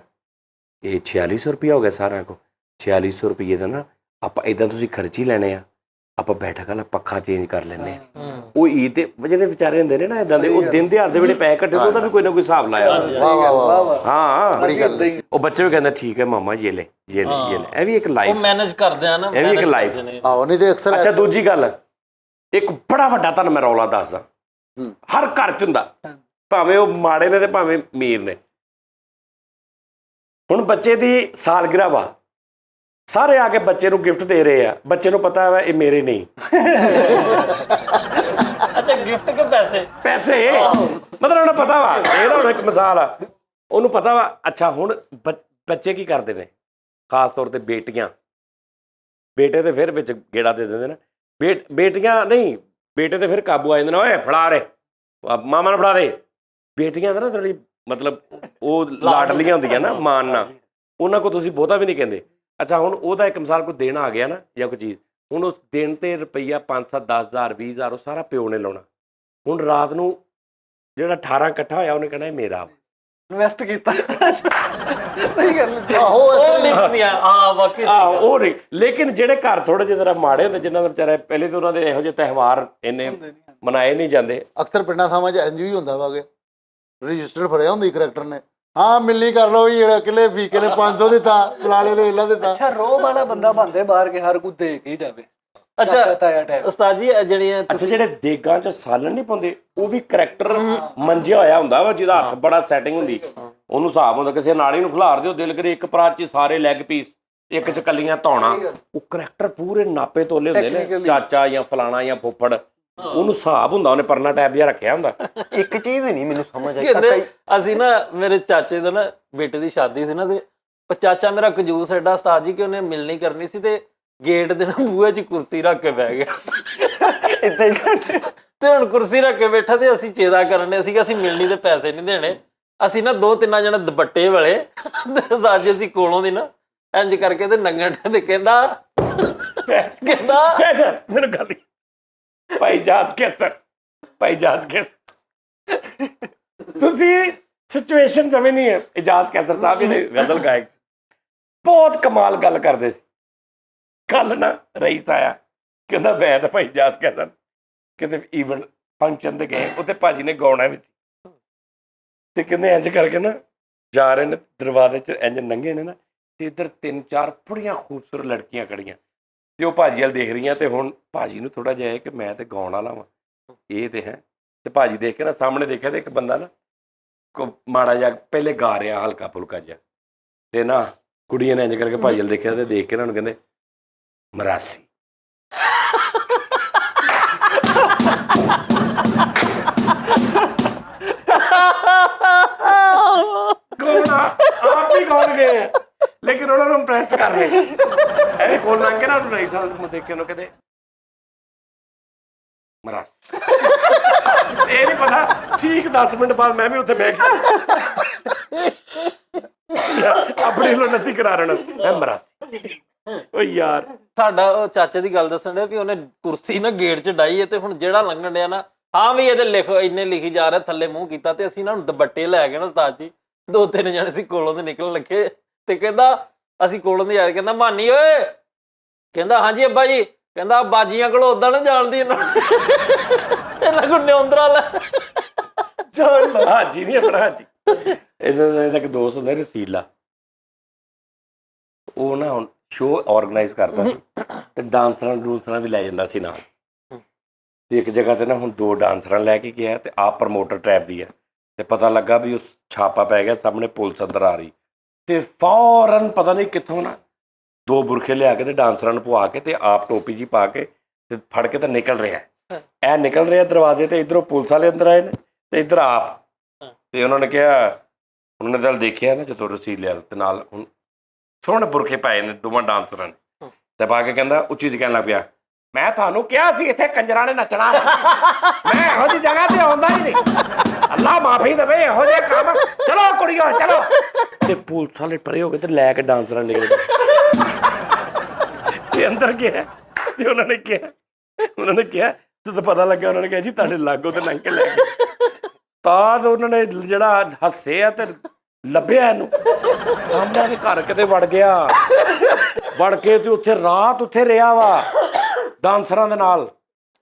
ਇਹ? 4600 ਰੁਪਇਆ ਹੋ ਗਿਆ ਸਾਰਿਆਂ ਕੋਲ। 4600 ਰੁਪਏ ਦਾ ਨਾ ਆਪਾਂ ਇੱਦਾਂ ਤੁਸੀਂ ਖਰਚ ਹੀ ਲੈਣੇ ਆ। ਆਪਾਂ ਬੈਠਕ ਵਾਲਾ ਪੱਖਾ ਚੇਂਜ ਕਰ ਲੈਂਦੇ ਆ। ਉਹ ਈਦ ਤੇ ਜਿਹੜੇ ਵਿਚਾਰੇ ਹੁੰਦੇ ਨੇ ਨਾ ਇੱਦਾਂ ਦੇ, ਉਹ ਦਿਨ ਦਿਹਾੜ ਦੇ ਵੇਲੇ ਪੈਸੇ ਇਕੱਠੇ ਉਹਦਾ ਵੀ ਕੋਈ ਨਾ ਕੋਈ ਹਿਸਾਬ ਲਾਇਆ। ਹਾਂ, ਬੜੀ ਗੱਲ। ਉਹ ਬੱਚੇ ਵੀ ਕਹਿੰਦੇ ਠੀਕ ਹੈ ਮਾਮਾ ਇਹ ਲੈ। ਇਹ ਵੀ ਇੱਕ ਲਾਈਫ, ਉਹ ਮੈਨੇਜ ਕਰਦੇ ਆ ਨਾ, ਇਹ ਵੀ ਇੱਕ ਲਾਈਫ। ਆਹੋ, ਨਹੀਂ ਤੇ ਅਕਸਰ। ਅੱਛਾ, ਦੂਜੀ ਗੱਲ, ਇੱਕ ਬੜਾ ਵੱਡਾ ਤੁਹਾਨੂੰ ਮੈਂ ਰੌਲਾ ਦੱਸਦਾ, ਹਰ ਘਰ 'ਚ ਹੁੰਦਾ, ਭਾਵੇਂ ਉਹ ਮਾੜੇ ਨੇ ਤੇ ਭਾਵੇਂ ਅਮੀਰ ਨੇ। ਹੁਣ ਬੱਚੇ ਦੀ ਸਾਲਗਿਰਾ ਵਾ, ਸਾਰੇ ਆ ਕੇ ਬੱਚੇ ਨੂੰ ਗਿਫਟ ਦੇ ਰਹੇ ਆ, ਬੱਚੇ ਨੂੰ ਪਤਾ ਵਾ ਇਹ ਮੇਰੇ ਨਹੀਂ। ਅੱਛਾ ਗਿਫਟ ਕੇ ਪੈਸੇ ਪੈਸੇ ਮਤਲਬ ਉਹਨੂੰ ਪਤਾ ਵਾ, ਇਹਦਾ ਹੁਣ ਇੱਕ ਮਿਸਾਲ ਆ, ਉਹਨੂੰ ਪਤਾ ਵਾ। ਅੱਛਾ ਹੁਣ ਬੱਚੇ ਕੀ ਕਰਦੇ ਨੇ, ਖਾਸ ਤੌਰ ਤੇ ਬੇਟੀਆਂ, ਬੇਟੇ ਤੇ ਫਿਰ ਵਿੱਚ ਗੇੜਾ ਦੇ ਦਿੰਦੇ ਨੇ, ਬੇਟੀਆਂ ਨਹੀਂ, ਬੇਟੇ ਤੇ ਫਿਰ ਕਾਬੂ ਆ ਜਾਂਦੇ ਨੇ, ਓਏ ਫੜਾ ਰੇ ਮਾਮਾ ਨੂੰ ਫੜਾ ਦੇ। ਬੇਟੀਆਂ ਦਾ ਨਾ ਥੋੜੀ ਮਤਲਬ ਉਹ ਲਾਡਲੀਆਂ ਹੁੰਦੀਆਂ ਨਾ ਮਾਨ ਨਾਲ, ਉਹਨਾਂ ਕੋਲ ਤੁਸੀਂ ਬਹੁਤਾ ਵੀ ਨਹੀਂ ਕਹਿੰਦੇ। ਅੱਛਾ ਹੁਣ ਉਹਦਾ ਇੱਕ ਮਿਸਾਲ ਕੋਈ ਦੇਣ ਆ ਗਿਆ ਨਾ ਜਾਂ ਕੋਈ ਚੀਜ਼, ਹੁਣ ਉਸ ਦਿਨ ਤੇ ਰੁਪਈਆ 5-7 10,000 20,000 ਉਹ ਸਾਰਾ ਪਿਓ ਨੇ ਲਾਉਣਾ। ਹੁਣ ਰਾਤ ਨੂੰ ਜਿਹੜਾ 18 ਇਕੱਠਾ ਹੋਇਆ ਉਹਨੇ ਕਹਿਣਾ ਇਹ ਮੇਰਾ। ਇਨਵੈਸਟ ਕੀਤਾ। ਸਹੀ ਗੱਲ ਹੈ। ਆਹੋ ਉਹ ਨਹੀਂ ਹਾਂ ਬਾਕੀ ਆਹੋ ਉਹ ਨਹੀਂ, ਲੇਕਿਨ ਜਿਹੜੇ ਘਰ ਥੋੜੇ ਜਿਹੇ ਤਰ੍ਹਾਂ ਮਾੜੇ ਹੁੰਦੇ, ਜਿਨ੍ਹਾਂ ਦੇ ਵਿਚਾਰੇ ਪਹਿਲੇ ਤਾਂ ਉਹਨਾਂ ਦੇ ਇਹੋ ਜਿਹੇ ਤਿਉਹਾਰ ਇੰਨੇ ਮਨਾਏ ਨਹੀਂ ਜਾਂਦੇ। ਅਕਸਰ ਪਿੰਡਾਂ ਥਾਵਾਂ 'ਚ ਇੰਝ ਵੀ ਹੁੰਦਾ ਵਾ ਕਿ ਰਜਿਸਟਰ ਫੜਿਆ ਹੁੰਦਾ ਕਰੈਕਟਰ ਨੇ, ਹਾਂ ਮਿਲਣੀ ਕਰ ਲਓ ਜੀ, ਕਿਲੇ ਫੀਕੇ ਨੇ 500 ਦਿੱਤਾ, ਫਲਾਣੇ ਨੇ ਇਹਨਾਂ ਦਿੱਤਾ। ਅੱਛਾ ਰੋਹ ਵਾਲਾ ਬੰਦਾ ਬੰਦੇ ਬਾਹਰ ਕੇ ਹਰ ਕੋਈ ਦੇ ਕੇ ਹੀ ਜਾਵੇ। ਅੱਛਾ ਤਾਇਆ ਟੈਪ ਉਸਤਾਦ ਜੀ ਇਹ ਜਿਹੜੀਆਂ ਅੱਛਾ ਜਿਹੜੇ ਦੇਗਾਂ 'ਚ ਸਾਲਣ ਨਹੀਂ ਪਾਉਂਦੇ, ਉਹ ਵੀ ਕਰੈਕਟਰ ਮੰਜਿਆ ਹੋਇਆ ਹੁੰਦਾ ਵਾ, ਜਿਹਦਾ ਹੱਥ ਬੜਾ ਸੈਟਿੰਗ ਹੁੰਦੀ, ਉਹਨੂੰ ਹਿਸਾਬ ਹੁੰਦਾ। ਕਿਸੇ ਨਾਲੀ ਨੂੰ ਖਿਲਾਰ ਦਿਓ, ਦਿਲ ਕਰੇ ਇੱਕ ਪਰਾਤ 'ਚ ਸਾਰੇ ਲੈਗ ਪੀਸ, ਇੱਕ 'ਚ ਕੱਲੀਆਂ ਧੌਣਾ, ਉਹ ਕਰੈਕਟਰ ਪੂਰੇ ਨਾਪੇ ਤੋਲੇ ਹੁੰਦੇ ਨੇ, ਚਾਚਾ ਜਾਂ ਫਲਾਣਾ ਜਾਂ ਫੁੱਫੜ, ਉਹਨੂੰ ਹਿਸਾਬ ਹੁੰਦਾ, ਉਹਨੇ ਪਰਨਾ ਟੈਪ ਜਿਹਾ ਰੱਖਿਆ ਹੁੰਦਾ। ਇੱਕ ਚੀਜ਼ ਨਹੀਂ ਮੈਨੂੰ ਸਮਝ ਆਈ। ਕਹਿੰਦੇ ਅਸੀਂ ਨਾ ਮੇਰੇ ਚਾਚੇ ਦਾ ਨਾ ਬੇਟੇ ਦੀ ਸ਼ਾਦੀ ਸੀ ਨਾ, ਤੇ ਉਹ ਚਾਚਾ ਮੇਰਾ ਕੰਜੂਸ ਐਡਾ ਉਸਤਾਦ ਜੀ ਕਿ ਉਹਨੇ ਮਿਲਣੀ ਕਰਨੀ ਸੀ, ਤੇ ਗੇਟ ਦੇ ਨਾ ਬੂਹੇ 'ਚ ਕੁਰਸੀ ਰੱਖ ਕੇ ਬਹਿ ਗਿਆ। ਏਦਾਂ ਹੀ ਕਰਦੇ। ਤੇ ਹੁਣ ਕੁਰਸੀ ਰੱਖ ਕੇ ਬੈਠਾ, ਤੇ ਅਸੀਂ ਚੇਦਾ ਕਰਨੇ ਸੀਗਾ ਅਸੀਂ ਮਿਲਣੀ ਦੇ ਪੈਸੇ ਨਹੀਂ ਦੇਣੇ। ਅਸੀਂ ਨਾ 2-3 ਜਣੇ ਦੁਪੱਟੇ ਵਾਲੇ ਤੇ ਅੱਜ ਅਸੀਂ ਕੋਲੋਂ ਦੀ ਨਾ ਇੰਜ ਕਰਕੇ ਤੇ ਨੰਗਣ ਤੇ ਕਹਿੰਦਾ ਮੈਨੂੰ ਗੱਲ ਭਾਈ ਜਾਤ ਕੈਸਰ, ਭਾਈ ਜਾਤ ਕੈਸਰ, ਤੁਸੀਂ ਸਿਚੁਏਸ਼ਨ ਸਮਝ ਨਹੀਂ ਹੈ। ਇਜਾਜ਼ ਕੈਸਰ ਸਾਹਿਬ ਜਿਹੜੇ ਗਜ਼ਲ ਗਾਇਕ ਸੀ, ਬਹੁਤ ਕਮਾਲ ਗੱਲ ਕਰਦੇ ਸੀ। ਕੱਲ ਨਾ ਰਈਸ ਆਇਆ, ਕਹਿੰਦਾ ਮੈਂ ਤਾਂ ਭਾਈ ਜਾਤ ਕੈਸਰ ਕਿਤੇ ਈਵੈਂਟ ਫੰਕਸ਼ਨ ਤੇ ਗਏ, ਉੱਥੇ ਭਾਜੀ ਨੇ ਗਾਉਣਾ ਵੀ ਸੀ, ਤੇ ਕਹਿੰਦੇ ਇੰਜ ਕਰਕੇ ਨਾ ਜਾ ਰਹੇ ਨੇ, ਦਰਵਾਜ਼ੇ 'ਚ ਇੰਜ ਲੰਘੇ ਨੇ ਨਾ, ਤੇ ਇੱਧਰ 3-4 ਬੜੀਆਂ ਖੂਬਸੂਰਤ ਲੜਕੀਆਂ ਖੜੀਆਂ, ਤੇ ਉਹ ਭਾਜੀ ਵੱਲ ਦੇਖ ਰਹੀਆਂ। ਤੇ ਹੁਣ ਭਾਜੀ ਨੂੰ ਥੋੜਾ ਜਿਹਾ ਕਿ ਮੈਂ ਤੇ ਗਾਉਣ ਵਾਲਾ ਵਾਂ, ਇਹ ਤੇ ਹੈ। ਤੇ ਭਾਜੀ ਦੇਖ ਕੇ ਨਾ ਸਾਹਮਣੇ ਦੇਖਿਆ, ਤੇ ਇੱਕ ਬੰਦਾ ਨਾ ਮਾੜਾ ਜਿਹਾ ਪਹਿਲੇ ਗਾ ਰਿਹਾ ਹਲਕਾ ਫੁਲਕਾ ਜਿਹਾ, ਤੇ ਨਾ ਕੁੜੀਆਂ ਨੇ ਇੰਜ ਕਰਕੇ ਭਾਜੀ ਵੱਲ ਦੇਖਿਆ, ਤੇ ਦੇਖ ਕੇ ਨਾ ਉਹਨੂੰ ਕਹਿੰਦੇ ਮਰਾਸੀ। ਗਾਉਣਾ ਆਪ ਹੀ ਗਾਉਣਗੇ, ਲੇਕਿਨ ਉਹਨਾਂ ਨੂੰ ਇੰਪ੍ਰੈਸ ਕਰ ਰਹੇ। ਇਹ ਕੋਲ ਲੰਘ ਕੇ ਨਾ ਉਹਨੂੰ ਨਹੀਂ ਸਾਲ ਨੂੰ ਦੇਖ ਕੇ ਉਹਨੂੰ ਕਹਿੰਦੇ ਮਰਾਸ। ਇਹ ਨਹੀਂ ਪਤਾ ਠੀਕ 10 ਮਿੰਟ ਬਾਅਦ ਮੈਂ ਵੀ ਉੱਥੇ ਬਹਿ ਗਿਆ, ਆਪਣੀ ਲੋਨਤੀ ਕਰਾ ਰਹਿਣਾ ਮੈਂ ਮਰਾਸ। ਓ ਯਾਰ ਸਾਡਾ ਉਹ ਚਾਚੇ ਦੀ ਗੱਲ ਦੱਸਣ ਡਿਆ ਵੀ ਉਹਨੇ ਕੁਰਸੀ ਨਾ ਗੇਟ 'ਚ ਡਾਈ ਹੈ, ਤੇ ਹੁਣ ਜਿਹੜਾ ਲੰਘਣ ਡਿਆ ਨਾ, ਹਾਂ ਵੀ ਇਹਦੇ ਲਿਖੋ ਇੰਨੇ ਲਿਖੀ ਜਾ ਰਿਹਾ, ਥੱਲੇ ਮੂੰਹ ਕੀਤਾ, ਤੇ ਅਸੀਂ ਨਾ ਹੁਣ ਦੁਪੱਟੇ ਲੈ ਗਏ ਨਾ ਉਸਤਾਦ ਜੀ, 2-3 ਜਣੇ ਸੀ ਕੋਲੋਂ ਦੇ ਨਿਕਲਣ ਲੱਗੇ, ਤੇ ਕਹਿੰਦਾ ਅਸੀਂ ਕੋਲੋਂ ਦੀ ਆਏ, ਕਹਿੰਦਾ ਮਾਨੀ ਓਏ, ਕਹਿੰਦਾ ਹਾਂਜੀ ਅੱਬਾ ਜੀ, ਕਹਿੰਦਾ ਬਾਜੀਆਂ ਕੋਲ ਉਦਾਂ ਨਾ ਜਾਣਦੀ ਇਹਨਾਂ ਕੋਲ ਨਿਉਂਦਰਾ ਲੈ ਹਾਜੀ ਨਹੀਂ ਆਪਣਾ ਹਾਜੀ। ਇਹਦਾ ਇੱਕ ਦੋਸਤ ਹੁੰਦਾ ਰਸੀਲਾ, ਉਹ ਨਾ ਹੁਣ ਸ਼ੋਅ ਆਰਗੇਨਾਈਜ਼ ਕਰਦਾ ਸੀ, ਤੇ ਡਾਂਸਰਾਂ ਵੀ ਲੈ ਜਾਂਦਾ ਸੀ ਨਾਲ। ਤੇ ਇੱਕ ਜਗ੍ਹਾ ਤੇ ਨਾ ਹੁਣ 2 ਡਾਂਸਰਾਂ ਲੈ ਕੇ ਗਿਆ, ਤੇ ਆਪ ਪ੍ਰਮੋਟਰ ਟ੍ਰੈਪ ਵੀ ਹੈ, ਤੇ ਪਤਾ ਲੱਗਾ ਵੀ ਉਸ ਛਾਪਾ ਪੈ ਗਿਆ, ਸਾਹਮਣੇ ਪੁਲਿਸ ਅੰਦਰ ਆ ਰਹੀ, ਤੇ ਫੌਰਨ ਪਤਾ ਨਹੀਂ ਕਿੱਥੋਂ ਨਾ 2 ਬੁਰਖੇ ਲਿਆ ਕੇ ਤੇ ਡਾਂਸਰਾਂ ਨੂੰ ਪਵਾ ਕੇ, ਤੇ ਆਪ ਟੋਪੀ ਜੀ ਪਾ ਕੇ ਤੇ ਫੜ ਕੇ ਤਾਂ ਨਿਕਲ ਰਿਹਾ। ਇਹ ਨਿਕਲ ਰਿਹਾ ਦਰਵਾਜ਼ੇ ਤੇ, ਇੱਧਰੋਂ ਪੁਲਿਸ ਵਾਲੇ ਅੰਦਰ ਆਏ ਨੇ, ਤੇ ਇੱਧਰ ਆਪ। ਤੇ ਉਹਨਾਂ ਨੇ ਕਿਹਾ, ਉਹਨਾਂ ਨੇ ਚੱਲ ਦੇਖਿਆ ਨਾ ਜਦੋਂ ਰਸੀਲੇ ਤੇ ਨਾਲ ਹੁਣ ਸੋਹਣੇ ਬੁਰਖੇ ਪਾਏ ਨੇ ਦੋਵਾਂ ਡਾਂਸਰਾਂ ਨੇ, ਤੇ ਪਾ ਕੇ ਕਹਿੰਦਾ ਉੱਚੀ ਜਿਹੀ ਕਹਿਣ ਲੱਗ ਪਿਆ, ਮੈਂ ਤੁਹਾਨੂੰ ਕਿਹਾ ਸੀ ਇੱਥੇ ਕੰਜਰਾਂ ਨੇ ਨੱਚਣਾ, ਮੈਂ ਇਹੋ ਜਿਹੀ ਜਗ੍ਹਾ ਤੇ ਆਉਂਦਾ ਹੀ ਨਹੀਂ, ਅੱਲਾ ਮਾਫੀ ਦੇਵੇ ਇਹੋ ਜਿਹੇ ਕੰਮ, ਚਲੋ ਕੁੜੀਓ ਚਲੋ। ਤੇ ਪੁਲਿਸ ਵਾਲੇ ਪਰੇ ਹੋ ਗਏ, ਤੇ ਲੈ ਕੇ ਡਾਂਸਰਾਂ ਨਿਕਲ ਗਏ, ਤੇ ਅੰਦਰ ਗਿਆ, ਤੇ ਉਹਨਾਂ ਨੇ ਕਿਹਾ ਜਦੋਂ ਪਤਾ ਲੱਗਾ, ਉਹਨਾਂ ਨੇ ਕਿਹਾ ਜੀ ਤੁਹਾਡੇ ਲਾਗੋ ਤੇ ਲੰਘ ਕੇ ਲੈ ਗਏ। ਤਾਂ ਉਹਨਾਂ ਨੇ ਜਿਹੜਾ ਹੱਸੇ ਆ ਤੇ ਲੱਭਿਆ ਇਹਨੂੰ, ਸਾਹਮਣੇ ਦੇ ਘਰ ਕਿਤੇ ਵੜ ਗਿਆ, ਵੜ ਕੇ ਤੇ ਉੱਥੇ ਰਾਤ ਉੱਥੇ ਰਿਹਾ ਵਾ ਡਾਂਸਰਾਂ ਦੇ ਨਾਲ,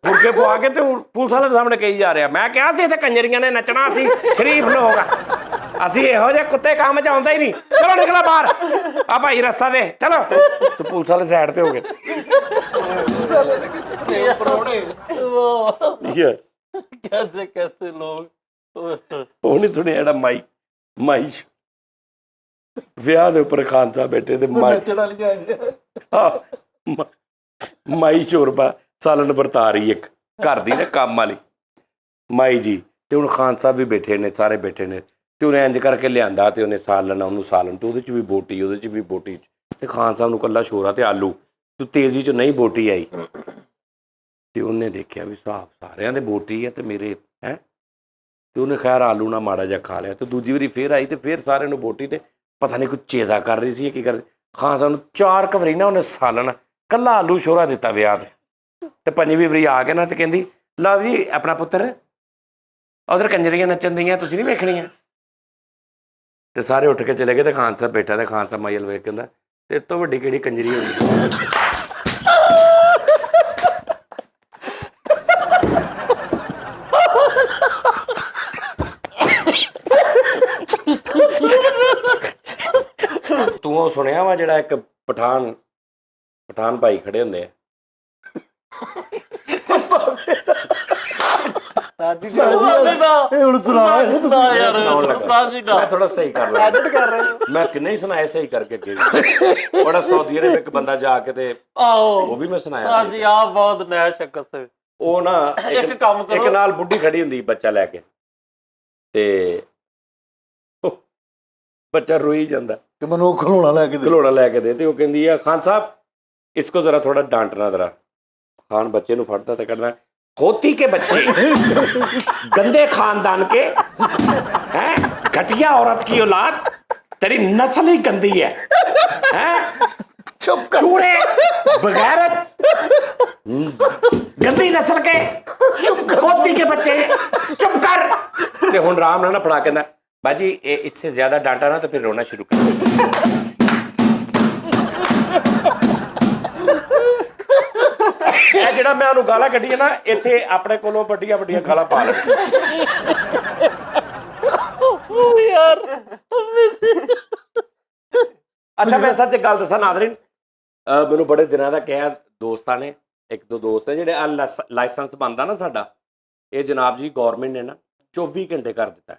ਮੁਰਗੇ ਪਵਾ ਕੇ, ਤੇ ਪੁਲਿਸ ਵਾਲੇ ਦੇ ਸਾਹਮਣੇ ਕਹੀ ਜਾ ਰਿਹਾ, ਮੈਂ ਕਿਹਾ ਸੀ ਇੱਥੇ ਕੰਜਰੀਆਂ ਨੇ ਨੱਚਣਾ, ਅਸੀਂ ਸ਼ਰੀਫ ਲੋਕ ਆ, ਅਸੀਂ ਇਹੋ ਜਿਹੇ ਕੁੱਤੇ ਕੰਮ 'ਚ ਆਉਂਦਾ ਹੀ ਨਹੀਂ, ਚਲੋ ਨਿਕਲੋ ਬਾਹਰ, ਆ ਭਾਈ ਰਸਤਾ ਦੇ ਚਲੋ। ਤੇ ਪੁਲਿਸ ਵਾਲੇ ਸਾਈਡ ਤੇ ਹੋ ਗਏ। कैसे लोग ਉਹ ਨਹੀਂ ਸੁਣਿਆ ਜਿਹੜਾ ਮਾਈ ਵਿਆਹ ਦੇ ਉੱਪਰ ਖਾਨ ਸਾਹਿਬ ਬੈਠੇ ਤੇ ਨੱਚਣ ਵਾਲੀਆਂ ਆਈਆਂ। ਮਾਈ ਸ਼ੋਰਬਾ ਸਾਲਨ ਵਰਤਾ ਰਹੀ ਇੱਕ ਘਰ ਦੀ ਨਾ ਕੰਮ ਵਾਲੀ ਮਾਈ ਜੀ। ਤੇ ਹੁਣ ਖਾਨ ਸਾਹਿਬ ਵੀ ਬੈਠੇ ਨੇ, ਸਾਰੇ ਬੈਠੇ ਨੇ, ਤੇ ਉਹਨੇ ਇੰਜ ਕਰਕੇ ਲਿਆਂਦਾ ਤੇ ਉਹਨੇ ਸਾਲਨ, ਉਹਨੂੰ ਸਾਲਨ ਤੇ ਉਹਦੇ 'ਚ ਵੀ ਬੋਟੀ, ਉਹਦੇ 'ਚ ਵੀ ਬੋਟੀ, ਤੇ ਖਾਨ ਸਾਹਿਬ ਨੂੰ ਕੱਲਾ ਸ਼ੋਰਾ ਤੇ ਆਲੂ, ਤੂੰ ਤੇਜ਼ੀ 'ਚ ਨਹੀਂ ਬੋਟੀ ਆਈ। ਤੇ ਉਹਨੇ ਦੇਖਿਆ ਵੀ ਹਿਸਾਬ ਸਾਰਿਆਂ ਦੇ ਬੋਟੀ ਹੈ ਤੇ ਮੇਰੇ ਹੈ, ਤੇ ਉਹਨੇ ਖੈਰ ਆਲੂ ਨਾਲ ਮਾੜਾ ਜਿਹਾ ਖਾ ਲਿਆ। ਤੇ ਦੂਜੀ ਵਾਰੀ ਫੇਰ ਆਈ ਤੇ ਫੇਰ ਸਾਰਿਆਂ ਨੂੰ ਬੋਟੀ, ਤੇ ਪਤਾ ਨਹੀਂ ਕੋਈ ਚੇਦਾ ਕਰ ਰਹੀ ਸੀ ਕੀ ਕਰ, ਖਾਨ ਸਾਹਿਬ ਨੂੰ 4 ਵਾਰੀ ਨਾ ਉਹਨੇ ਸਾਲਨ ਕੱਲਾ ਆਲੂ ਸ਼ੋਰਾ ਦਿੱਤਾ ਵਿਆਹ ਤੇ 5ਵੀਂ ਵਾਰੀ ਆ ਕੇ ਨਾ ਤੇ ਕਹਿੰਦੀ ਲਓ ਜੀ ਆਪਣਾ ਪੁੱਤਰ ਉਧਰ ਕੰਜਰੀਆਂ ਨੱਚਣ ਦੀਆਂ, ਤੁਸੀਂ ਨਹੀਂ ਵੇਖਣੀਆਂ। ਤੇ ਸਾਰੇ ਉੱਠ ਕੇ ਚਲੇ ਗਏ ਤੇ ਖਾਨ ਸਾਹਿਬ ਬੈਠਾ, ਤੇ ਖਾਨ ਸਾਹਿਬ ਮਾਈ ਵੱਲ ਵੇਖ ਕਹਿੰਦਾ ਤੇਰੇ ਤੋਂ ਵੱਡੀ ਕਿਹੜੀ ਕੰਜਰੀ ਹੋਈ। ਤੂੰ ਉਹ ਸੁਣਿਆ ਵਾ ਜਿਹੜਾ ਇੱਕ ਪਠਾਨ ਭਾਈ ਖੜੇ ਹੁੰਦੇ ਆ, ਇਹ ਹੁਣ ਸੁਣਾ ਸੁਣਾਉਣ ਲੱਗਾ। ਮੈਂ ਥੋੜਾ ਸਹੀ ਕਰ ਲਿਆ, ਮੈਂ ਕਿੰਨੇ ਹੀ ਸੁਣਾਏ ਸਹੀ ਕਰਕੇ ਅੱਗੇ ਵੀ। ਬੜਾ ਸਾਊਦੀ ਅਰਬ ਇੱਕ ਬੰਦਾ ਜਾ ਕੇ ਤੇ ਉਹ ਵੀ ਮੈਂ ਸੁਣਾਇਆ ਹਾਂਜੀ ਸੀ। ਆ ਬਹੁਤ ਨया ਸ਼ਖਸ ਹੈ। ਉਹ ਨਾ ਇੱਕ ਕੰਮ ਕਰੋ, ਇੱਕ ਨਾਲ ਬੁੱਢੀ ਖੜੀ ਹੁੰਦੀ ਬੱਚਾ ਲੈ ਕੇ, ਤੇ ਬੱਚਾ ਰੋਈ ਜਾਂਦਾ ਕਿ ਮੈਨੂੰ ਖਲੋਣਾ ਲੈ ਕੇ ਦੇ। ਖਲੋਣਾ ਲੈ ਕੇ ਦੇ, ਤੇ ਉਹ ਕਹਿੰਦੀ ਆ ਖਾਨ ਸਾਹਿਬ इसको जरा थोड़ा डांटना जरा। खान बच्चे ਨੂੰ ਫੜਦਾ ਤੇ ਕਹਿੰਦਾ खोती के बच्चे गंदे खानदान के हैं, घटिया औरत की औलाद, तेरी नस्ल ही गंदी है, चुप कर, चूड़े बगैरत गंदी नस्ल के, चुप खोती के बच्चे चुप कर। ते हुण राम ना फड़ा कहंदा बाजी इससे ज्यादा डांटा ना तो फिर रोना शुरू कर। ਇਹ ਜਿਹੜਾ ਮੈਂ ਉਹਨੂੰ ਗਾਲਾਂ ਕੱਢੀਆਂ ਨਾ, ਇੱਥੇ ਆਪਣੇ ਕੋਲੋਂ ਵੱਡੀਆਂ ਵੱਡੀਆਂ ਗਾਲਾਂ ਪਾ ਲੈ ਯਾਰ। ਅੱਛਾ ਮੈਂ ਸੱਚ ਗੱਲ ਦੱਸਾਂ ਨਾਜ਼ਰੀਨ, ਮੈਨੂੰ ਬੜੇ ਦਿਨਾਂ ਦਾ ਕਿਹਾ ਦੋਸਤਾਂ ਨੇ, ਇੱਕ ਦੋ ਦੋਸਤ ਹੈ ਜਿਹੜੇ ਆ ਲਾਇਸੈਂਸ ਬਣਦਾ ਨਾ ਸਾਡਾ, ਇਹ ਜਨਾਬ ਜੀ ਗਵਰਨਮੈਂਟ ਨੇ ਨਾ 24 ਘੰਟੇ ਕਰ ਦਿੱਤਾ।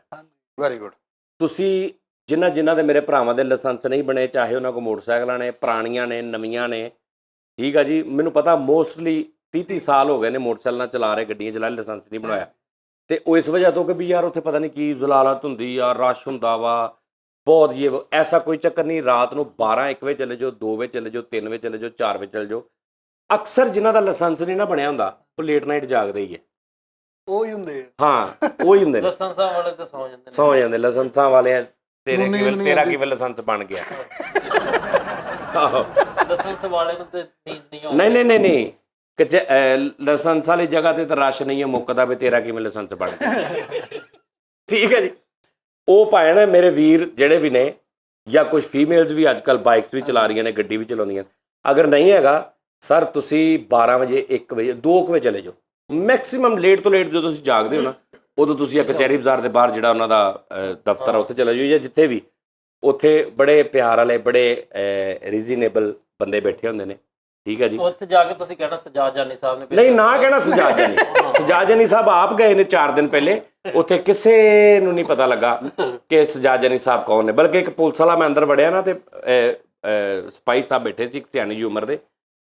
Very good. ਤੁਸੀਂ ਜਿਨ੍ਹਾਂ ਦੇ ਮੇਰੇ ਭਰਾਵਾਂ ਦੇ ਲਾਇਸੈਂਸ ਨਹੀਂ ਬਣੇ, ਚਾਹੇ ਉਹਨਾਂ ਕੋਲ ਮੋਟਰਸਾਈਕਲਾਂ ਨੇ, ਪੁਰਾਣੀਆਂ ਨੇ, ਨਵੀਆਂ ਨੇ, ਠੀਕ ਆ ਜੀ, ਮੈਨੂੰ ਪਤਾ ਮੋਸਟਲੀ 30 ਸਾਲ ਹੋ ਗਏ ਨੇ ਮੋਟਰਸਾਈਕਲਾਂ ਚਲਾ ਰਹੇ, ਗੱਡੀਆਂ ਚਲਾ ਰਹੇ, ਲਾਇਸੈਂਸ ਨਹੀਂ ਬਣਾਇਆ। ਤੇ ਉਹ ਇਸ ਵਜ੍ਹਾ ਤੋਂ ਕਿ ਵੀ ਯਾਰ ਉੱਥੇ ਪਤਾ ਨਹੀਂ ਕੀ ਜ਼ਲਾਲਤ ਹੁੰਦੀ ਆ, ਰਸ਼ ਹੁੰਦਾ ਵਾ ਬਹੁਤ। ਇਹ ਐਸਾ ਕੋਈ ਚੱਕਰ ਨਹੀਂ, ਰਾਤ ਨੂੰ 12-1 ਵਜੇ ਚਲੇ ਜਾਓ, 2 ਵਜੇ ਚਲੇ ਜਾਓ, 3 ਵਜੇ ਚਲੇ ਜਾਓ, 4 ਵਜੇ ਚਲੇ ਜਾਓ। ਅਕਸਰ ਜਿਨ੍ਹਾਂ ਦਾ ਲਾਇਸੈਂਸ ਨਹੀਂ ਨਾ ਬਣਿਆ ਹੁੰਦਾ ਉਹ ਲੇਟ ਨਾਈਟ ਜਾਗਦੇ ਹੀ ਹੈ। ਉਹ ਹੀ ਹੁੰਦੇ ਹਾਂ ਉਹ ਹੀ ਹੁੰਦੇ ਨੇ, ਲਾਇਸੈਂਸਾਂ ਵਾਲੇ ਤੇ ਸੌ ਜਾਂਦੇ ਨੇ। ਸੌ ਜਾਂਦੇ ਲਾਇਸੈਂਸਾਂ ਵਾਲੇ। ਤੇਰਾ ਕਿਵੇਂ ਲਾਇਸੈਂਸ ਬਣ ਗਿਆ? ਲਾਇਸੈਂਸ ਵਾਲੇ ਨੂੰ ਤੇ ਨੀਂਦ ਨਹੀਂ ਆਉਂਦੀ। ਨਹੀਂ ਲਾਇਸੈਂਸ ਵਾਲੀ ਜਗ੍ਹਾ ਤੇ ਤਾਂ ਰਸ਼ ਨਹੀਂ ਹੈ ਮੁੱਕਦਾ ਵੀ ਤੇਰਾ ਕਿਵੇਂ ਲਾਇਸੈਂਸ ਬਣ ਗਿਆ। ਠੀਕ ਹੈ ਜੀ। ਉਹ ਭਾਵੇਂ ਮੇਰੇ ਵੀਰ ਜਿਹੜੇ ਵੀ ਨੇ, ਜਾਂ ਕੁਝ ਫੀਮੇਲਸ ਵੀ ਅੱਜ ਕੱਲ੍ਹ ਬਾਈਕਸ ਵੀ ਚਲਾ ਰਹੀਆਂ ਨੇ, ਗੱਡੀ ਵੀ ਚਲਾਉਂਦੀਆਂ, ਅਗਰ ਨਹੀਂ ਹੈਗਾ ਸਰ ਤੁਸੀਂ 12 ਵਜੇ 1 ਵਜੇ 2 ਵਜੇ ਚਲੇ ਜਾਓ। ਮੈਕਸਿਮਮ ਲੇਟ ਤੋਂ ਲੇਟ ਜਦੋਂ ਤੁਸੀਂ ਜਾਗਦੇ ਹੋ ਨਾ, ਉਦੋਂ ਤੁਸੀਂ ਕਚਹਿਰੀ ਬਾਜ਼ਾਰ ਦੇ ਬਾਹਰ ਜਿਹੜਾ ਉਹਨਾਂ ਦਾ ਦਫ਼ਤਰ ਆ ਉੱਥੇ ਚਲੇ ਜਾਓ, ਜਾਂ ਜਿੱਥੇ ਵੀ, ਉੱਥੇ ਬੜੇ ਪਿਆਰ ਵਾਲੇ, ਬੜੇ ਰੀਜ਼ਨੇਬਲ ਬੰਦੇ ਬੈਠੇ ਹੁੰਦੇ ਨੇ। ਠੀਕ ਹੈ ਜੀ। ਉੱਥੇ ਜਾ ਕੇ ਤੁਸੀਂ ਕਹਿਣਾ ਸਜਾਦ ਜਾਨੀ ਸਾਹਿਬ ਨੇ ਨਹੀਂ ਨਾ ਕਹਿਣਾ ਸਜਾਦ ਜਾਨੀ, ਸਜਾਦ ਜਾਨੀ ਸਾਹਿਬ ਆਪ ਗਏ ਨੇ 4 ਦਿਨ ਪਹਿਲੇ, ਉੱਥੇ ਕਿਸੇ ਨੂੰ ਨਹੀਂ ਪਤਾ ਲੱਗਾ ਕਿ ਸਜਾਦ ਜਾਨੀ ਸਾਹਿਬ ਕੌਣ ਨੇ। ਬਲਕਿ ਇੱਕ ਪੁਲਿਸ ਵਾਲਾ ਮੈਂ ਅੰਦਰ ਵੜਿਆ ਨਾ, ਤੇ ਸਿਪਾਹੀ ਸਾਹਿਬ ਬੈਠੇ ਸੀ ਇੱਕ ਸਿਆਣੀ ਜਿਹੀ ਉਮਰ ਦੇ,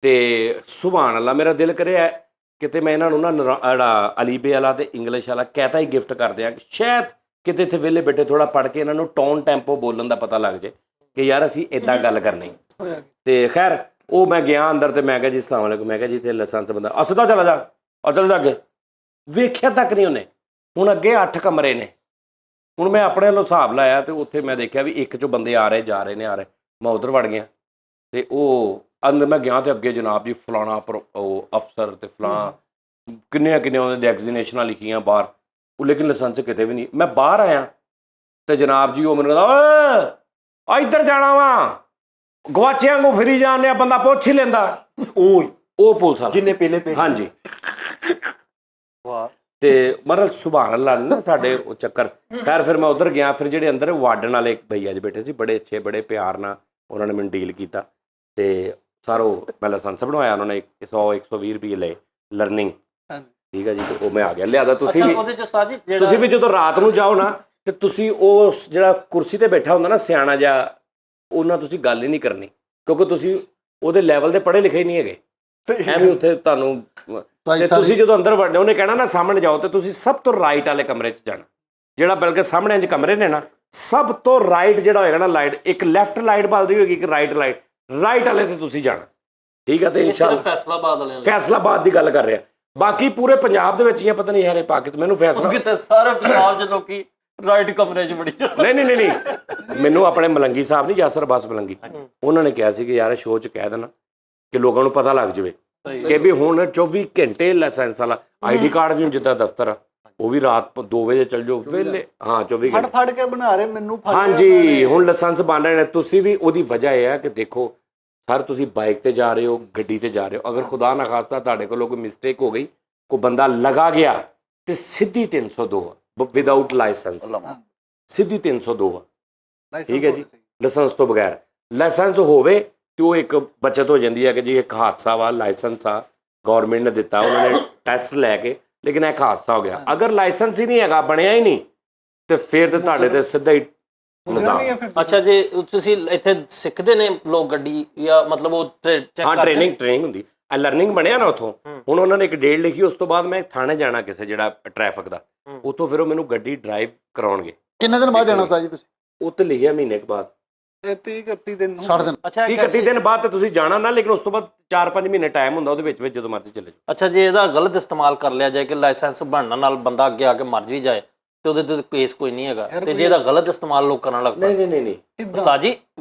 ਤੇ ਸੁਭਾਨ ਅੱਲਾ ਮੇਰਾ ਦਿਲ ਕਰਿਆ ਕਿਤੇ ਮੈਂ ਇਹਨਾਂ ਨੂੰ ਨਾ ਜਿਹੜਾ ਅਲੀਬੇ ਵਾਲਾ ਤੇ ਇੰਗਲਿਸ਼ ਵਾਲਾ ਕਹਿਤਾ ਹੀ ਗਿਫਟ ਕਰ ਦਿਆਂ, ਕਿ ਸ਼ਾਇਦ ਕਿਤੇ ਇੱਥੇ ਵਿਹਲੇ ਬੈਠੇ ਥੋੜਾ ਪੜ੍ਹ ਕੇ ਇਹਨਾਂ ਨੂੰ ਟੋਨ ਟੈਂਪੋ ਬੋਲਣ ਦਾ ਪਤਾ ਲੱਗ ਜੇ ਕਿ ਯਾਰ ਅਸੀਂ ਇੱਦਾਂ ਗੱਲ ਕਰਨੀ। ਤੇ ਖੈਰ ਉਹ ਮੈਂ ਗਿਆ ਅੰਦਰ ਤੇ ਮੈਂ ਕਿਹਾ ਜੀ ਅਸਲਾਮ ਵਾਲੇਕੁਮ, ਮੈਂ ਕਿਹਾ ਜੀ ਇੱਥੇ ਲਾਇਸੈਂਸ ਬੰਦਾ ਅਸਦਾ ਚਲਾ ਜਾ ਔਰ ਚਲ ਜਾ ਅੱਗੇ। ਵੇਖਿਆ ਤੱਕ ਨਹੀਂ ਉਹਨੇ। ਹੁਣ ਅੱਗੇ 8 ਕਮਰੇ ਨੇ। ਹੁਣ ਮੈਂ ਆਪਣੇ ਵੱਲੋਂ ਹਿਸਾਬ ਲਾਇਆ ਤੇ ਉੱਥੇ ਮੈਂ ਦੇਖਿਆ ਵੀ ਇੱਕ 'ਚੋਂ ਬੰਦੇ ਆ ਰਹੇ ਜਾ ਰਹੇ ਨੇ, ਆ ਰਹੇ। ਮੈਂ ਉੱਧਰ ਵੜ ਗਿਆ ਤੇ ਉਹ ਅੰਦਰ ਮੈਂ ਗਿਆ ਤੇ ਅੱਗੇ ਜਨਾਬ ਜੀ ਫਲਾਣਾ ਉਹ ਅਫਸਰ ਤੇ ਫਲਾਂ ਕਿੰਨੀਆਂ ਉਹਨਾਂ ਦੇ ਐਗਜ਼ੀਨੇਸ਼ਨਾਂ ਲਿਖੀਆਂ ਬਾਹਰ, ਉਹ ਲੇਕਿਨ ਲਾਇਸੈਂਸ ਕਿਤੇ ਵੀ ਨਹੀਂ। ਮੈਂ ਬਾਹਰ ਆਇਆ ਤੇ ਜਨਾਬ ਜੀ ਉਹ ਮੈਨੂੰ ਕਹਿੰਦਾ ਓਏ ਇੱਧਰ ਜਾਣਾ ਵਾ, ਗਵਾਚਿਆਂ ਨੂੰ ਫਿਰੀ ਜਾਣ ਲਿਆ, ਬੰਦਾ ਪੁੱਛ ਹੀ ਲੈਂਦਾ। ਉਹ ਪੁਲਿਸ ਵਾਲਾ ਜਿੰਨੇ ਪਹਿਲੇ ਹਾਂਜੀ। ਵਾਹ। ਤੇ ਮਤਲਬ ਸੁਭਾਨ ਅੱਲਾ ਨਾ ਸਾਡੇ ਉਹ ਚੱਕਰ। ਖੈਰ ਫਿਰ ਮੈਂ ਉੱਧਰ ਗਿਆ, ਫਿਰ ਜਿਹੜੇ ਅੰਦਰ ਵਾਰਡਨ ਵਾਲੇ ਇੱਕ ਭਈਆ ਜੀ ਬੈਠੇ ਸੀ, ਬੜੇ ਅੱਛੇ, ਬੜੇ ਪਿਆਰ ਨਾਲ ਉਹਨਾਂ ਨੇ ਮੈਨੂੰ ਡੀਲ ਕੀਤਾ ਤੇ ਸਾਰੋ ਮੈਂ ਲਾਇਸੈਂਸ ਬਣਵਾਇਆ। ਉਹਨਾਂ ਨੇ 100-120 ਰੁਪਏ ਲਏ ਲਰਨਿੰਗ। ਠੀਕ ਹੈ ਜੀ। ਤੇ ਉਹ ਮੈਂ ਆ ਗਿਆ ਲਿਆਦਾ। ਤੁਸੀਂ ਵੀ ਜਦੋਂ ਰਾਤ ਨੂੰ ਜਾਓ ਨਾ ਤੇ ਤੁਸੀਂ ਉਹ ਜਿਹੜਾ ਕੁਰਸੀ ਤੇ ਬੈਠਾ ਹੁੰਦਾ ਨਾ ਸਿਆਣਾ ਜਿਹਾ ਉਹਨਾਂ ਤੁਸੀਂ ਗੱਲ ਹੀ ਨਹੀਂ ਕਰਨੀ, ਕਿਉਂਕਿ ਤੁਸੀਂ ਉਹਦੇ ਲੈਵਲ ਦੇ ਪੜ੍ਹੇ ਲਿਖੇ ਹੀ ਨਹੀਂ ਹੈਗੇ। ਐਵੇਂ ਉੱਥੇ ਤੁਹਾਨੂੰ ਤੇ ਤੁਸੀਂ ਜਦੋਂ ਅੰਦਰ ਵੜਦੇ ਉਹਨੇ ਕਹਿਣਾ ਨਾ ਸਾਹਮਣੇ ਜਾਓ, ਤੇ ਤੁਸੀਂ ਸਭ ਤੋਂ ਰਾਈਟ ਵਾਲੇ ਕਮਰੇ 'ਚ ਜਾਣਾ, ਜਿਹੜਾ ਬਲਕਿ ਸਾਹਮਣੇ ਇੰਜ ਕਮਰੇ ਨੇ ਨਾ, ਸਭ ਤੋਂ ਰਾਈਟ ਜਿਹੜਾ ਹੋਏਗਾ ਨਾ ਲਾਈਟ, ਇੱਕ ਲੈਫਟ ਲਾਈਟ ਬਲਦੀ ਹੋਏਗੀ, ਇੱਕ ਰਾਈਟ ਲਾਈਟ, ਰਾਈਟ ਵਾਲੇ ਤੇ ਤੁਸੀਂ ਜਾਣਾ, ਠੀਕ ਹੈ। ਤੇ ਇਹ ਇਨਸ਼ਾਅੱਲਾ ਸਿਰਫ ਫੈਸਲਾਬਾਦ ਵਾਲਿਆਂ ਲਈ, ਫੈਸਲਾਬਾਦ ਦੀ ਗੱਲ ਕਰ ਰਿਹਾ, ਬਾਕੀ ਪੂਰੇ ਪੰਜਾਬ ਦੇ ਵਿੱਚ ਹੀ ਆ, ਪਤਾ ਨਹੀਂ ਹਰੇ ਪਾਕਿਸਤਾਨ, ਮੈਨੂੰ ਫੈਸਲਾ ਕਿਤੇ ਸਾਰੇ ਪੰਜਾਬ 'ਚ ਲੋਕੀ ਰਾਈਟ ਕਮਰੇ 'ਚ ਬੜੀ ਜਾਂਦੇ। ਨਹੀਂ ਮੈਨੂੰ ਆਪਣੇ ਮਲੰਗੀ ਸਾਹਿਬ ਨਹੀਂ, ਯਾਸਰ ਅਬਾਸ ਮਲੰਗੀ, ਉਹਨਾਂ ਨੇ ਕਿਹਾ ਸੀ ਕਿ ਯਾਰ ਸ਼ੋਅ 'ਚ ਕਹਿ ਦੇਣਾ ਕਿ ਲੋਕਾਂ ਨੂੰ ਪਤਾ ਲੱਗ ਜਾਵੇ ਕਿ ਵੀ ਹੁਣ 24 ਘੰਟੇ ਲਾਇਸੈਂਸ ਵਾਲਾ ਆਈਡੀ ਕਾਰਡ ਵੀ ਹੁਣ ਜਿੱਦਾਂ ਦਫ਼ਤਰ ਆ, ਉਹ ਵੀ ਰਾਤ 2 ਵਜੇ ਚੱਲ ਜਾਓ ਵੇਲੇ, ਹਾਂ 24 ਘੰਟੇ ਫੜ ਕੇ ਬਣਾ ਰਹੇ ਮੈਨੂੰ, ਫੜ ਕੇ ਹਾਂਜੀ। ਹੁਣ ਲਾਇਸੈਂਸ ਬਣ ਰਹੇ ਨੇ, ਤੁਸੀਂ ਵੀ ਉਹਦੀ ਵਜ੍ਹਾ ਇਹ ਹੈ ਕਿ ਦੇਖੋ ਸਰ ਤੁਸੀਂ ਬਾਈਕ ਤੇ ਜਾ ਰਹੇ ਹੋ, ਗੱਡੀ ਤੇ ਜਾ ਰਹੇ ਹੋ, ਅਗਰ ਖੁਦਾ ਨਾ ਖਾਸਤਾ ਤੁਹਾਡੇ ਕੋਲੋਂ ਕੋਈ ਮਿਸਟੇਕ ਹੋ ਗਈ, ਕੋਈ ਬੰਦਾ ਲਗਾ ਗਿਆ, ਤੇ ਸਿੱਧੀ 302 ਵਿਦਆਊਟ ਲਾਇਸੈਂਸ, ਸਿੱਧੀ 302 ਆ, ਠੀਕ ਹੈ ਜੀ। ਲਾਇਸੈਂਸ ਤੋਂ ਬਗੈਰ, ਲਾਇਸੈਂਸ ਹੋਵੇ ਤੇ ਉਹ ਇੱਕ ਬਚਤ ਹੋ ਜਾਂਦੀ ਹੈ ਕਿ ਜੀ ਇੱਕ ਹਾਦਸਾ ਵਾ, ਲਾਇਸੈਂਸ ਆ ਗਵਰਨਮੈਂਟ ਨੇ ਦਿੱਤਾ, ਉਹਨਾਂ ਨੇ ਟੈਸਟ ਲੈ ਕੇ, ਲੇਕਿਨ ਇੱਕ ਹਾਦਸਾ ਹੋ ਗਿਆ। ਅਗਰ ਲਾਇਸੈਂਸ ਹੀ ਨਹੀਂ ਹੈਗਾ, ਬਣਿਆ ਹੀ ਨਹੀਂ, ਤੇ ਫਿਰ ਤੇ ਤੁਹਾਡੇ ਤੇ ਸਿੱਧਾ ਹੀ ਨਿਜ਼ਾਮ। ਅੱਛਾ, ਜੇ ਤੁਸੀਂ ਇੱਥੇ ਸਿੱਖਦੇ ਨੇ ਲੋਕ ਗੱਡੀ, ਜਾਂ ਮਤਲਬ ਉਹ ਚੈੱਕ ਹਾਂ ਟ੍ਰੇਨਿੰਗ ਹੁੰਦੀ, ਲਰਨਿੰਗ ਬਣਿਆ ਨਾ ਉੱਥੋਂ। ਹੁਣ ਉਹਨਾਂ ਨੇ ਇੱਕ ਡੇਟ ਲਿਖੀ, ਉਸ ਤੋਂ ਬਾਅਦ ਮੈਂ ਥਾਣੇ ਜਾਣਾ ਕਿਸੇ ਜਿਹੜਾ ਟ੍ਰੈਫਿਕ ਦਾ, ਉੱਥੋਂ ਫਿਰ ਉਹ ਮੈਨੂੰ ਗੱਡੀ ਡਰਾਈਵ ਕਰਾਉਣਗੇ। ਕਿੰਨੇ ਦਿਨ ਬਾਅਦ ਜਾਣਾ ਉਸਤਾਦ ਜੀ ਤੁਸੀਂ? ਉਹ ਤੇ ਲਿਖਿਆ ਮਹੀਨੇ ਕੁ ਬਾਅਦ, 30-31 ਦਿਨ 60 ਦਿਨ। ਅੱਛਾ 30-31 ਦਿਨ ਬਾਅਦ ਤੇ ਤੁਸੀਂ ਜਾਣਾ ਨਾ, ਲੇਕਿਨ ਉਸ ਤੋਂ ਬਾਅਦ 4-5 ਮਹੀਨੇ ਟਾਈਮ ਹੁੰਦਾ, ਉਹਦੇ ਵਿੱਚ ਜਦੋਂ ਮਰਜ਼ੀ ਚਲੇ ਜਾਓ। ਅੱਛਾ, ਜੇ ਇਹਦਾ ਗਲਤ ਇਸਤੇਮਾਲ ਕਰ ਲਿਆ ਜਾਏ ਕਿ ਲਾਇਸੈਂਸ ਬਣਨ ਨਾਲ ਬੰਦਾ ਅੱਗੇ ਆ ਕੇ ਮਰ ਵੀ ਜਾਏ, ਤੇ ਉਹਦੇ ਤੇ ਕੇਸ ਕੋਈ ਨਹੀਂ ਹੈਗਾ, ਤੇ ਜੇ ਇਹਦਾ ਗਲਤ ਇਸਤੇਮਾਲ ਲੋਕ ਕਰਨ ਲੱਗ ਪਏ, ਨਹੀਂ ਉਸਤਾਦ ਜੀ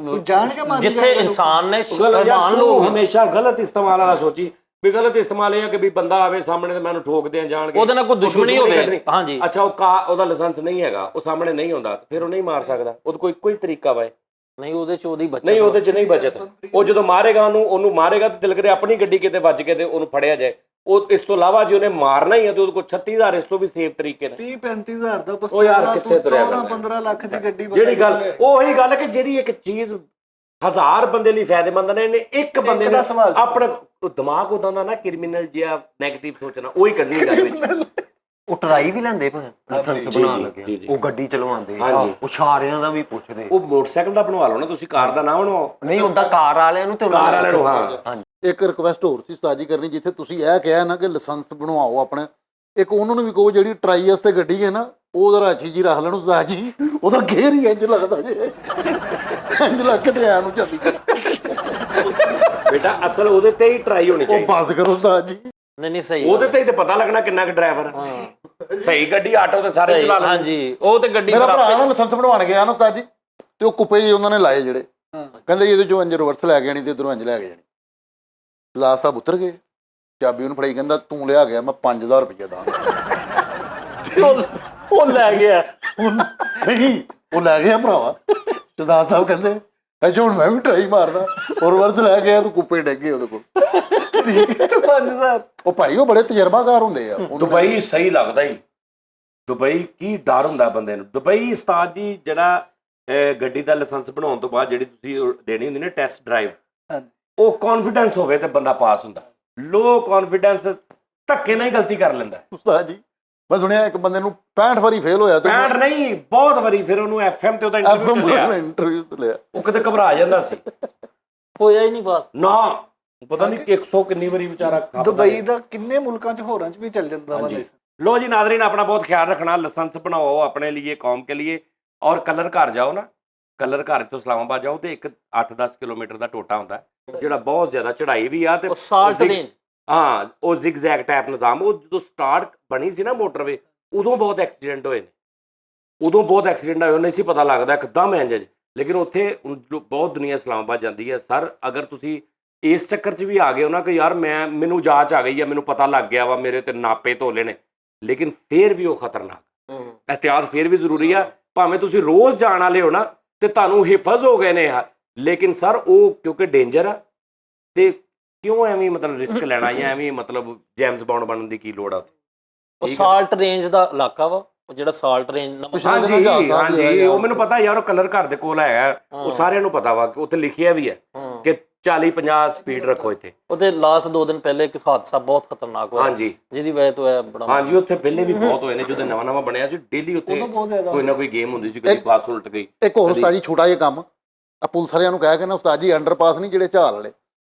ਜਾਣ ਕੇ ਮਾਰ ਜਿੱਥੇ ਇਨਸਾਨ ਨੇ ਕੁਰਬਾਨ ਲੋਕ ਹਮੇਸ਼ਾ ਗਲਤ ਇਸਤੇਮਾਲ ਵਾਲਾ ਸੋਚੀ ਵੀ ਗਲਤ ਇਸਤੇਮਾਲ ਇਹ ਹੈ ਕਿ ਵੀ ਬੰਦਾ ਆਵੇ ਸਾਹਮਣੇ ਤੇ ਮੈਨੂੰ ਠੋਕਦੇ ਆ ਜਾਣ ਕੇ, ਉਹਦੇ ਨਾਲ ਕੋਈ ਦੁਸ਼ਮਣੀ ਹੋਵੇ। ਹਾਂਜੀ, ਅੱਛਾ ਉਹਦਾ ਲਾਇਸੈਂਸ ਨਹੀਂ ਹੈਗਾ, ਉਹ ਸਾਹਮਣੇ ਨਹੀਂ ਆਉਂਦਾ, ਫਿਰ ਉਹ ਨਹੀਂ ਮਾਰ ਸਕਦਾ, ਉਹਦਾ ਕੋਈ ਤਰੀਕਾ ਵਾ ਨਹੀਂ ਉਹਦੇ ਚ ਉਹਦੀ ਬੱਚਤ ਨਹੀਂ, ਉਹਦੇ 'ਚ ਨਹੀਂ ਬਚਤ। ਉਹ ਜਦੋਂ ਮਾਰੇਗਾ ਉਹਨੂੰ ਮਾਰੇਗਾ ਤੇ ਦਿਲ ਕਰੇ ਆਪਣੀ ਗੱਡੀ ਕਿਤੇ ਵੱਜ ਕੇ ਤੇ ਉਹਨੂੰ ਫੜਿਆ ਜਾਏ। ਉਹ ਇਸ ਤੋਂ ਇਲਾਵਾ ਜੇ ਉਹਨੇ ਮਾਰਨਾ ਹੀ ਹੈ ਤੇ ਉਹਦੇ ਕੋਲ 36000 ਇਸ ਤੋਂ ਵੀ ਸੇਫ ਤਰੀਕੇ ਨਾਲ। 30-35 ਹਜ਼ਾਰ ਦਾ ਉਹ ਯਾਰ ਕਿੱਥੇ ਤੁਰਿਆ 14-15 ਲੱਖ ਦੀ ਗੱਡੀ ਜਿਹੜੀ ਗੱਲ ਉਹੀ ਗੱਲ ਕਿ ਜਿਹੜੀ ਇੱਕ ਚੀਜ਼ 1000 ਬੰਦੇ ਲਈ ਫਾਇਦੇਮੰਦ ਨੇ, ਇਹਨੇ ਇੱਕ ਬੰਦੇ ਨੇ ਆਪਣਾ ਦਿਮਾਗ ਉਦਾਂ ਦਾ ਨਾ ਕ੍ਰਿਮੀਨਲ ਜਿਹਾ ਨੈਗੇਟਿਵ ਸੋਚਣਾ, ਉਹੀ ਕੱਢਣੀ ਗੱਲ ਵਿੱਚ। ਉਹ ਟਰਾਈ ਵੀ ਲੈਂਦੇ ਭਾਵੇਂ ਲਾਇਸੈਂਸ ਬਣਾਉਣ ਲੱਗੇ, ਉਹ ਗੱਡੀ ਚਲਵਾਉਂਦੇ, ਉਹ ਸਾਰਿਆਂ ਦਾ ਵੀ ਪੁੱਛਦੇ। ਉਹ ਮੋਟਰਸਾਈਕਲ ਦਾ ਬਣਵਾ ਲਓ ਨਾ ਤੁਸੀਂ, ਕਾਰ ਦਾ ਨਾ ਬਣਵਾਓ। ਨਹੀਂ ਹੁੰਦਾ ਕਾਰ ਵਾਲਿਆਂ ਨੂੰ, ਤੇ ਕਾਰ ਵਾਲਿਆਂ ਨੂੰ ਹਾਂ। ਇੱਕ ਰਿਕਵੈਸਟ ਹੋਰ ਸੀ ਉਸਤਾਦ ਜੀ ਕਰਨੀ, ਜਿੱਥੇ ਤੁਸੀਂ ਇਹ ਕਿਹਾ ਨਾ ਕਿ ਲਾਇਸੈਂਸ ਬਣਵਾਓ ਆਪਣੇ, ਇੱਕ ਉਹਨਾਂ ਨੂੰ ਵੀ ਕਹੋ ਜਿਹੜੀ ਟਰਾਈ ਵਾਸਤੇ ਗੱਡੀ ਹੈ ਨਾ, ਉਹ ਜ਼ਰਾ ਅੱਛੀ ਜੀ ਰੱਖ ਲੈਣ ਉਸਤਾਦ ਜੀ, ਉਹਦਾ ਗੇਅਰ ਹੀ ਇੰਜ ਲੱਗਦਾ ਜੇ, ਇੰਜ ਲੱਗ ਕੇ ਤੇ ਆਇਆ ਨੂੰ ਜਾਂਦੀ। ਬੇਟਾ ਅਸਲ ਉਹਦੇ ਤੇ ਹੀ ਟਰਾਈ ਹੋਣੀ ਉਹ ਚਾਹੀਦੀ, ਬਸ ਕਰੋ ਉਸਤਾਦ ਜੀ। ਨਹੀਂ ਸਹੀ, ਉਹਦੇ ਤੇ ਹੀ ਤੇ ਪਤਾ ਲੱਗਣਾ ਕਿੰਨਾ ਕੁ ਡਰਾਈਵਰ ਸਹੀ ਗੱਡੀ, ਆਟੋ ਤੇ ਸਾਰੇ ਚਲਾ ਲੈਂਦੇ। ਹਾਂਜੀ, ਉਹ ਤੇ ਗੱਡੀ ਮੇਰਾ ਭਰਾ ਨਾ ਲਾਇਸੈਂਸ ਬਣਵਾਉਣ ਗਿਆ ਨਾ ਉਸਤਾਦ ਜੀ, ਤੇ ਉਹ ਕੁੱਪੇ ਜਿਹੇ ਉਹਨਾਂ ਨੇ ਲਾਏ ਜਿਹੜੇ, ਕਹਿੰਦੇ ਇਹਦੇ ਚੋਂ ਇੰਜ ਰਿਵਰਸ ਲੈ ਕੇ ਆਣੀ ਤੇ ਇਧਰੋਂ ਇੰਜ ਲੈ ਕੇ ਜਾਣੀ। ਸਰਦਾਰ ਸਾਹਿਬ ਉਤਰ ਗਏ, ਚਾਬੀ ਉਹਨੂੰ ਫੜਾਈ, ਕਹਿੰਦਾ ਤੂੰ ਲਿਆ ਗਿਆ, ਮੈਂ 5000 ਰੁਪਏ ਦਾ। ਉਹ ਲੈ ਗਿਆ, ਨਹੀਂ ਉਹ ਲੈ ਗਿਆ ਭਰਾਵਾ। ਸਰਦਾਰ ਸਾਹਿਬ ਕਹਿੰਦੇ ਅਜੇ ਹੁਣ ਮੈਂ ਵੀ ਟਰਾਈ ਮਾਰਦਾ, ਉਹ ਰਿਵਰਸ ਲੈ ਗਿਆ, ਤੂੰ ਕੁੱਪੇ ਡੱਗੇ ਉਹਦੇ ਕੋਲ। 5000 ਉਹ ਭਾਈ ਉਹ ਬੜੇ ਤਜਰਬਾਕਾਰ ਹੁੰਦੇ ਆ। ਦੁਬਈ ਸਹੀ ਲੱਗਦਾ ਹੀ, ਦੁਬਈ ਕੀ ਡਰ ਹੁੰਦਾ ਬੰਦੇ ਨੂੰ। ਦੁਬਈ ਉਸਤਾਦ ਜੀ ਜਿਹੜਾ ਗੱਡੀ ਦਾ ਲਾਇਸੈਂਸ ਬਣਾਉਣ ਤੋਂ ਬਾਅਦ ਜਿਹੜੀ ਤੁਸੀਂ ਦੇਣੀ ਹੁੰਦੀ ਨਾ ਟੈਸਟ ਡਰਾਈਵ, ਉਹ ਕੌਨਫੀਡੈਂਸ ਹੋਵੇ ਤੇ ਬੰਦਾ ਪਾਸ ਹੁੰਦਾ। ਲੋ ਕੌਨਫੀਡੈਂਸ ਧੱਕੇ ਨਾਲ ਹੀ ਗਲਤੀ ਕਰ ਲੈਂਦਾ ਉਸਤਾਦ ਜੀ। ਮੈਂ ਸੁਣਿਆ ਇੱਕ ਬੰਦੇ ਨੂੰ 65 ਵਾਰੀ ਫੇਲ ਹੋਇਆ ਤੇ 65 ਨਹੀਂ ਬਹੁਤ ਵਾਰੀ, ਫਿਰ ਉਹਨੂੰ FM ਤੇ ਉਹਦਾ ਇੰਟਰਵਿਊ ਤੇ ਲਿਆ, ਉਹ ਕਿਤੇ ਘਬਰਾ ਜਾਂਦਾ ਸੀ। ਹੋਇਆ ਹੀ ਨਹੀਂ ਬਸ ਨਾ ਪਤਾ ਨਹੀਂ 100 ਕਿੰਨੀ ਵਾਰੀ ਵਿਚਾਰਾ ਦੁਬਈ ਦਾ ਕਿੰਨੇ ਮੁਲਕਾਂ 'ਚ ਹੋਰਾਂ 'ਚ ਵੀ ਚੱਲ ਜਾਂਦਾ ਵਾ। लो जी नाजरीन, अपना बहुत ख्याल रखना, लाइसेंस बनाओ अपने लिए, कौम के लिए। और कलर घर जाओ ना, कलर घर तो इस्लामाबाद जाओ तो एक 8-10 किलोमीटर का टोटा होता है जो बहुत ज्यादा चढ़ाई भी आ, ਸਾਲਟ ਰੇਂਜ। हाँ वो जिग जैग टाइप निज़ाम। वो जो स्टार्ट बनी सी ना मोटरवे, उदों बहुत एक्सीडेंट होए, उदों बहुत एक्सीडेंट होए, नहीं सी पता लगता एकदम इंज। लेकिन उत्थे बहुत दुनिया इस्लामाबाद जाती है। सर अगर तुसी इस चक्कर च भी आ गए हो ना कि यार मैनू जांच आ गई है, मैनू पता लग गया वा, मेरे ते नापे धोले ने, लेकिन फिर भी वो खतरनाक, एहतियात फिर भी जरूरी है। भावें तुसी रोज़ जाण वाले हो ना ते तुहानू हिफज हो गए ने, लेकिन सर वो क्योंकि डेंजर आ ते क्यों एवें मतलब रिस्क लेना या एवें मतलब जेम्स बॉन्ड बनने की की लोड़ आ। ਉਹ ਸਾਲਟ ਰੇਂਜ ਦਾ ਇਲਾਕਾ ਵਾ, ਉਹ ਜਿਹੜਾ ਸਾਲਟ ਰੇਂਜ ਹਾਂਜੀ ਹਾਂਜੀ, ਉਹ ਮੈਨੂੰ ਪਤਾ ਯਾਰ, ਉਹ ਕਲਰ ਘਰ ਦੇ ਕੋਲ ਹੈਗਾ, ਉਹ ਸਾਰਿਆਂ ਨੂੰ ਪਤਾ ਵਾ ਕਿ ਉੱਥੇ ਲਿਖਿਆ ਵੀ ਹੈ ਕਿ 40-50 ਸਪੀਡ ਰੱਖੋ ਇੱਥੇ। ਉਹਦੇ ਲਾਸਟ 2 ਦਿਨ ਪਹਿਲੇ ਇੱਕ ਹਾਦਸਾ ਬਹੁਤ ਖਤਰਨਾਕ ਹੋਇਆ, ਹਾਂਜੀ, ਜਿਹਦੀ ਵਜ੍ਹਾ ਤੋਂ ਇਹ ਬੜਾ ਹਾਂਜੀ ਉੱਥੇ ਪਹਿਲੇ ਵੀ ਬਹੁਤ ਹੋਏ ਨੇ। ਜਦੋਂ ਨਵਾਂ ਬਣਿਆ ਸੀ ਡੇਲੀ ਉੱਥੇ ਕੋਈ ਨਾ ਕੋਈ ਗੇਮ ਹੁੰਦੀ ਸੀ, ਕਦੀ ਬੱਸ ਉਲਟ ਗਈ। ਇੱਕ ਹੋਰ ਉਸਤਾਦ ਜੀ ਛੋਟਾ ਜਿਹਾ ਕੰਮ, ਆ ਪੁਲਿਸ ਵਾਲਿਆਂ ਨੂੰ ਕਹਿ ਕੇ ਨਾ ਉਸਤਾਦ ਜੀ ਅੰਡਰਪਾਸ ਨਹੀਂ ਜਿਹੜੇ ਝਾਲ ਵਾਲੇ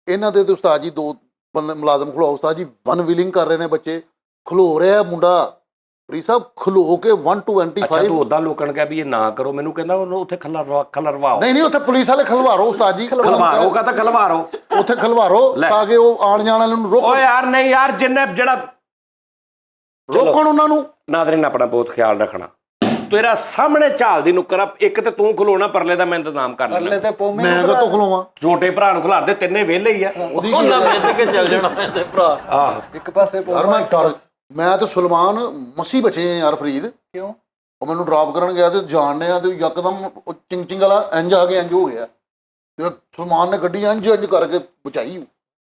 ਇਹਨਾਂ ਦੇ ਤੇ ਉਸਤਾਦ ਜੀ 2 ਬੰਦੇ ਮੁਲਾਜ਼ਮ ਖਲੋ ਉਸਤਾਦ ਜੀ ਵਨ ਵੀਲਿੰਗ ਕਰ ਰਹੇ ਨੇ ਬੱਚੇ ਖਲੋ ਰਿਹਾ ਮੁੰਡਾ ਫਰੀਦ ਸਾਹਿਬ ਖਲੋ ਕੇ 125 ਅੱਛਾ ਤੂੰ ਉਦਾਂ ਲੋਕਾਂ ਨੂੰ ਕਿਹਾ ਵੀ ਇਹ ਨਾ ਕਰੋ ਮੈਨੂੰ ਕਹਿੰਦਾ ਉਹਨੂੰ ਉੱਥੇ ਖਲਰਵਾਓ ਨਹੀਂ ਉੱਥੇ ਪੁਲਿਸ ਵਾਲੇ ਖਲਵਾਰੋ ਉਸਤਾਦ ਜੀ ਖਲਵਾਰੋ ਕਹਤਾ ਖਲਵਾਰੋ ਉੱਥੇ ਖਲਵਾਰੋ ਤਾਂ ਕਿ ਉਹ ਆਣ ਜਾਣ ਵਾਲਿਆਂ ਨੂੰ ਓਏ ਯਾਰ ਨਹੀਂ ਯਾਰ ਜਿੰਨੇ ਜਿਹੜਾ ਰੋਕਣ ਉਹਨਾਂ ਨੂੰ। ਨਾਜ਼ਰੀਨ ਆਪਣਾ ਬਹੁਤ ਖਿਆਲ ਰੱਖਣਾ ਤੇਰਾ ਸਾਹਮਣੇ ਝਾਲ ਦੀ ਨੁੱਕਰ ਇੱਕ ਤੇ ਤੂੰ ਖਲੋਣਾ ਪਰਲੇ ਦਾ ਮੈਂ ਇੰਤਜ਼ਾਮ ਕਰ ਲੈਣਾ ਤੇ ਪੋਮੇ ਮੈਂ ਕਦੋਂ ਖਲੋਵਾਂ ਛੋਟੇ ਭਰਾ ਨੂੰ ਖਿਲਾਰ ਦੇ ਤਿੰਨੇ ਵਿਹਲੇ ਹੀ ਆ ਉਹਦੀ ਉਹਨਾਂ ਮਿੱਧ ਕੇ ਚੱਲ ਜਾਣਾ ਮੇਰੇ ਭਰਾ। ਆਹ ਇੱਕ ਪਾਸੇ ਯਾਰ ਮੈਂ ਤੇ ਸੁਲਮਾਨ ਮਸੀ ਬਚੇ ਆ ਯਾਰ ਫਰੀਦ ਕਿਉਂ? ਉਹ ਮੈਨੂੰ ਡ੍ਰੌਪ ਕਰਨ ਗਿਆ ਤੇ ਜਾਣਨੇ ਆ ਤੇ ਯਕਦਮ ਉਹ ਚਿੰਗ ਵਾਲਾ ਇੰਜ ਆ ਕੇ ਇੰਜ ਹੋ ਗਿਆ ਤੇ ਸੁਲਮਾਨ ਨੇ ਗੱਡੀ ਇੰਜ ਕਰਕੇ ਬਚਾਈ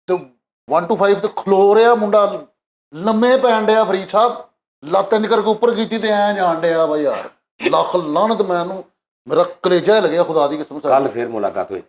ਤੇ 125 ਤੇ ਖਲੋ ਰਿਹਾ ਮੁੰਡਾ ਲੰਮੇ ਪੈਣ ਡਿਆ ਫਰੀਦ ਸਾਹਿਬ ਲੱਤ ਇੰਜ ਕਰਕੇ ਉੱਪਰ ਕੀਤੀ ਤੇ ਐਂ ਜਾਣ ਡਿਆ ਬਈ ਯਾਰ ਲੱਖ ਲਾਹਨਤ ਮੈਨੂੰ ਮੇਰਾ ਕਲੇਜਾ ਹੀ ਲੱਗਿਆ ਖੁਦਾ ਦੀ ਕਸਮ। ਕੱਲ ਫੇਰ ਮੁਲਾਕਾਤ ਹੋਈ।